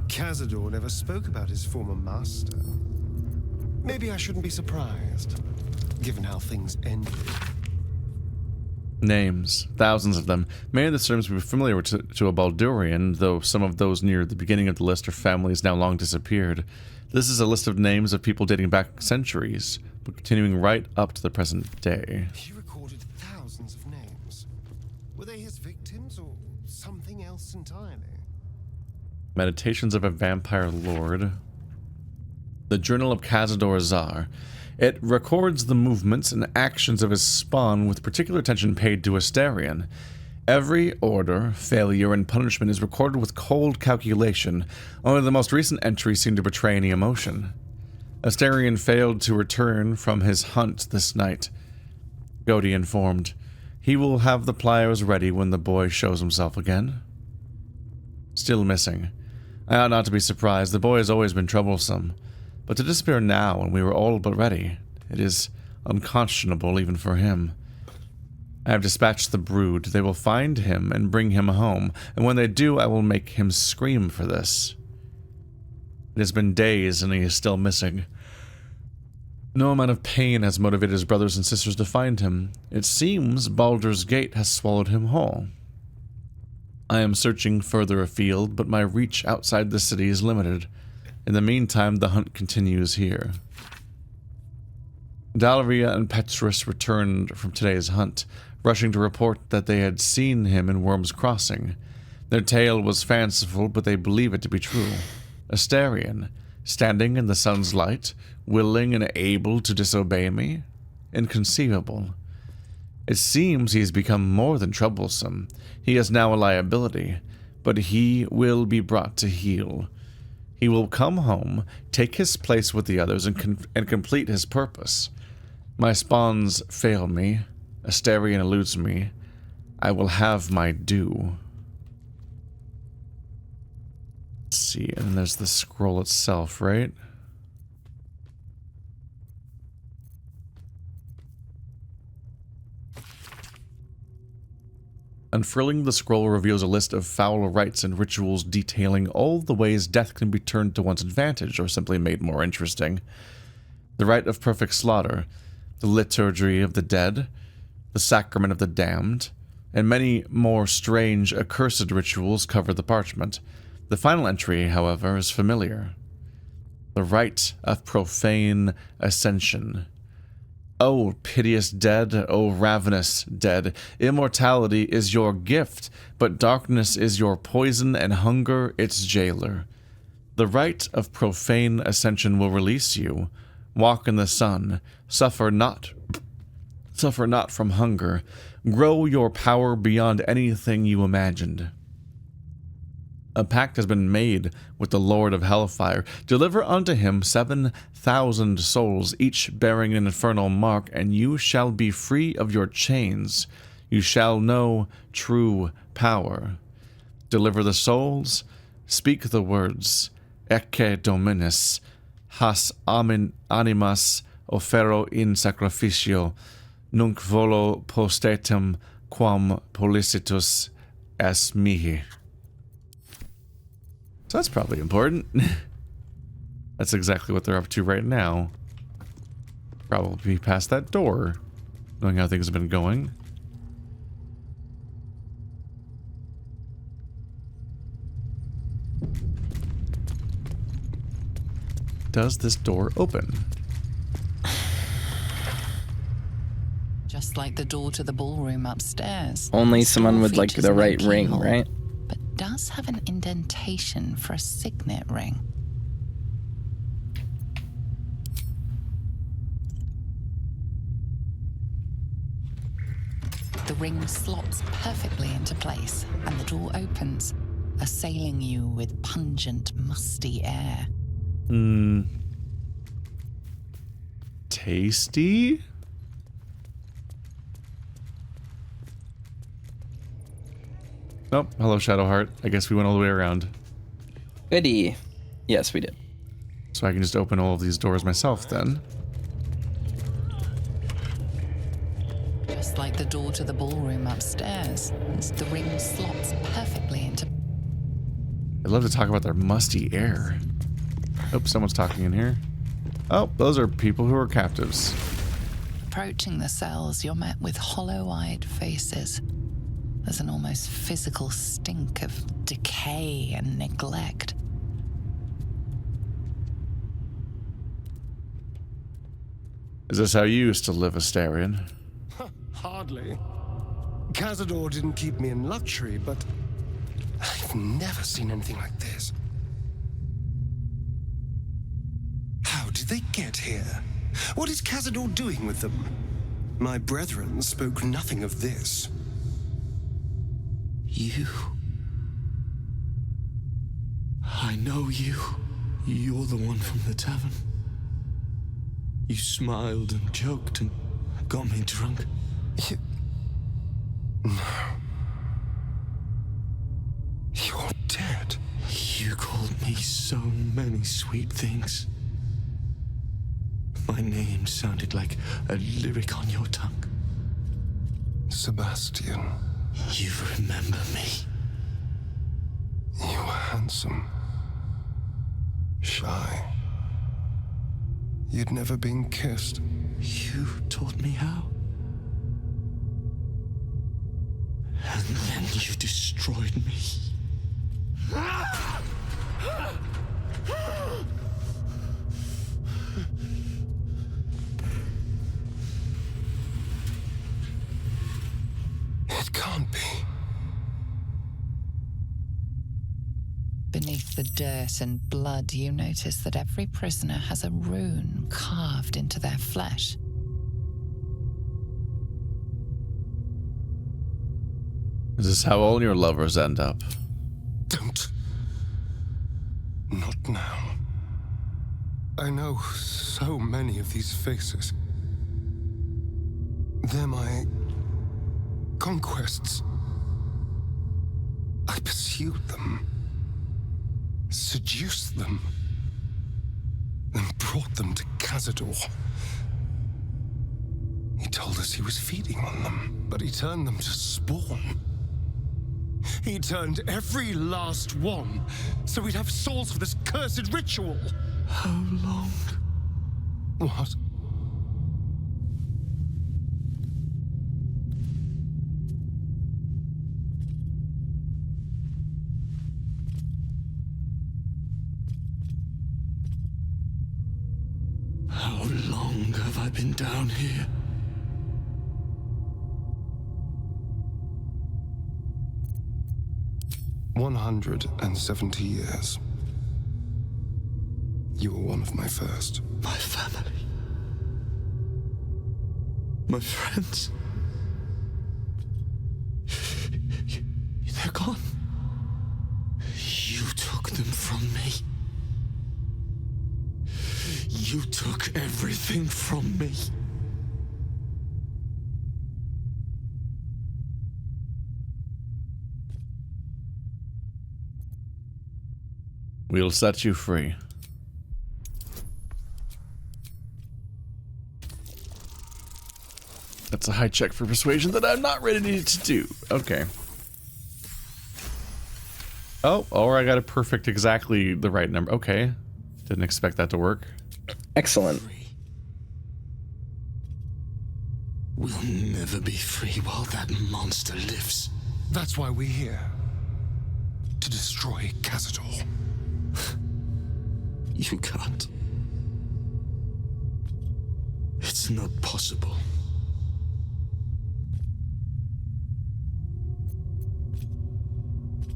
Cazador never spoke about his former master. Maybe I shouldn't be surprised, given how things ended. Names. Thousands of them. Many of the terms will be familiar to a Baldurian, though some of those near the beginning of the list are families now long disappeared. This is a list of names of people dating back centuries, but continuing right up to the present day. He recorded thousands thousands of names. Were they his victims or something else entirely? Meditations of a Vampire Lord. The Journal of Cazador Czar. It records the movements and actions of his spawn with particular attention paid to ASTERION. Every order, failure, and punishment is recorded with cold calculation. Only the most recent entries seem to betray any emotion. ASTERION failed to return from his hunt this night. Godi informed. He will have the pliers ready when the boy shows himself again. Still missing. I ought not to be surprised. The boy has always been troublesome. But to disappear now when we were all but ready, it is unconscionable even for him. I have dispatched the brood. They will find him and bring him home, and when they do, I will make him scream for this. It has been days and he is still missing. No amount of pain has motivated his brothers and sisters to find him. It seems Baldur's Gate has swallowed him whole. I am searching further afield, but my reach outside the city is limited. In the meantime, the hunt continues here. Dalaria and Petrus returned from today's hunt, rushing to report that they had seen him in Worm's Crossing. Their tale was fanciful, but they believe it to be true. ASTERION, standing in the sun's light, willing and able to disobey me? Inconceivable. It seems he has become more than troublesome. He is now a liability, but he will be brought to heel. He will come home, take his place with the others, and complete his purpose. My spawns fail me. ASTERION eludes me. I will have my due. Let's see, and there's the scroll itself, right? Unfurling the scroll reveals a list of foul rites and rituals detailing all the ways death can be turned to one's advantage or simply made more interesting. The rite of perfect slaughter, the liturgy of the dead, the sacrament of the damned, and many more strange, accursed rituals cover the parchment. The final entry, however, is familiar. The rite of profane ascension. O piteous dead, O ravenous dead, immortality is your gift, but darkness is your poison and hunger its jailer. The rite of profane ascension will release you. Walk in the sun, suffer not from hunger, grow your power beyond anything you imagined. A pact has been made with the Lord of Hellfire. Deliver unto him 7,000 souls, each bearing an infernal mark, and you shall be free of your chains. You shall know true power. Deliver the souls, speak the words, Ecce Dominus, has animas offero in sacrificio, nunc volo postetum quam policitus es mihi. So that's probably important. That's exactly what they're up to right now. Probably past that door, knowing how things have been going. Does this door open? Just like the door to the ballroom upstairs. Only someone with like the right ring, right? But does have an indentation for a signet ring. The ring slots perfectly into place, and the door opens, assailing you with pungent, musty air. Tasty? Nope. Hello, Shadowheart. I guess we went all the way around. Goody. Yes, we did. So I can just open all of these doors myself then. Just like the door to the ballroom upstairs, the ring slots perfectly into... I'd love to talk about their musty air. Oh, someone's talking in here. Oh, those are people who are captives. Approaching the cells, you're met with hollow-eyed faces. There's an almost physical stink of decay and neglect. Is this how you used to live, ASTERION? Hardly. Cazador didn't keep me in luxury, but I've never seen anything like this. How did they get here? What is Cazador doing with them? My brethren spoke nothing of this. You. I know you. You're the one from the tavern. You smiled and joked and got me drunk. No. You're dead. You called me so many sweet things. My name sounded like a lyric on your tongue. Sebastian. You remember me? You were handsome. Shy. You'd never been kissed. You taught me how. And then you destroyed me. It can't be. Beneath the dirt and blood, you notice that every prisoner has a rune carved into their flesh. Is this how all your lovers end up? Don't. Not now. I know so many of these faces. They're my conquests. I pursued them, seduced them, then brought them to Cazador. He told us he was feeding on them, but he turned them to spawn. He turned every last one, so we'd have souls for this cursed ritual. How long? What? How long have I been down here? "170 years. You were one of my first. My family. My friends. They're gone. You took them from me. You took everything from me. We'll set you free. That's a high check for persuasion that I'm not ready to do. Okay. Oh, or I got a perfect exactly the right number. Okay. Didn't expect that to work. Excellent. We'll never be free while that monster lives. That's why we're here. To destroy Cazador. You can't. It's not possible.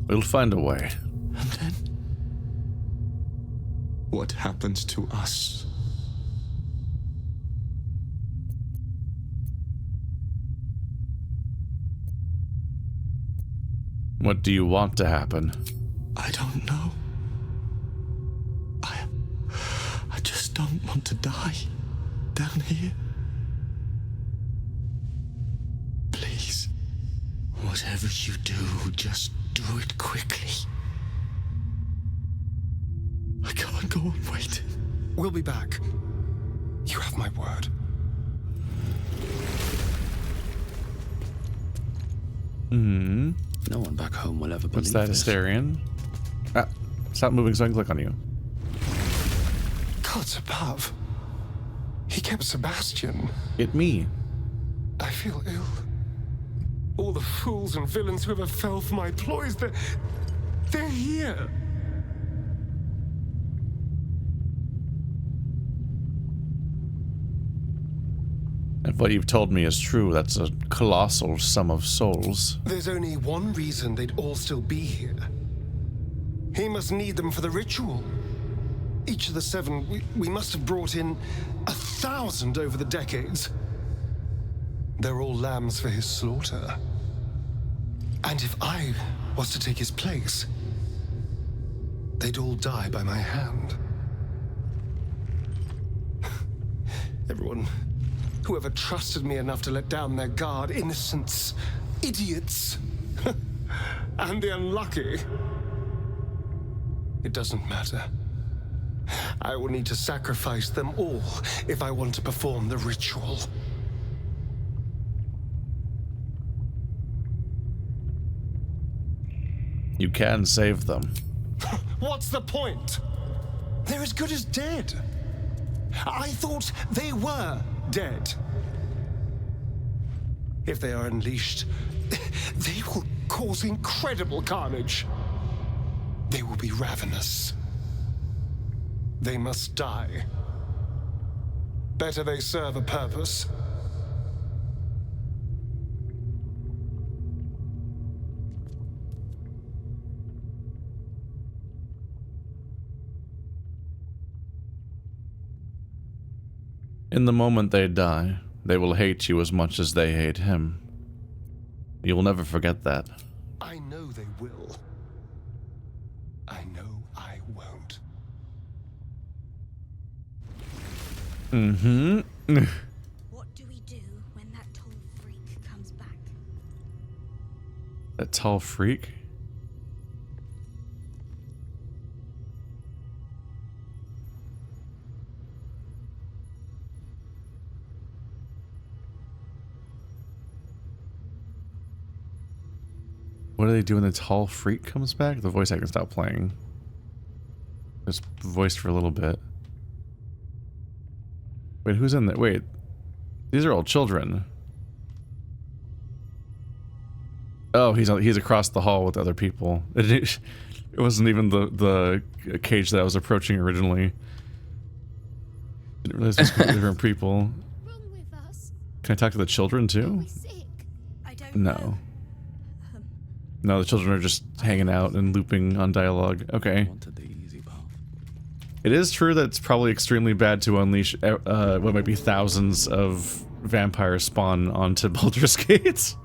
We'll find a way. And then? What happens to us? What do you want to happen? I don't know. I just don't want to die down here. Please, whatever you do, just do it quickly. I can't go on waiting. We'll be back. You have my word. Hmm. No one back home will ever believe What's that, this. Asterion? Ah, stop moving so I can click on you. Gods above. He kept Sebastian. It me. I feel ill. All the fools and villains who ever fell for my ploys, they're here. If what you've told me is true, that's a colossal sum of souls. There's only one reason they'd all still be here. He must need them for the ritual. Each of the 7, we must have brought in 1,000 over the decades. They're all lambs for his slaughter. And if I was to take his place, they'd all die by my hand. Everyone, whoever trusted me enough to let down their guard, innocents, idiots, and the unlucky. It doesn't matter. I will need to sacrifice them all if I want to perform the ritual. You can save them. What's the point? They're as good as dead. I thought they were dead. If they are unleashed, they will cause incredible carnage. They will be ravenous. They must die. Better they serve a purpose. In the moment they die, they will hate you as much as they hate him. You will never forget that. I know they will. I know I won't. Mm-hmm. What do we do when that tall freak comes back? That tall freak? What do they do when the tall freak comes back? The voice actor stopped playing. Just voiced for a little bit. Wait, who's in there? Wait. These are all children. Oh, he's across the hall with other people. It wasn't even the cage that I was approaching originally. Didn't realize it was different people. Can I talk to the children too? No. No, the children are just hanging out and looping on dialogue. Okay. It is true that it's probably extremely bad to unleash what might be thousands of vampire spawn onto Baldur's Gate.